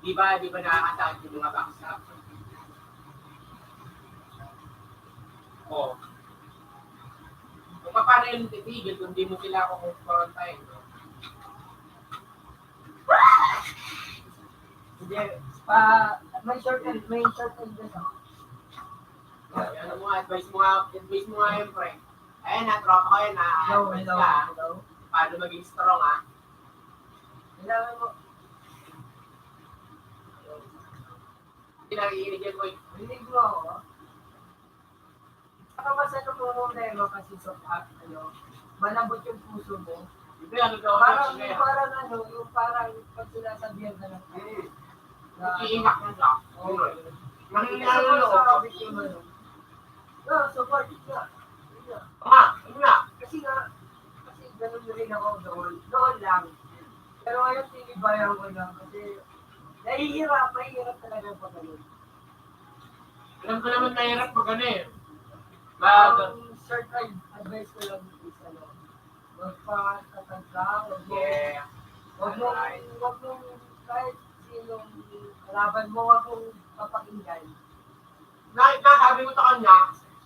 di ba nakakasakit yung mga backstab? Oo. Kung paano yung titigil kung di mo sila kukonfrontahin, no? Hindi. May shortcut dito. Ano mo, advice mo nga yun, pre. Ayun, tropa ko yun, advice ka. Hello. Paano maging strong, ha? Kailangan mo. Hindi nakikinig yan, boy. Rinig mo ako. Saka mas ano mo problema kasi malambot yung puso mo. Hindi, ano daw, Parang kaya. parang pag sinasabihan ka ng Iiyak mo siya. Nangyayalo sa biktima no. No, support ka. Yun nga. Kasi ganun rin ako doon lang. Pero ngayon tinibayan ko lang kasi mahirap talaga pag ganun. Alam ko naman mahirap pag ano eh. Ang short advice ko lang is magpakatag ka, huwag mong kahit sinong kalaban mo, huwag mong papakinggan. Sabi ko sa kanya,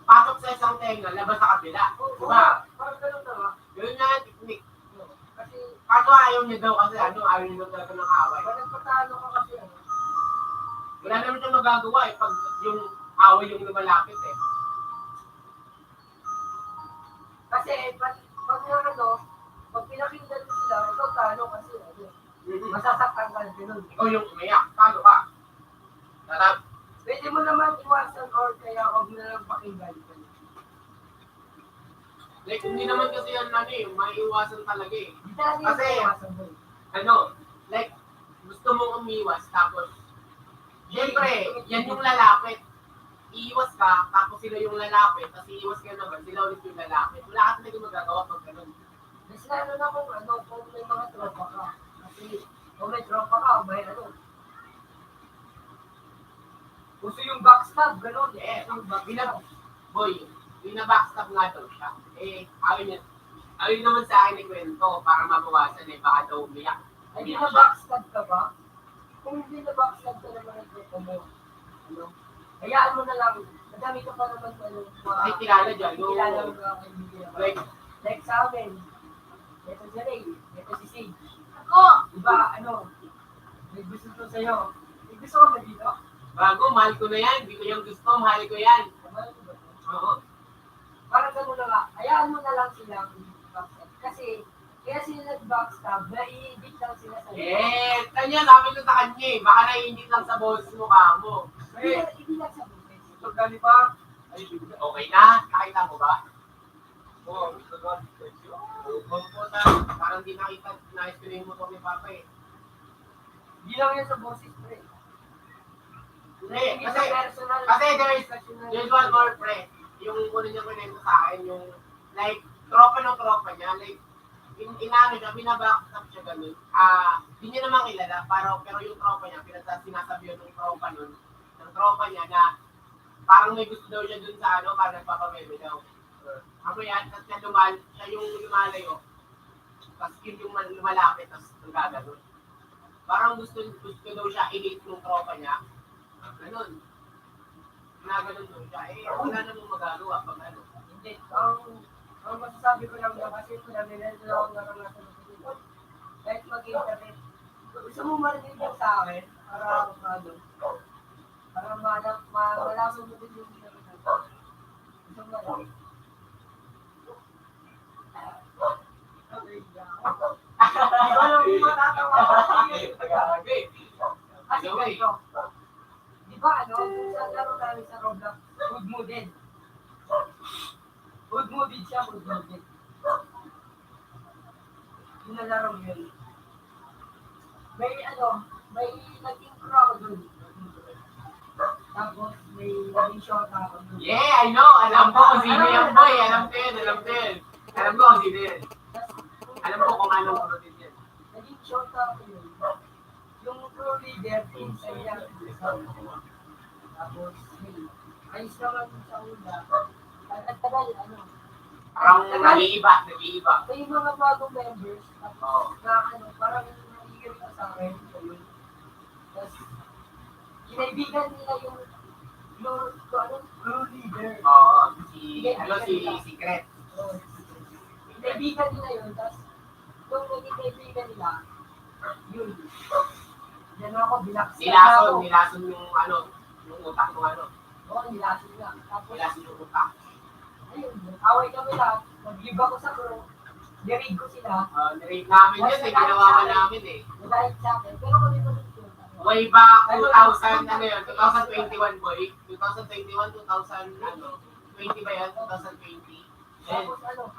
pasok sa isang tenga, labas sa kabila. Diba? Parang ganun tama. Yun na ang technique. Kasi Kaso ayaw niya daw kasi ayaw niya daw talaga ng away. pag nagpatalo ka kasi Wala naman siya magagawa eh pag yung away yung lumalapit eh. kasi pag pinakinggan mo sila, ikaw talo kasi masasaktan ka ganun. Ikaw yung umiyak, talo ka. Tarap. Pwede mo naman iwasan or kaya huwag mo na lang pakinggan. Like, hindi naman kasi yan maiiwasan talaga eh. Hindi talaga Kasi, yung iwasan mo. Like, gusto mong umiwas, tapos, siyempre, yan yung lalapit. Iiwas ka, tapos sila yung lalapit, tapos iiwas ka naman, sila ulit yung lalapit. Wala ka talaga magagawa pag ganun. Mas lalo na kung may mga tropa ka. Kasi kung may tropa ka, may gusto yung backstab, gano'n. Eh, binabackstab nga daw siya. Eh, ayun naman sa akin ni kwento, para mabawasan baka daw umiyak. Ay, di na backstab ka ba? kung hindi na backstab ka naman ang grupo mo, ano, hayaan mo na lang, madami ka pa naman ano, Ay, kilala dyan, no? kilala mo mga kaibigan. Like sa amin, ito si Ray, ito si Sid. Ako! Diba, ano, may gusto ko sa'yo. May gusto ko na dito? Bago, mahal ko na yan. Hindi ko yung gusto, mahal ko yan. Mahal ko ba? Oo. Parang gano'n na nga, hayaan mo na lang silang backstab. Kasi, kaya sila nag-backstab, naiingit lang sila sa Eh, kanya, sabi ko sa kanya eh. Baka naiinit lang sa boses mo ka mo. Hindi lang sa business. Ito gali pa. Ay, okay na? Nakita mo ba? Oo, ito gali. Puta, parang di nakita, na-explain mo to ni Papa eh. Hindi lang yan sa boses, pre. Hindi, Sa personal. kasi there's one more pre. Yung una niya kunento sa akin, yung like, tropa ng tropa niya, like, inaano siya, binabackstop siya ganun. Di niya naman kilala, pero yung tropa niya, sinasabi yun ng tropa niya na parang may gusto daw siya dun sa ano, parang nagpapameme daw. Ako yan, tapos siya yung lumalayo. Tapos yun yung lumalapit, tapos nagaganon. Parang gusto daw siya i-hate ng tropa niya. Ganun. Ginaganon daw siya. Eh, wala namang magagawa pag ano. Hindi. Ang masasabi ko lang na kasi ito na nilala na akong naranasan ng pinito. Kahit mag-internet. Gusto mo marinig yan sa akin para malaman mo din yung pinagkakaroon. Gusto mo marinig. Hindi ko alam kung matatawa ko Tagagay. kasi ganito. Di ba ano, kung sa laro namin sa Roblox, good-mooded. Good-mooded siya, good-mooded. Yung nalaro yun. May naging pro ako dun. Tapos may naging short ako dun. Yeah, I know. Alam ko kung sino yan, boy. Alam ko yun. Alam ko kung sino yan. Alam ko kung anong protein yan. Naging short ako yun. Yung pro leader, inside yan. Tapos, ayos naman sa una. Tagal, ano. Parang nag-iiba. May mga bagong members. Tapos, Oo. parang nagigil ka sa akin. Ayun. Tapos, kinaibigan nila yung crew leader. Oo. Si Secret. So, kinaibigan nila yun. Tapos, yung naging kaibigan nila, yun. Yan ako, binaksan ako. Nilason yung utak ng ano. Oo, nilason na. Tapos, Nilason yung utak. ayun, away kami lahat. Nag-live ako sa crew. Dirig ko sila. Nirate namin yun eh. Ginawa ka namin eh. Nalahit sa akin. Pero kami pa rin yun. Way back 2021 boy. 2021, 20 ba yan? 2020. Then, Tapos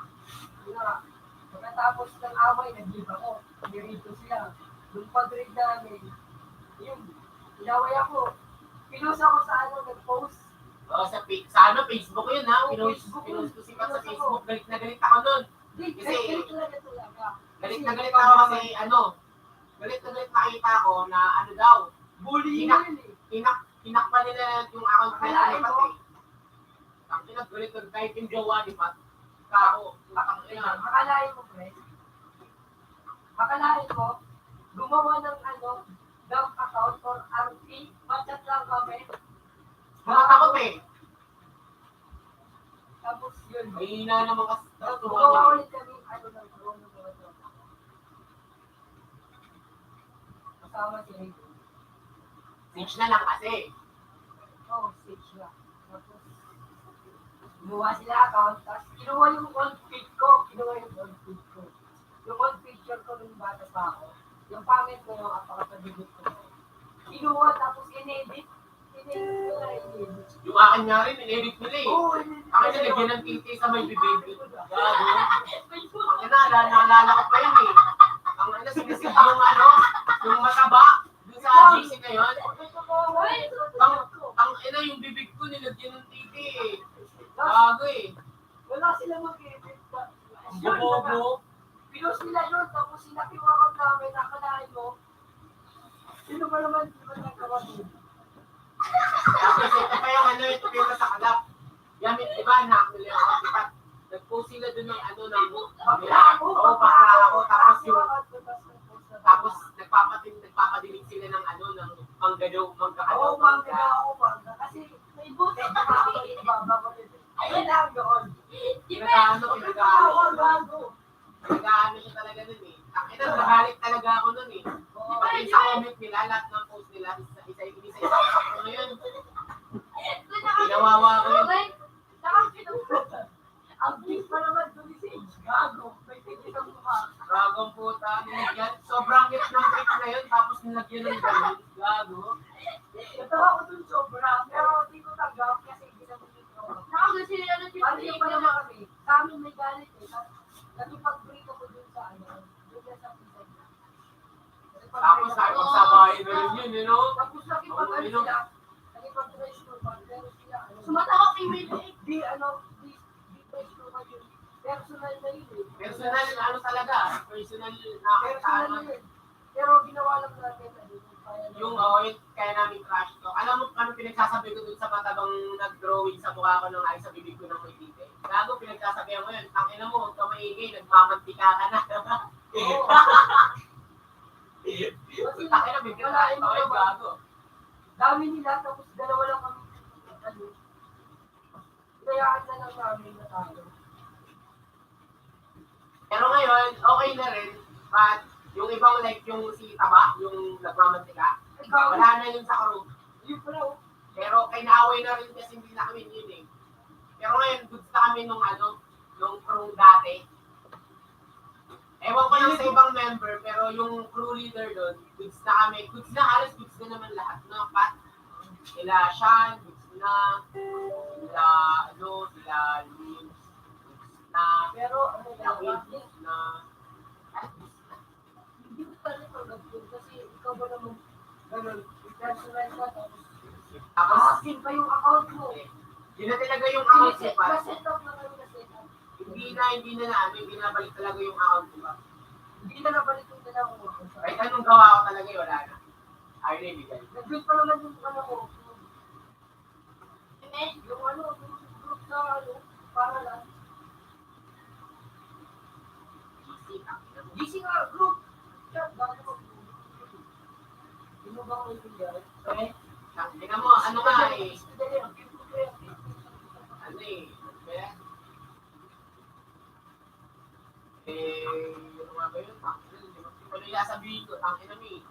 yun na, pagkatapos ng away, nag-live ako. Dirig ko sila. Yung pag-read namin, yun, inaway ako. Pinost ako sa nag-post. sa Facebook yun ha. Pinost ko si Pat sa Facebook. Galit na galit ako nun. Hindi, Kasi- galit talaga. Galit na galit ako kasi galit na galit nakita ko na ano daw. Bully yun eh. Tinakpa nila yung account nila ni Akalain Pat mo? eh. Ang pinag-galit nag-type yung jowa ni Pat. Kako. Akalain mo, pre. Akalain mo, gumawa ng bank account for RP, machat lang kami. Nakatakot eh. Tapos yun. May hina naman kasi. Gumawa ulit kami, ng drone ng mga tropa. Kasama si Rico. Switch na lang kasi. Stage na. Tapos, gumawa sila account, tapos kinuha yung old pic ko. Yung old picture ko nung bata pa ako. Yung pangit ko yung apakapagigit ko. Kinuha, tapos in-edit. Yung akin nga rin, in-edit nila eh. Oo, Akin nalagyan ng titi sa may bibig. Gago. Naalala ko pa yun eh. Ang sinisig yung mataba. Doon sa GC na yun. Yung bibig ko nilagyan ng titi eh. Gago eh. Wala sila mag-edit. Ang bobo. Pinost nila yun, tapos sinap yung account namin, nakalain mo. Sino ba naman di ba nagawa yun? Tapos ito pa yung ito pa yung sa kalap. Yamit, diba, nakakulit ako. Diba, nag-post sila dun ng ng Bakla ako. Oo, bakla ako. Tapos nagpapadilig sila ng ano, ng manggadaw, Oo, magkakadaw, mangga ako, mangga. Kasi may buti na ako, ibaba ko din. Ayun lang doon. Pinag-ano Ako, gago. siya talaga nun eh. Ito, nagalit talaga ako nun eh. Oo. Pati sa comment nila, lahat ng post nila, isa-isa ko ngayon. Pinawawa ko yun. Ang cute pa naman doon si Sage. Gago. May tigil ang mukha. Dragong puta, nilagyan. Sobrang hit ng pic na yun, tapos nilagyan ng ganun. Gago. Natawa ko dun sobra. Pero hindi ko tanggap kasi hindi naman ito. Ano yung pa naman kami? Sa amin may galit eh. Nagipag-break ako dun sa ano. Dun sa pizza. Tapos nakipagsabahin na rin yun, you know? Tapos nakipag-ano sila. Nakipag-dress ko pa. Pero sila ano. Sumataka kay Will. Di ano. Di dress ko pa yun. Personal na yun eh. Personal, ano talaga? Personal na Personal ano, na yun. Pero ginawa lang natin na yun. yung yun, kaya namin crush to. Alam mo, ano pinagsasabi ko dun sa mata bang nag-drawing sa mukha ko ng ay sa bibig ko ng may tite? Gago, pinagsasabihan ko yun. Tangina mo, huwag ka maingay, nagmamantika ka na. Oo. Kasi Tangina, bigyan na ito, ay gago. dami nila, tapos dalawa lang kami. Ano, kayaan na lang namin na tayo. Pero ngayon, okay na rin. But, yung ibang like, yung si Taba, yung nagmamantika, Ikaw, wala na yun sa crew. yun pala, oh. Pero kay naaway na rin kasi hindi na kami yun eh. Pero ngayon, goods na kami nung ano, nung crew dati. Ewan ko lang sa ibang member, pero yung crew leader doon, goods na kami. Goods na, halos goods na naman lahat. No? Pat, sila Sean, goods na, sila, ano, sila Lins, goods na, Pero, ano sila lang, Will, goods na. hindi ko pa rin mag-good kasi ikaw ba naman, ganun, personal ka, tapos, Tapos, akin pa yung account mo. yun na talaga yung account ko pa. Na-set up na kami na-set up. Hindi na namin, binabalik talaga yung account ko pa. Hindi na nabalik yung dala ko. Kahit anong gawa ko talaga, wala na. Ayaw na ibigay. Nag-good pa naman yung ano ko. Yung ano, yung group na ano, para lang. GC nga, group. Chat, bakit ako group? Hindi mo ba ako ibigay? Eh, tingnan mo, ano nga eh. Ano eh, kaya? Ano nga ba yun? Ano yung sasabihin ko? Tangina mo eh.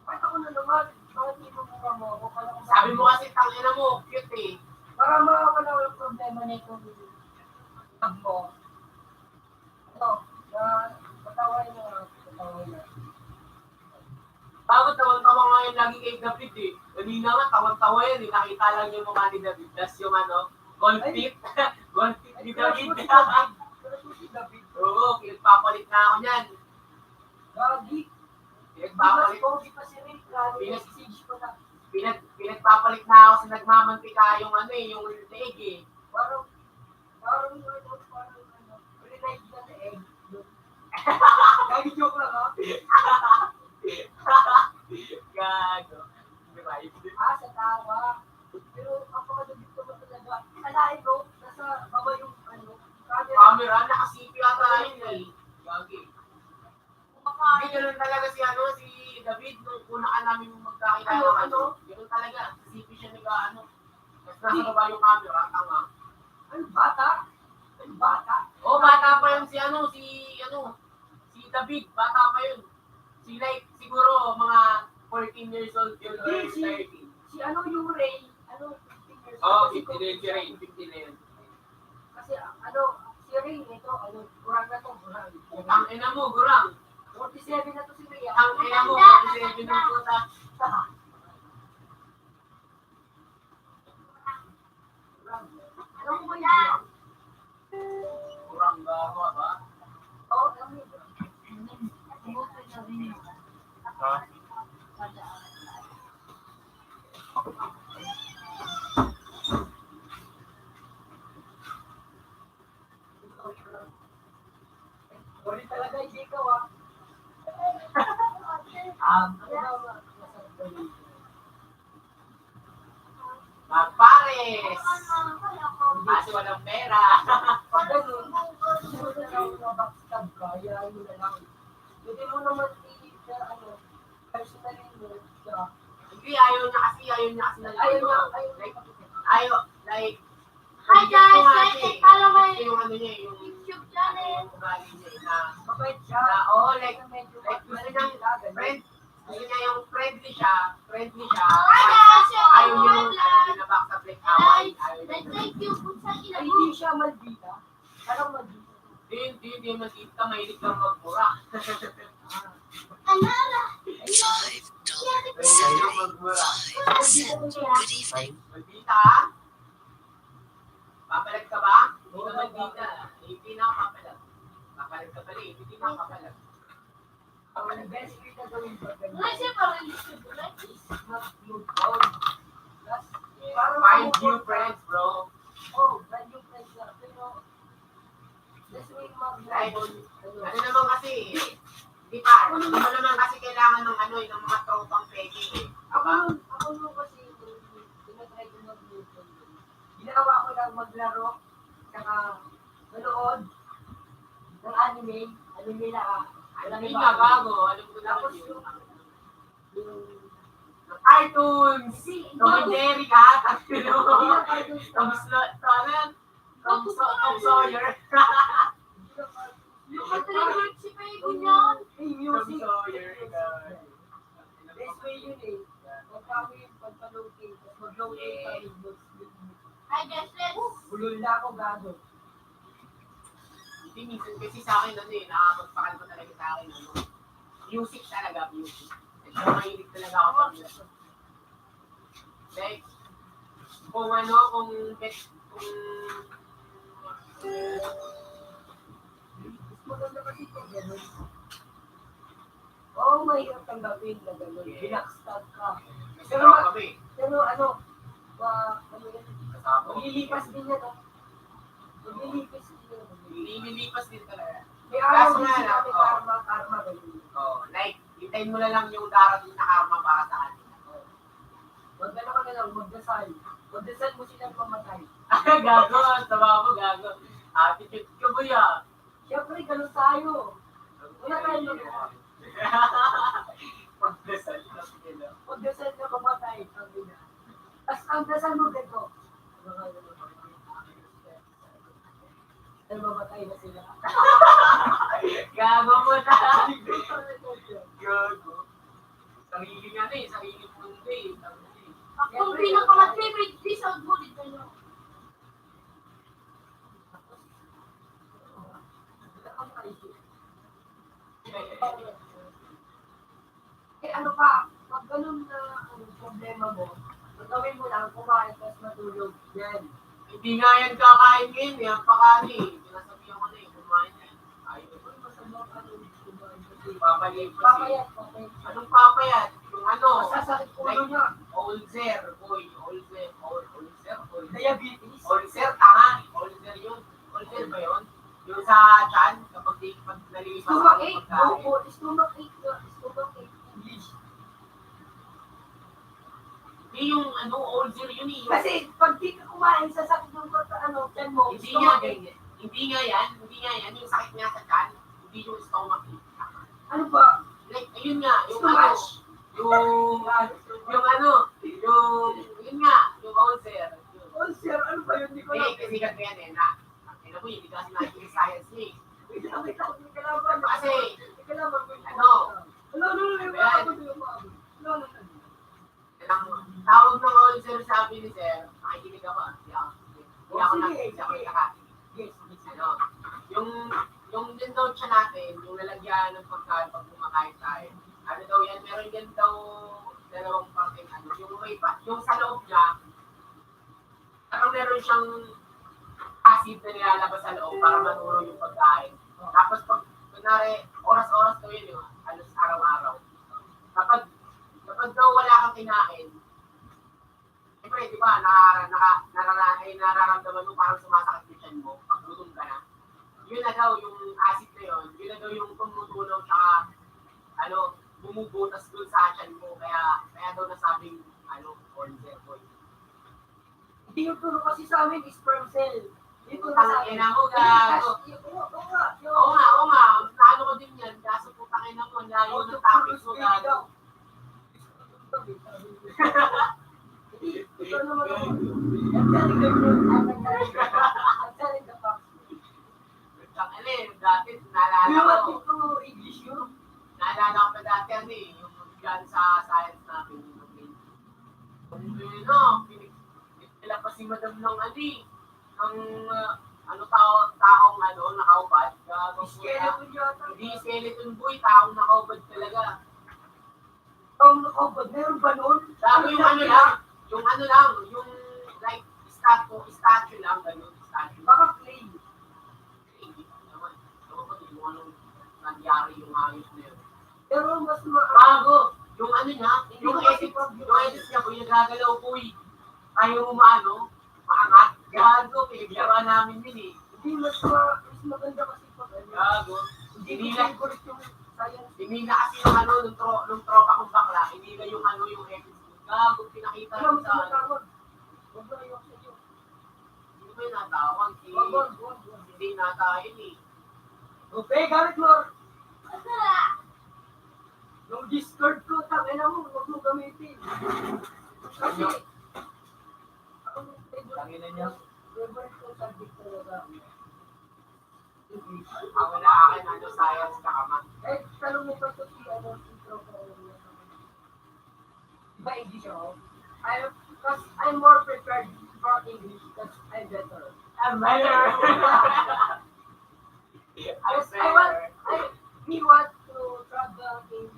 Bakit ako na naman? Bakit hindi mo mukha mo ako? Sabi mo kasi tangina mo, cute eh. Para makawala yung problema na itong tag mo. Ito, na patawin na. Bakit tawang-tawa nga yun lagi kay David eh. Kanina nga, tawang-tawa yan eh. Nakita lang yung mukha ni David. Tapos yung ano, gold tip. Gold tip ni David. Si David. Oo, pinagpapalit na ako niyan. Gagi. Pinagpapalit. Pogi pa si Rick. Pinag-siege ko na. Pinagpapalit na ako sa nagmamantika yung ano eh, yung leg eh. Parang relate na na egg. Gagi joke lang ha. Gago. Diba? Sa tawa. Pero ang pagkadabit ko ba talaga? Alain ko, nasa baba yung ano, Camera, nakasipi ata yun eh. Gagi. Hindi, ganun talaga si ano, si David, nung una ka namin magkakilala. Ano? Ganun talaga. Sipi siya nag-ano. Tapos nasa baba yung camera, tanga. Ano, bata? Ano, bata? Oo, bata pa yun si David, bata pa yun. Si like, siguro mga 14 years old yun or Hindi, 13. si ano yung Ray, 15 years Oo, old. 15 na yun, si Ray, 15 na yun. Kasi ano, si Ray ito, kurang na to, kurang. Ang ina mo, gurang. 47 na to si Ray. Ang ina mo, 47 ng puta. Alam mo ba yun? Gurang ba ako, ba? Oo, alam mo yun. Ha? Sorry talaga, hindi ka ah. Magpares! Kasi walang pera. Pag ganun, sunod na lang na backstab ka, ayayin mo na lang. Pwede mo naman i- ano, personally mo siya. Hindi, ayaw niya kasi na like, like, Hi guys, gusto nga like siya and follow my gusto yung ano niya, yung YouTube channel. ugali niya, na, Mabait siya. like Medyo gusto niyang gusto niya yung friendly siya, Hi guys, ayaw niya yung, vlog. pinabaksa like, Guys, ayaw niya. thank you po sa Ay, kinabu. hindi siya maldita. Parang maldita. Hindi magkita, mahilig lang magmura. Anara. $5.75. Good evening. Maldita? Papalag ka ba? Hindi ka maldita. Hindi na ako papalag. Papalag ka pala, hindi na ako papalag. Ang best way na gawin ko. Wala siya parang YouTube, right? Mag-move on. Plus, parang Find new friends, bro. Oh, brand new friends na. Pero, best way Like, mag-move on. ano naman kasi, di ba? Hindi mo naman kasi kailangan ng ano, ng mga tropang peke eh. Ako nung kasi, tinatry ko mag-move on. Ginawa ko lang maglaro, saka manood ng anime na Hindi nga bago, alam ko na Tapos yun. yung iTunes! Tom and Jerry ka, hindi tapos na cartoons Tom Sawyer. Yung matulog si Pego niyan. music. Tom Sawyer. Best way yun eh. Huwag kami pagpa-loading, tapos mag-loading kami. Hi guys, let's. Bulol na ako gago. Hindi minsan kasi sa akin ano eh, nakakapagpakal ko talaga sa akin ano. Music talaga, music. Medyo mahilig talaga ako sa music. Like, kung Maganda kasi kung gano'n. Oo, mahirap tanggapin na gano'n. Binakstag ka. Pero, kasama kami. pero ano yan? Kasama ko. Maglilipas din yan, oh. Maglilipas din yan. Lilipas din talaga. May araw Kaso din nga sila, lang, may oh. karma, gano'n. Oh, like, hintayin mo na lang yung darating na karma para sa atin. Magdala ka na lang, magdasal. Magdasal mo silang mamatay. Gago, sama mo, gago. Attitude ka ba yan? Siyempre, gano'n tayo. Wala tayong magawa. Pagdasal na sila. Magdasal na mamatay. Tapos ang dasal mo ganito. Dahil mamatay na sila. Gago mo na. Gago. Sarili nga na eh, sarili mundo eh. Ang pinaka-favorite episode mo dito nyo. Eh ano pa, pag ganun na problema mo, gawin mo lang, kumain, tapos matulog. Yan. Hindi nga yan kakain ngayon eh, ang pakani eh. Sinasabihan ko na eh, kumain yan. Ayaw ko. Masama ka nung kumain kasi. Papalipas eh. Papayat, papayat. Anong papayat? Yung ano? Masasakit ulo niya. Ulcer, boy. Ulcer, boy. Diabetes. Ulcer, tanga. Ulcer yun. Ulcer ba yun? Yung sa chan, kapag nalilipas Stomachache. pagkain. Opo, stomachache. English. Hindi yung ano, ulcer yun eh. Yung- Kasi pag di ka kumain, sasakit yung tiyan mo. Hindi nga ganyan. Hindi nga yan. Yung sakit nga sa chan, hindi yung stomach. Ano ba? Like, ayun nga, yung ano, yung ano, yun nga, yung ulcer. Yun. Oh, sir, ano ba yun? Hindi ko Hindi, kasi ganito yan eh, na, ina mo, hindi kasi natin yung science niya eh. Wait lang, may kalaban. Kasi, May kalaban ko. ano, Ano, yung mga ko yung mga. Ano. ang tawag ng ulcer sabi ni sir, makikinig ako, hindi ako nakakinig. Yes, Ano, yung din daw siya natin, yung lalagyan ng pagkain pag kumakain tayo, ano daw yan, meron yan daw dalawang parting ano, yung sa loob niya, parang meron siyang acid na nilalabas sa loob para maturo yung pagkain. Tapos pag, kunwari, oras-oras daw yun yung halos araw-araw. Kapag daw wala kang kinain, siyempre, di ba, nararamdaman mo parang sumasakit yung tiyan mo pag gutom ka na. Yun na daw yung acid na yun na daw yung tumutunaw tsaka ano, bumubutas dun sa tiyan mo. Kaya daw nasabing ano, ulcer boy. Hindi yung turo kasi sa amin, sperm cell. Yung turo Putang sa amin. ina mo, gago. Oo nga, naano ko din yan. Kaso putang ina mo, layo ng topics mo, gago. Ito naman ako. Ang galing ka yun. Ang galing ka pa. Ang dati, naalala ko. Yung ito, English yun. Naalala ko pa dati yung yan sa science natin. Nila pa si Madam ng taong nakaubad. Skeleton yata. Hindi skeleton boy, taong nakaubad talaga. Ang nakabad, meron ba nun? Sabi yung like statue lang, ganun, statue. Baka clay. Hindi naman. Ewan ko kung anong nangyari yung ayos na yun. Pero mas Bago, yung edit niya, boy, nagagalaw, boy. Ayaw mo maangat. Gago, pinaglaro namin yun eh. Hindi, mas maganda kasi pag ano. Gago. Hindi favorite yung science. Hindi na kasi nung tropa kong bakla, hindi na yung edit. Gago, pinakita Alam mo mo sa sa matawag. Huwag na yung sa iyo. Hindi ba yung natawag? Wag. Hindi natayin eh. Okay, gamit mo. Yung Discord ko, tangina mo, huwag mo gamitin. Kasi, Tangina niya. favorite ko subject talaga. Ako na akin, science ka ka man. Eh, tanong mo pa ito si intro ko. Diba English ako? Because I'm more prepared for English because I'm better. I'm better. We want to travel in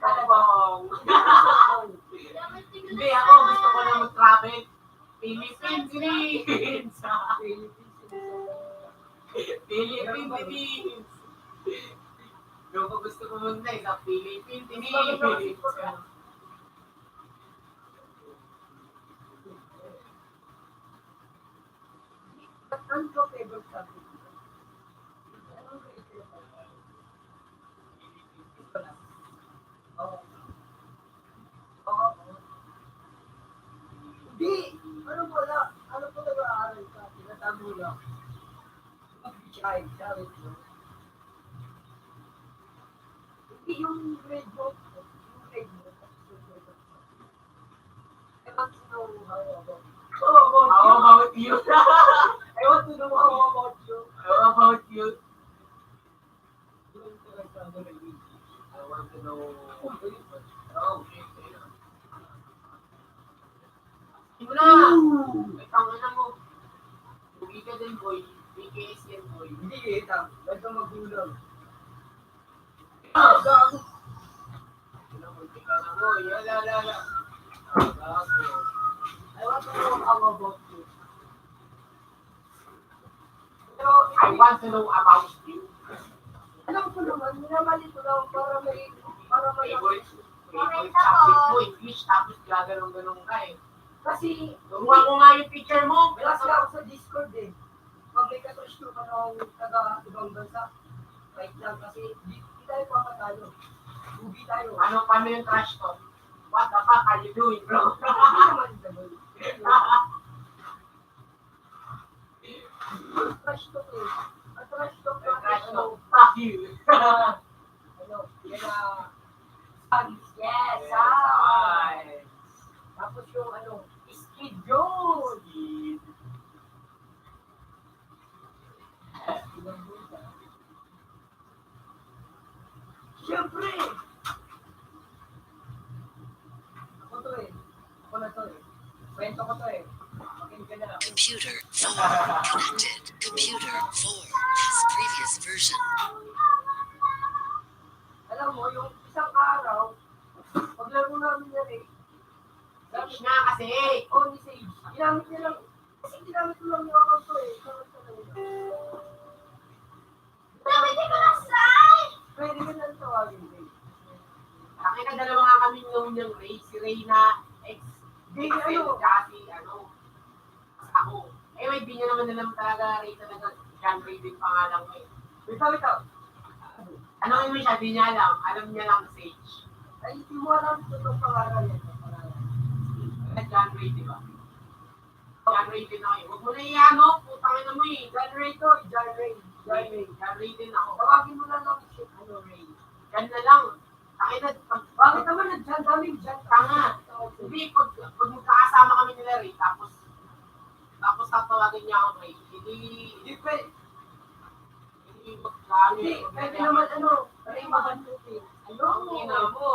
Kalabong. Hindi, ako gusto ko na mag-travel. Philippines. Philippines. Yung ko gusto ko muna sa Philippines. Ano ko favorite subject? Anong grade ko? Oo. Hindi! Ano po nag-aaral ka? Tinatago lang. Mag-child, sabi ko. Hindi yung grade mo. Yung grade mo. I want to know how about you. How about you? I want to know how about you. How about you? I want to know. Oh, shit. Hindi mo na. May tangina mo. Bugi ka din, boy. BKS yan, boy. Hindi kita. Ba't ka magulang? Gago. Pinamulti ka na, boy. Yala. Gago. I want to know how about you. Pero, I want to know about you. alam ko naman, minamali ko lang para may Favorite subject mo, English, tapos gaganong-ganong ka eh. Kasi, Gumawa ko nga yung picture mo. Bilas ka ako sa Discord eh. Pag may katush ko ka ng taga-ibang bansa, right lang kasi di tayo papatalo. Bugi tayo. Paano yung trash talk? What the fuck are you doing, bro? Hindi naman ganun. Trash talk eh. Ang trash talk Trash natin, talk, fuck you. Spanish, yes, Yes, Tapos yung Skid Row. Siyempre! Ako to eh. Ako na to eh. Kwento ko to eh. Makinig ka na lang. Computer 4 connected. Computer 4 has previous version. Alam mo, yung isang araw, paglaro namin yan eh. Sage nga kasi. Ni Sage. Ginamit niya lang. Kasi ginamit ko lang yung account ko eh. Ginamit ko lang yun. Sabi ko na saan? Pwede ka lang tawagin eh. Kami na dalawa nga kami yung Ray. Si Ray na ex. Di, Kasi ako. Di nyo naman alam talaga Ray talaga. John Ray din pangalan ko eh. Bitaw. Ano mo siya, di niya alam. Alam niya lang Sage. Ay, hindi mo alam ito itong pangalan yan. John Ray, di ba? John Ray din ako eh. Huwag mo na iano, putangin na mo eh. John Ray to, John Ray. John Ray din ako. Tawagin mo lang lang si Ray. Yan na lang. Ay na, Bakit naman nandiyan kami dyan? tanga. Hindi, pag magkakasama kami nila Ray, tapos tatawagin niya ako Ray, hindi pwede. Hindi magkano Hindi, pwede naman ano, Ray mahantutin. Ang Ayoko. ina mo.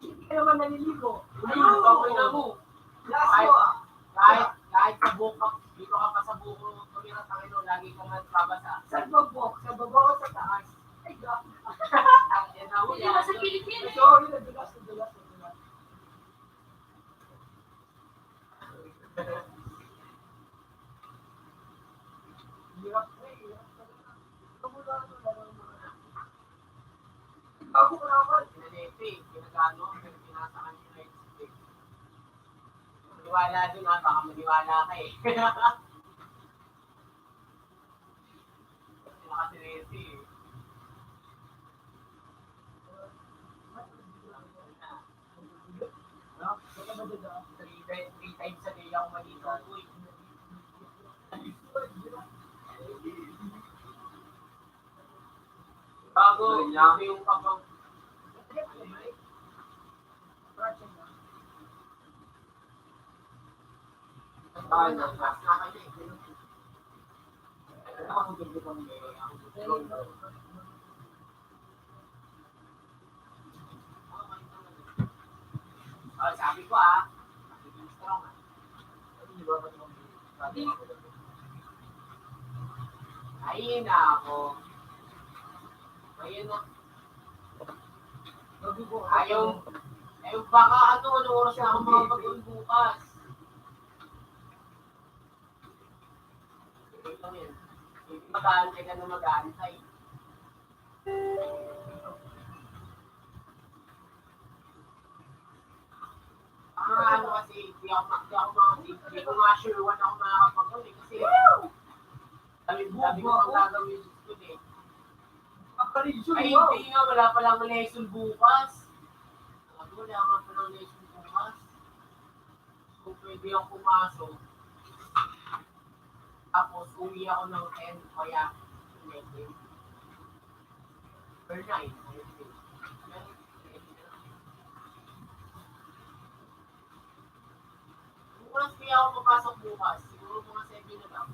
Hindi ka naman naliligo. Ayun, ang ina mo. Last mo ah. Kahit sa buko, dito ka pa sa buko, tumira Panginoon, lagi kang nagbabasa. Sa babok, sa baba o sa taas. Ay, God. Ang ina mo Hindi yan. ba sa Pilipinas? Sorry, nadulas. Hirap na eh. Hirap talaga. Kamula ano, laro mo na. Bago ka naman. Pinanete, pinagano, pinasa ka ng United States. Maniwala dun ha, baka maniwala ka eh. Sila kasi Nete eh. Ano? Baka ba dyan ah? Three times a day ako malito ko eh. Bago, ito yung kapag... Ay, nagkas na kayo eh. Ako dito kami sabi ko magiging strong Ayun na ako. Ayun na. Ayaw. Baka anong oras na ako makapag-uwi bukas. Ito lang yun. Hindi mag-aantay ka na mag-aantay. Ano kasi, hindi ko nga sure when ako makakapag-uwi kasi sabi ko pang gagawin ko eh. Ay, hindi nga, wala palang lesson bukas. Wala nga palang lesson bukas. So, pwede ako pumasok. Tapos, uwi ako ng 10, kaya 11. Per 9. Bukas kaya ako papasok bukas. Siguro mga 7 na lang.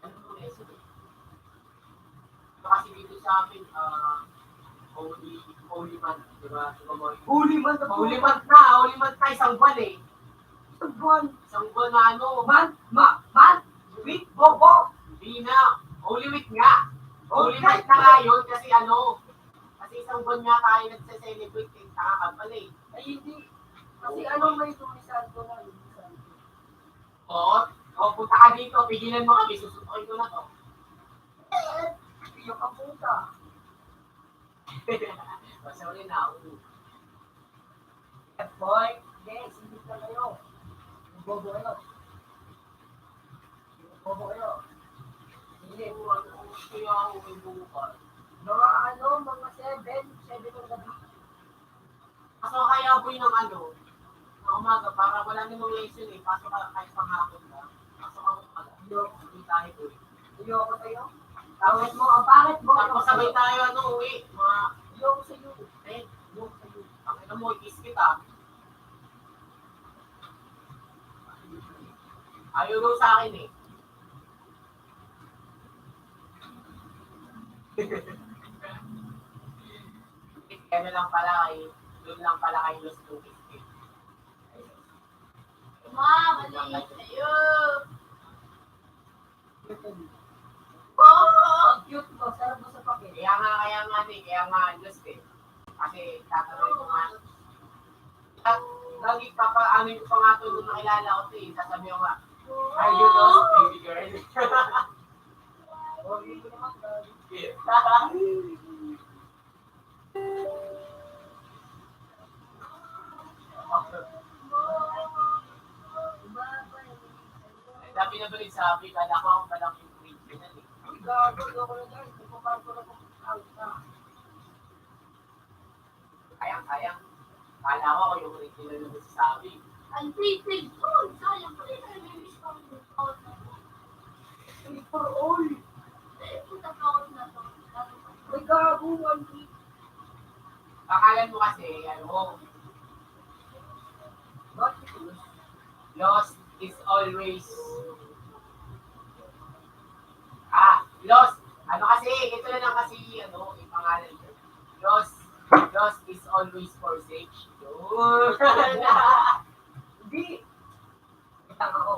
Ano po lesson eh? Kasi dito sa amin, holy month, di ba? Huli man na Holy month na, isang buwan eh. Isang buwan. Isang buwan na ano, Man, week, bobo. hindi na, Holy Week nga. Holy month na nga yun kasi kasi isang buwan nga tayo nagse-celebrate eh, saka ka pala eh. Ay, hindi. Kasi ano may tumisan ko na. Oo, punta ka dito, pigilan mo kami, susutukin ko na to. Iyo ka puta. Sorry na, Boy, yes, hindi ka kayo. Bobo kayo. Bobo kayo. Hindi. kaya ako may bukas. Mga 7 ng gabi. Kaso kaya boy ng na umaga, para wala namang lesson eh, pasok ka kahit panghapon ka. Pasok ako umaga. Hindi tayo boy. Ayoko sa'yo. Tawag mo, ang pangit mo. Tapos sabay tayo uwi, mga Ayoko sa'yo. ayoko sa'yo. Ang ina mo, ikis kita. Ayaw daw sa akin eh. Kaya lang pala doon lang pala kay Los Lucas. Ma, mali sa'yo. Ang cute mo, sarap mo sa pakit. Kaya nga Los eh. Kasi tatanungin ko nga. Lagi ano ko pa nga ito nung nakilala ko ito eh. Sasabi ko nga, are you lost, baby girl? Oh, hindi naman. Dami na balik sabi, kala ko ako palang yung original eh. Gago, loko na dyan. Pupuntahan ko na kung out na. Sayang. Kala ko ako yung original na sabi. Ang pretty ko. Sayang pa rin ang release ko. For all. Punta ka ako na to. May gago, 1 week. Pangalan mo kasi, ano, Bakit? lost is always... Lost. Ano kasi, ito na lang kasi, ano, yung pangalan ko. Lost is always forsake. Yun. Hindi. Tama ko.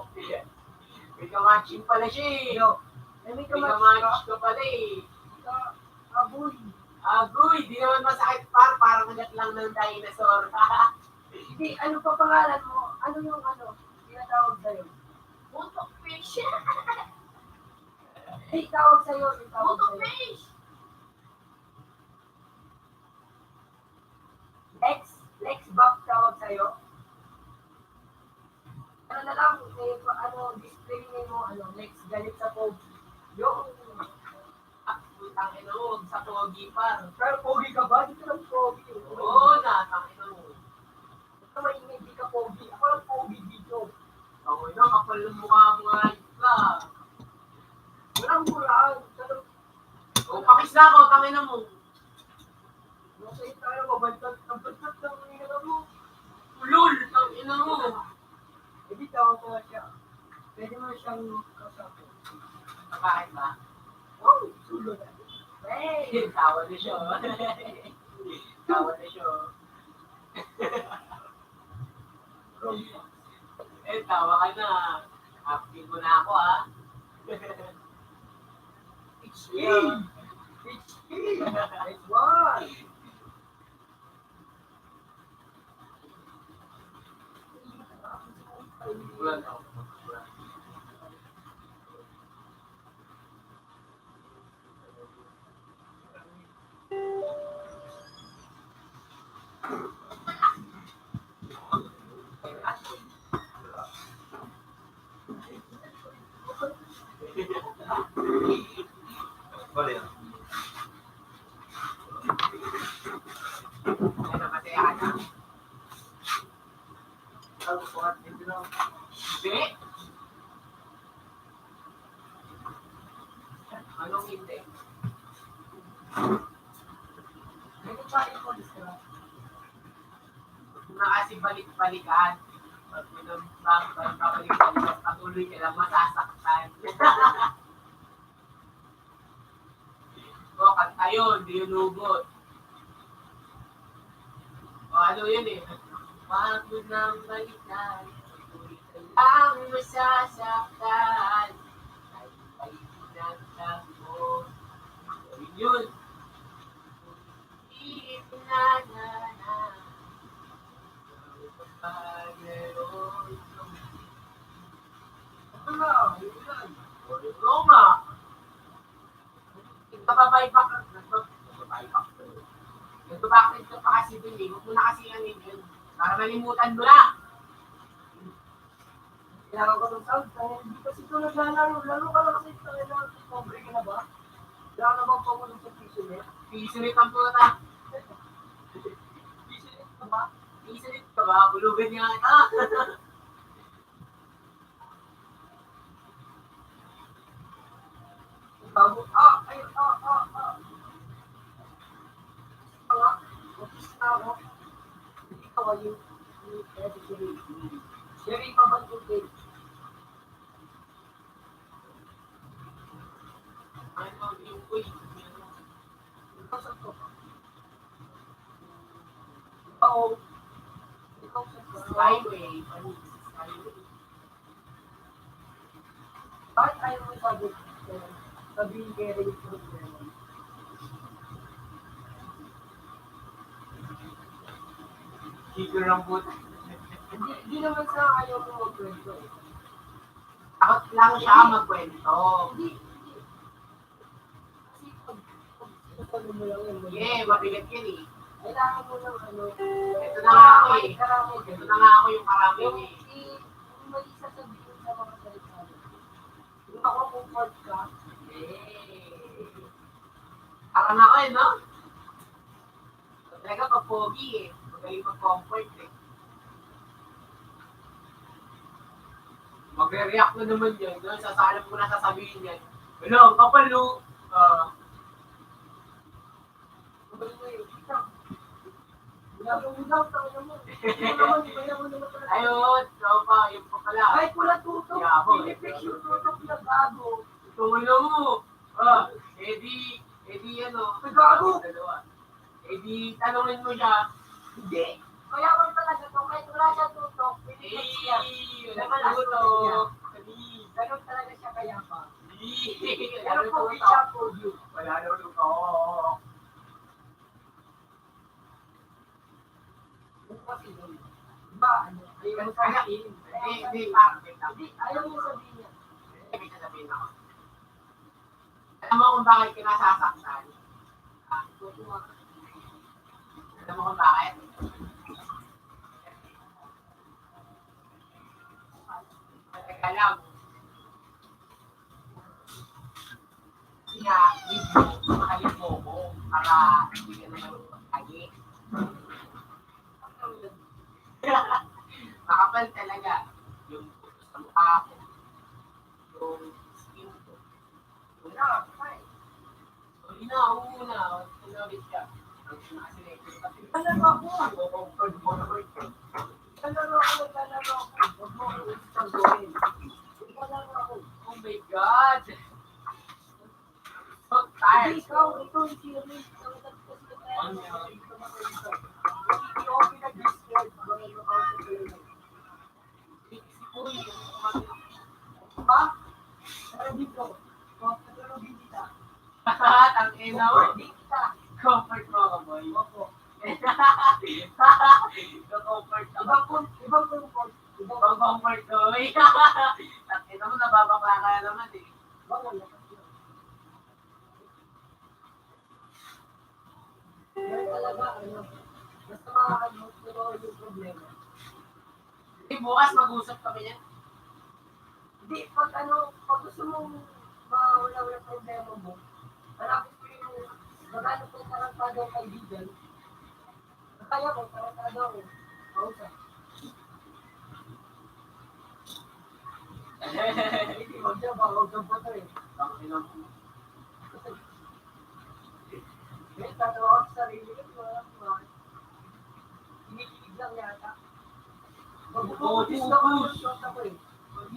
May kamatching pala siya eh. Yo. May May kamatch kamatch ka pala eh. ka. Aboy. Agoy, di naman masakit parang nagat lang ng dinosaur. Hindi, ano pa pangalan mo? Ano yung ano? Tinatawag sa'yo? Butok fish. Hey, tawag sa'yo. Tawag Butok sa'yo. fish. Lex Buff tawag sa'yo. Ano na lang, ano, display name mo, ano, Lex galit sa Pogi. Yung, Tangin mo, sa pogi pa. pero Pogi ka ba? Di ka lang Pogi. Oo na, tangin mo. Ito maingay, di ka Pogi. Ako lang Pogi dito. Ako na, kapal ng mukha mo nga ka. Walang muraan. Pero, O, pakis na ako, tangin mo. nasa ito tayo, mabantag ng mga mo. Ulul, tangin mo. Eh, di tawag mo na siya. Pwede mo na siyang kasama. Bakit ba? Oh, sulod. Hey! Tawa na siya. Tawa na siya. Tawa ka na. Active mo na ako, ha? It's me! It's me! It's one! Wala na. Ano kasi ata? Hindi. Anong hindi? May kapain ko dito. Na kasi balik-balikan. Pag babalik-balikan, patuloy ka lang masasaktan. O, kanta yun, di yun hugot. O, ano yun eh. Pagod ng balikan, patuloy ka lang masasaktan. Ay, pinagtag mo. Yun. Ipinagana. Roma. Nagpapabay pa. Nagpapakit ka pa kasi dun eh. Huwag mo na kasi yan yun. Para malimutan mo na. Kailangan ko ng sound. Hindi kasi ito naglalaro. Laro ka lang kasi ito. Pobre ka na ba? Kailangan na bang pamunod sa piso niya? Pisunit ang puta. Piso ka ba? Pisunit ka ba? Bulugan niya ka. Bago. Ayun. Office na ako. Ikaw ay yung Sherry pa ba tubig? Ano yung uy? Ikaw sa to. Ikaw sa to. Skyway. Skyway. Bakit ayaw mo sabihin kay Ray problema? Figure ng buta. Hindi naman sa ayaw mo magkwento eh. Takot lang siya magkwento. Hindi. Kasi pag sinasalo mo lang yun. Yeah, mabigat yun eh. Kailangan mo ng ano. Ito na nga ako eh. Karami. Ito na nga ako yung karami Yung niya eh. may sasabihin sa mga salita. Yung ako comfort ka. Parang ako eh, no? Talaga pag pogi eh. Magaling mag-comfort eh. Magre-react na naman yan. No? Sasalam ko na sasabihin yan. Ano, ang kapal no? Ilaw, tawag mo. Iba naman talaga. Ayun, tropa, yung pa pala. Kahit wala tutok, Yabo. pinipix yung tutok na gago. Tulo mo. Ah, edi ano. Ay, gago. Dalawa. Edi, tanungin mo siya. Hindi. Kaya mo talaga to, kahit wala siya tutok, pinipix siya. Wala tutok. Ganun talaga siya kaya pa. Wala Pero po, tutok. siya po yun. Wala tutok. Kasi yun. Diba, ano, ayaw mo sabihin. Hindi, parang. Hindi, ayaw mo sabihin niya. Ibig sabihin ako. Alam mo kung bakit kinasasaktan? Alam mo kung bakit? Teka lang. Kasi nga, mahalin mo ko para hindi ka naman magkagi. Makapal talaga yung putos ng mukha ko. Yung skin ko. Una, tinawid siya. Ang sinasilipin kasi. Naglalaro ako. Nagko-comfort mo na rin. Naglalaro ako. Huwag mo ako isang gawin. Naglalaro ako. Oh my God! So Hindi, tired. ikaw, yung Siri. Ano yan? Hindi ako pinag-discord. Magaling ako sa Siri. Si Kuy, yung kumagin. Ha? Pero dito, naglalaro din kita. Ang ina mo. Hindi kita. Comfort mo ka, boy. Opo. Comfort ako. Ibang comfort. Ibang comfort ko. Ang ina mo, nababakla ka naman eh. Bawal na. Pero talaga, ano, basta makakalimutan yung problema. Eh, bukas mag-usap kami niyan. Hindi, pag gusto mong mawala yung problema mo, hanapin ko yung magano kung tarantado ang kaibigan. Kaya ko, tarantado ako. Kausap. Hindi, huwag dyan po ito eh. Ang ina mo. Eh, tatawa ko sa sarili ko, kinikilig lang yata. Bukudis na ako yung shot ako eh.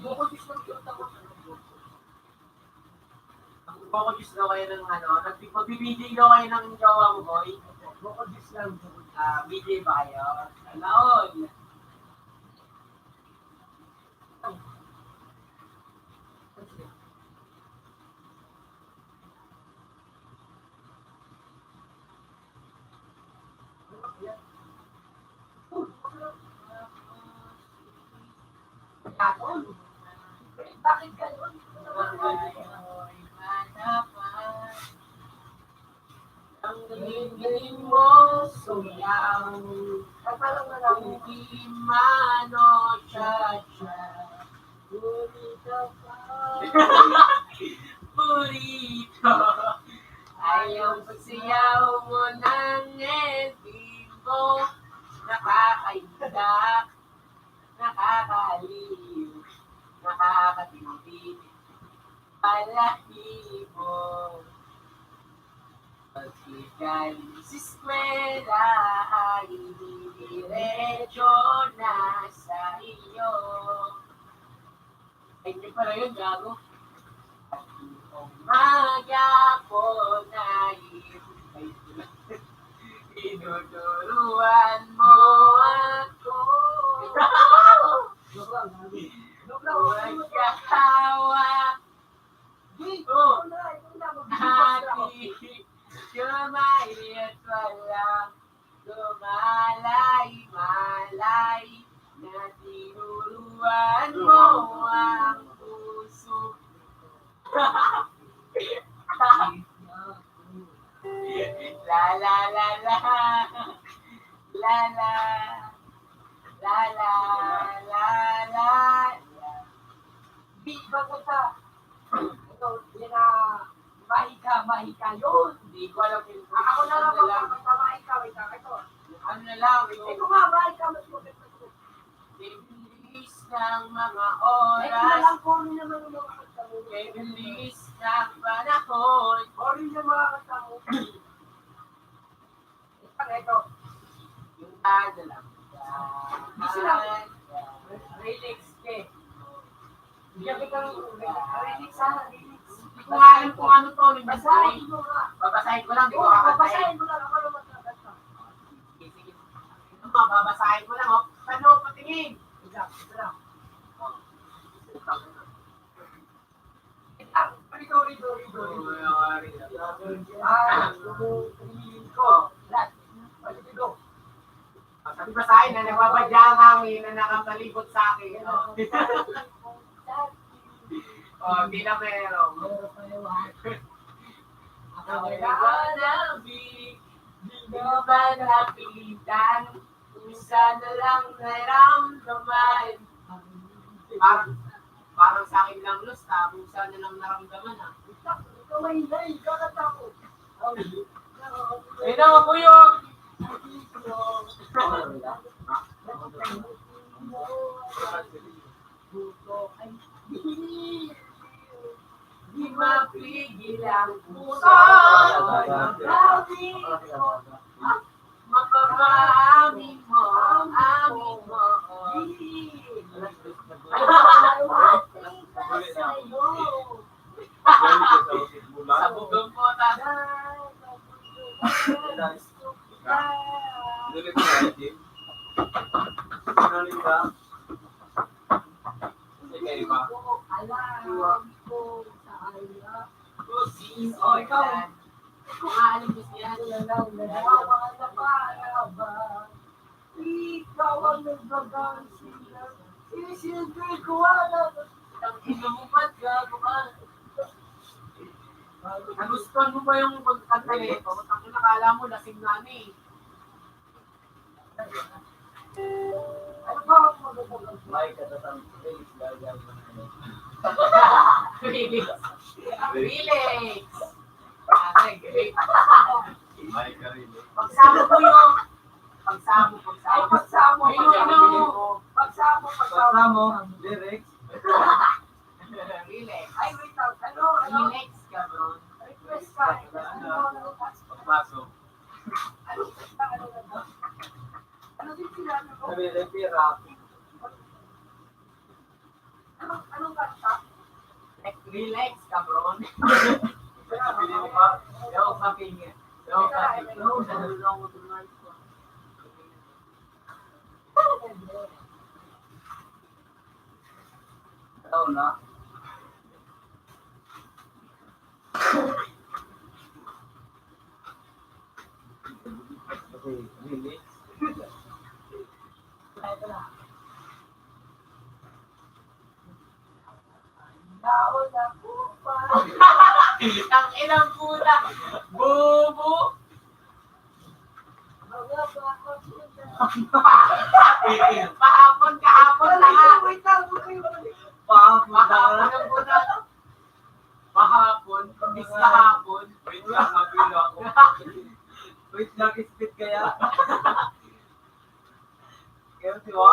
Bukudis ng shot ako. Focus daw kayo ng ano, magbibigay daw kayo ng jowa mo, boy. Bukudis lang. BJ ba kayo? Alaon. Bakit ganun? Ang galing-galing mo, suyaw. Kapalang na lang. Hindi mano, cha-cha. Burrito pa. Burrito. Ayaw pagsayaw mo ng elbimbo. Nakakaindak, nakakaliw, nakakatindi. Palahibo. Pagkigaling sa eskwela ay diretso na sa iyo. Ay, hindi pala yun, gago. At umaga po na tinuturuan mo ako. Joke lang, gabi. Joke lang, Huwag kahawa. Oh, hati Kumayat walang Lumalay-malay Na tinuruan mo ang puso. La la la la La la La la la la Di ba ka? Ito, yan na, mahika yun. Hindi ko alam yung Ako na lang magpapamahika, wait lang, ito. ano na lang, Ito nga, mahika, mas maganda ko. bibilis ng mga Ito na oras, lang, kung naman yung mga kanta mo. bibilis ng panahon. Orin yung mga kanta mo. Ito, Yung Ano lang. Kasi lang, relax ka eh. Bigyan kitang relax ha, relax. Hindi ko nga alam kung ano to. Basahin mo nga. Babasahin ko lang. Di ko Oo, kakatayin. babasahin mo lang. Ako naman magkakata. Sige, sige. Ito mo, babasahin ko lang. Oh. Ano, patingin. Ito lang. Rito. Yung pinili ko. Lahat. Dito. Sabi basahin na nagbabadya ang hangin na nakatalibot sa akin. Oh, di na meron. Meron pa yung ha. Ako nalabig, di na ba napilitan? Isa na lang naramdaman. Parang sa akin lang lust, tapos isa na lang naramdaman ha. Ikaw may hindi, kakatakot. Eh na, kuyo! Di mapigil ang puso. Mapapaamin mo, amin mo. Sabog ang pota. O, ikaw. Kung alam mo siya. Ikaw ang nagbagansin. Isilbi ko alam. Ang inumupat ka, bukas. Nagustuhan mo ba yung pagkanta nito? Ang nakala mo, lasing na ni. Ano ba ang magbagansin? Felix. Felix. Ay, great. Pagsamo ko yung... Pagsamo. Ay, pagsamo. Pagsamo. lyrics. Relax. Ay, wait lang. Ano? Relax ka, bro. Request ka. Pagpasok. Ano din sinabi ko? Anong kanta? Relax ka, bro. Sabi mo pa, Yung papingin. Yung papingin. ikaw na. Really? Naon ako pa. Ang ilang puta. Bobo. Mga baka sila. Kahapon lahat. Wait lang. Kahapon ang puta. Kahapon. Bis kahapon. Wait lang, mabilo ako. Wait lang, spit kaya. Kaya siwa?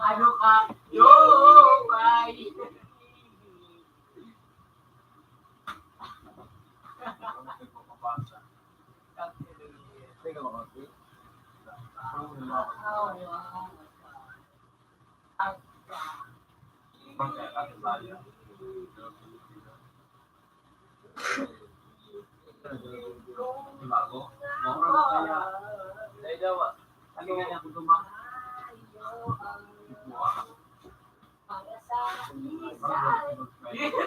Ano ka? Yopay. Teka mo kasi. Bago? Mura na kaya. Dahil daw, ano nga niya kung tumak?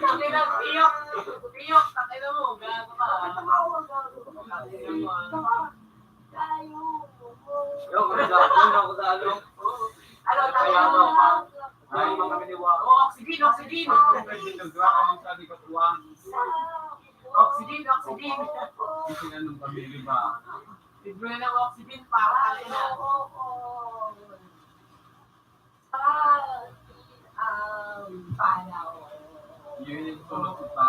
Takinang piyok. Piyok, takinang mo. Gago ka. Yo, kung ako sa ano? Ano, Kaya takinang mo mo. pa. Ay, mga kaniwa. Oh, oxygen. Oxygen. Kasi anong pamili ba? Libre ng oxygen para kanina. Yun yung tulog ko pa.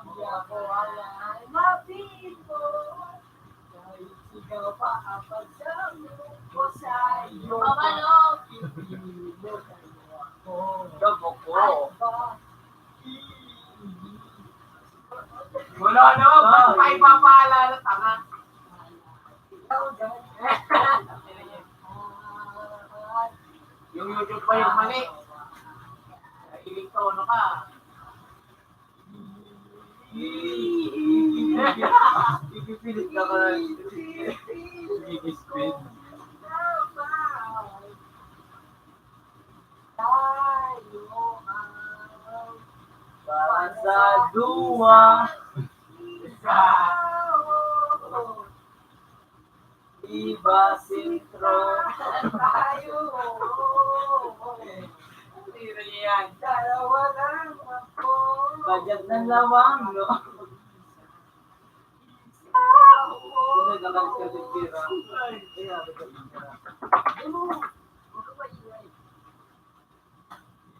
Hindi ako wala mapit mo. Kahit sigaw pa ang pagsamo ko sa iyo. Babalo. Pipili mo tayo ako. Gabo ko. At ba? Wala na, ba't pa ipapaalala, tanga? Ikaw dyan. Yung YouTube pa yung mali. Iling tono ka. Ipipilit ka ka lang. Speed. Para sa duwa. Iba sintro. Tayo. Tira niya yan. Dalawa lang ako. Badyag ng lawang, no? Hindi na lang siya din tira. Kaya,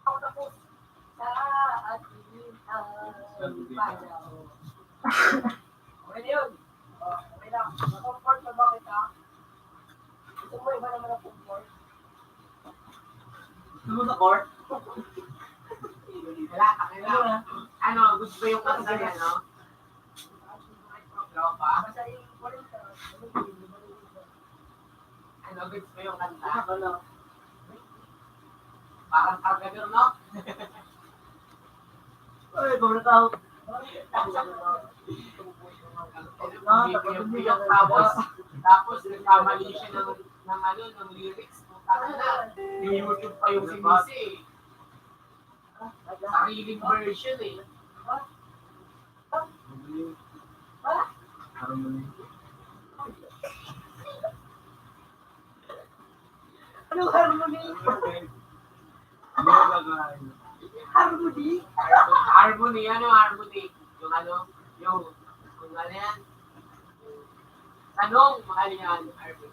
Ako tapos sa ating panahon. Okay na yun. Okay lang. Na-comfort na ba kita? Gusto mo iba naman ang comfort? gusto mo sa court? Wala, takila. Ano, gusto ba yung kanta niya, no? Tropa? Basta yung walang sa Ano, gusto ba yung kanta? Ano? Parang kargador, no? Ay, bumrataw. Bibiyok, tapos nagkamali siya ng lyrics. Tama na. Yung YouTube pa yung sinisi, sariling version, eh. Harmony. Anong harmony? Harmony? Harmony, ano harmony? Yung ano yan? Tanong, mahal yan, harmony.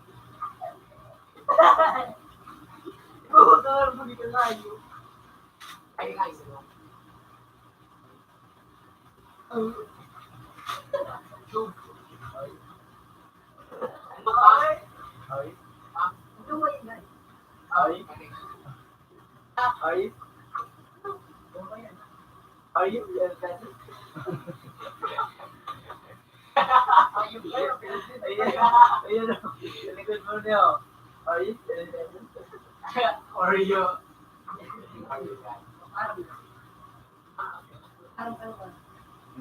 Oo, harmony ka tayo. Ay, nga, isa lang. Ano ba? Ay. Ito mo yun, guys. Ay. Ay. Ay. Ayun. Likod mo niyo. Ay. Oreo.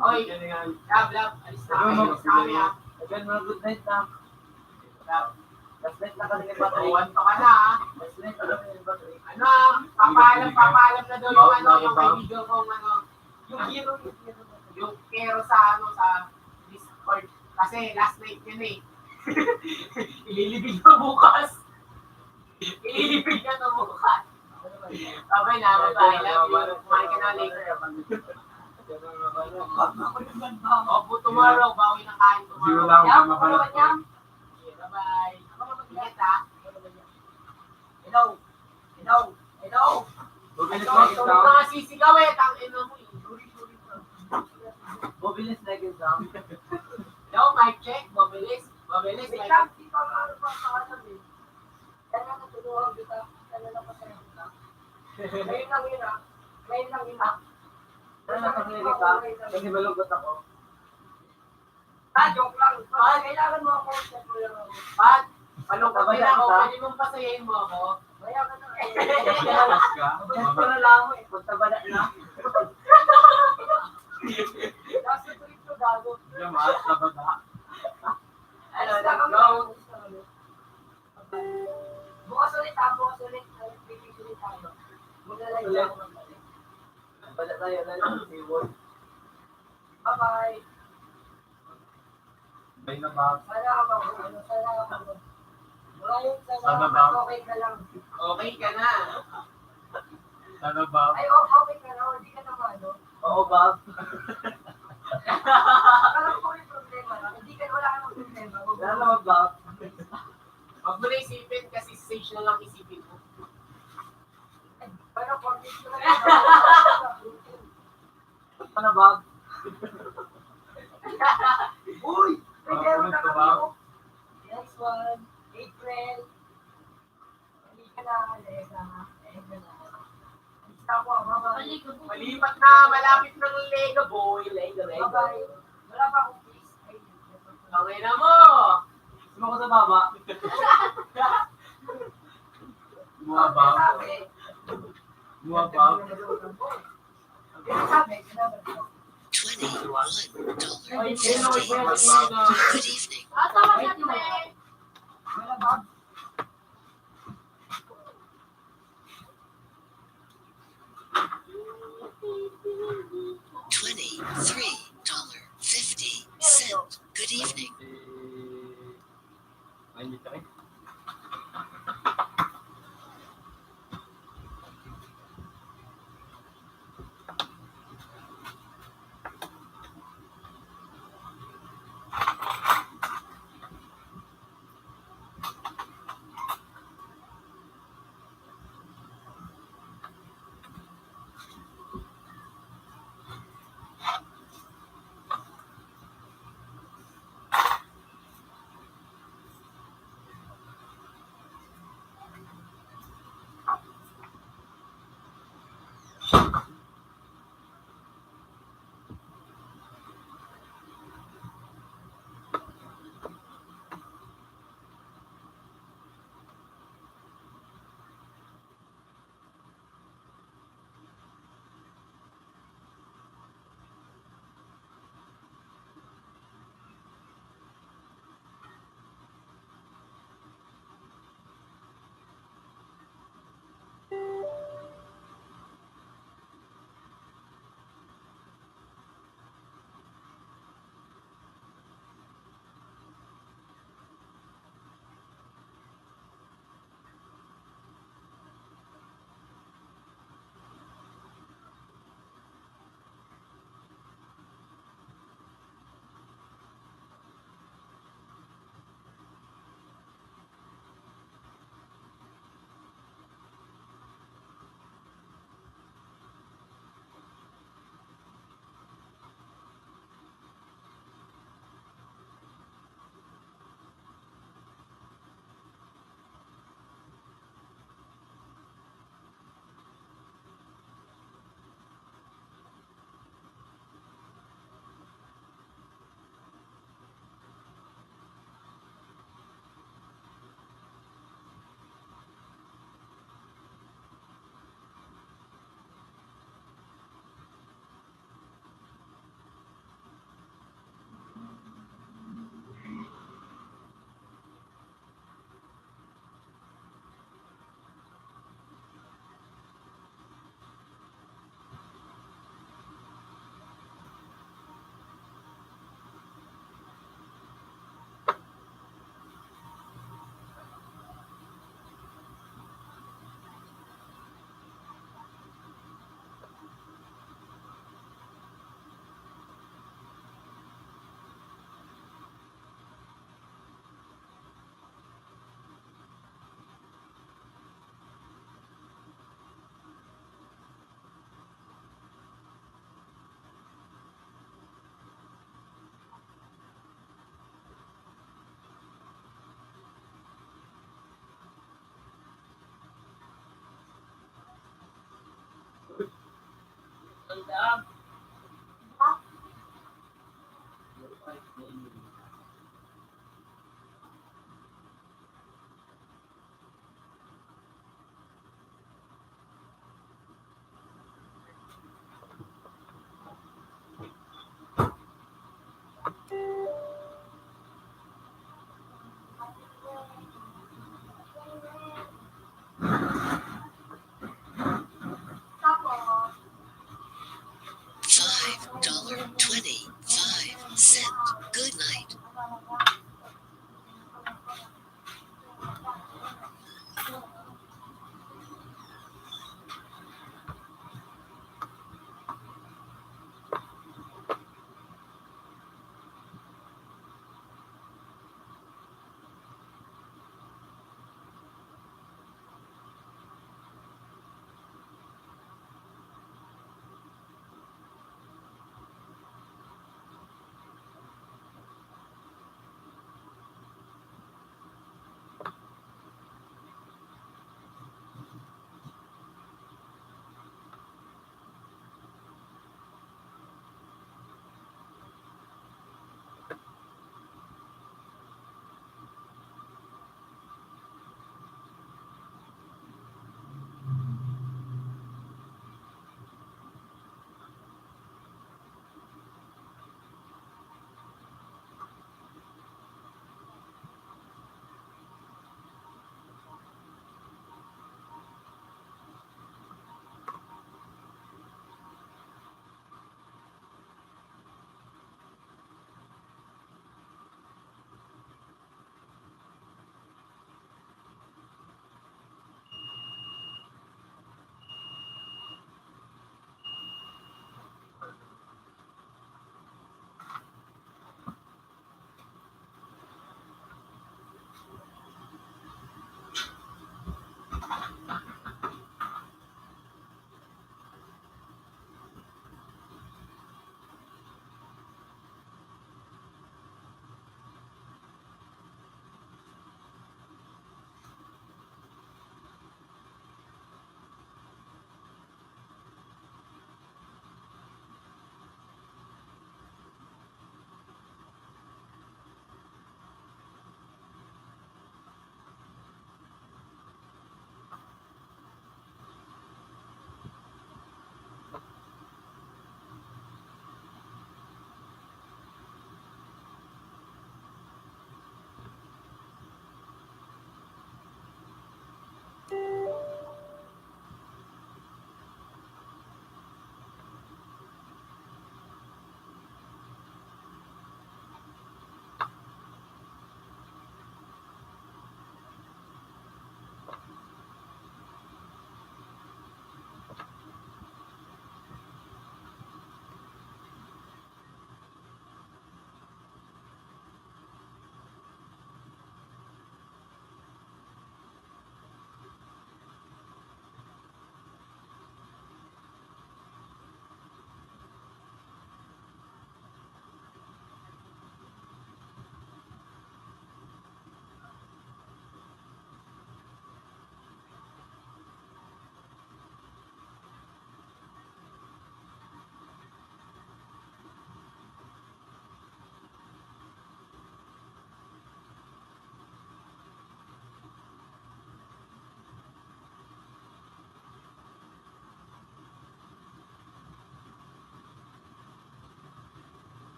Oy, lab, alis na kami, alis na kami, ha. Again, mga good night na. Last night na kasi yung battery. Uwan pa ka na, ha. Last night na kasi yung battery. Ano, papaalam na daw yung ano, yung kaibigan kong ano, yung kero sa Discord. Kasi last night yun, eh. Ililibig na bukas. Ililibig na bukas. Babay na, bye-bye. Love you. Kumain ka na later. Opo, tomorrow. Bawi ng kain tomorrow. Yeah, bye-bye. Ingat, ha. Hello. Ito yung mga sisigaw, eh. Tangin na mo, eh. Sorry ka. Mobilis na yung sound. Hello, mic check. Mabilis. Mabilis. Wait lang, di pa nga ano pa sa alam eh. Kaya natulungan kita, kaya napasaya kita. Ngayon lang yun ah. Ano nakakilig ka? Kasi malungkot ako. Joke lang. Kailangan mo ako. Pat, palungkot din ako. Pwede mong pasayahin mo ako. Kaya ka na. Mabalas ka? Mabalas ka na lang ako eh. Pagtabada na. Nasa tuwid ko gago. Yung mahal sa bata. Ano, let's go. Bukas ulit ha, bukas ulit. Pipig ulit tayo. Maglalay Ulit? ako magbalik. Bala tayo na si Won. Bye-bye. Bay na ba? Sana ka ba? Sana ka ba? Ngayon, Sana sana ba? ka okay ka lang. Okay ka na. Sana ba? Ay, okay ka na. Hindi ka naman, no? Oo ba? Alam ko may problema lang. Hindi ka, wala ka ng problema. Wala naman ba? Huwag mo na isipin kasi stage na lang isipin mo. Pero, 40 ko na lang. Uy! May Parang meron na comment ka kami. ba? Oh. Next one, April. Hindi ka na, Lega. Tapo, bye-bye. Malipat na, malapit ng Lega boy. Lega. Bye-bye. Wala pa akong please. Ay, Okay na mo. Sumo ko sa baba. Bumaba. Sabi. Bumaba. Sabi, sinabi. $21.50. Ay, Good evening. Tama siya, Tre. Wala ba? $23.50. Good evening. Ay, hindi ka rin. $5.25. Good night.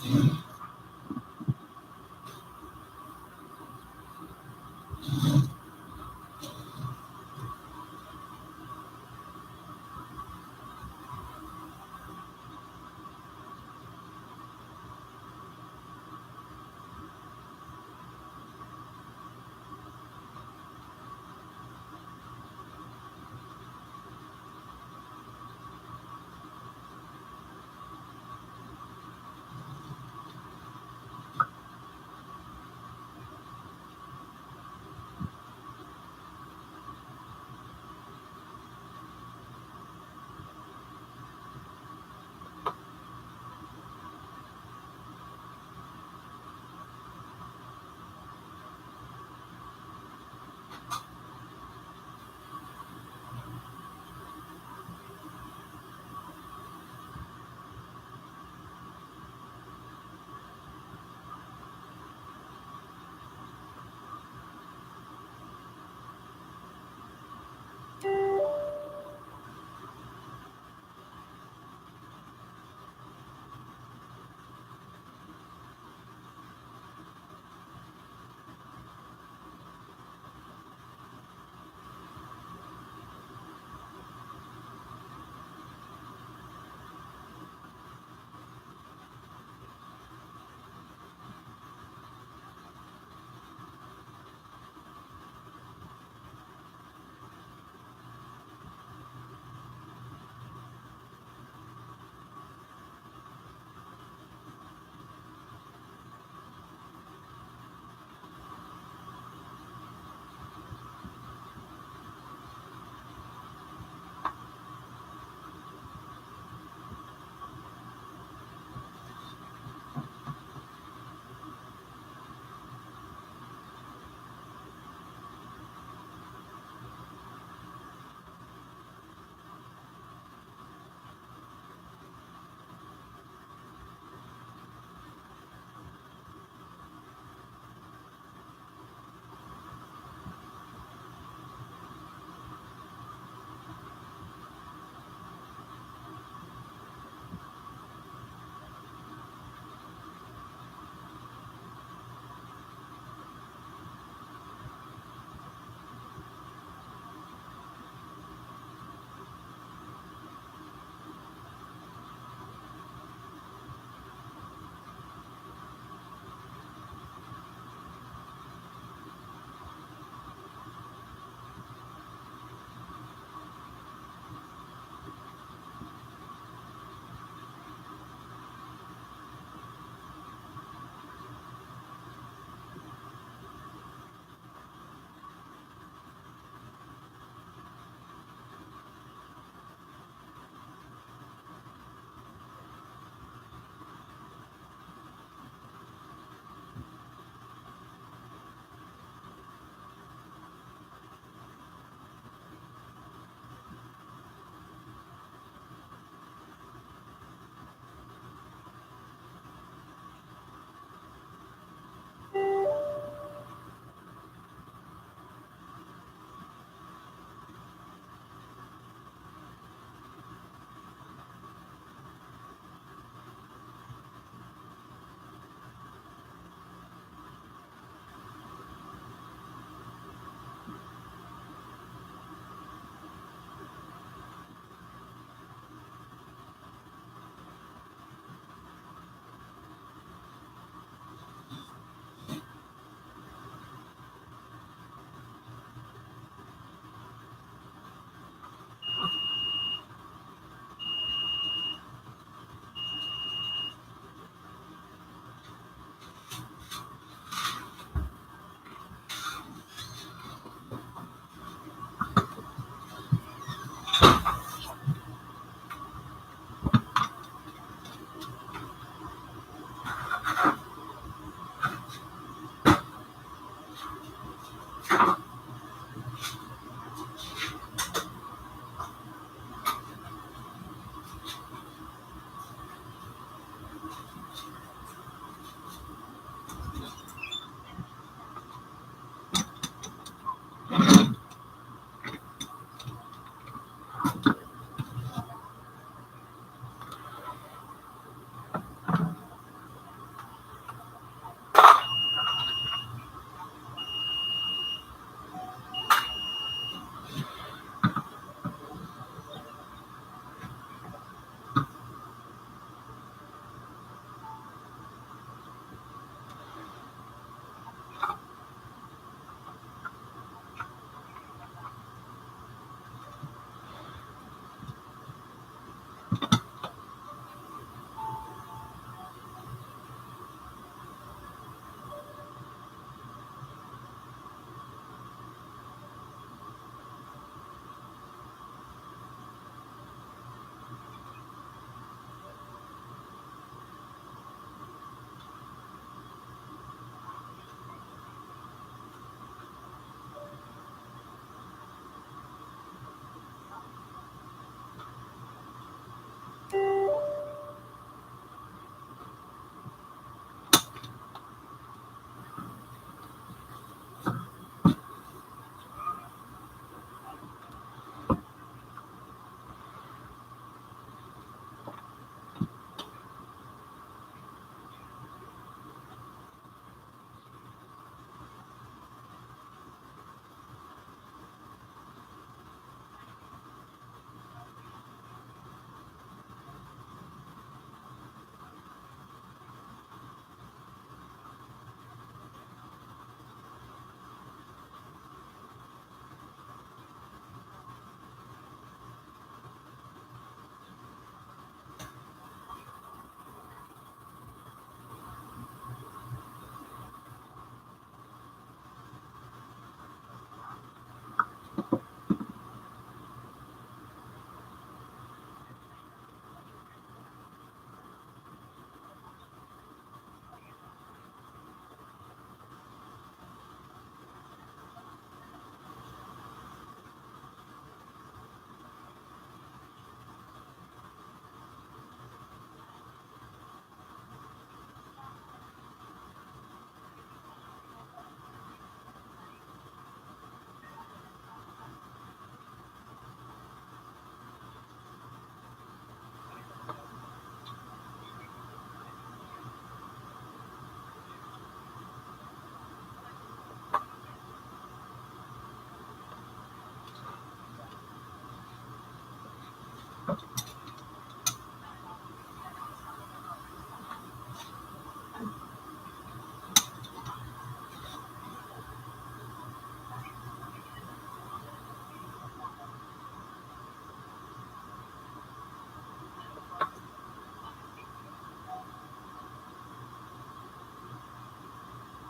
Ano?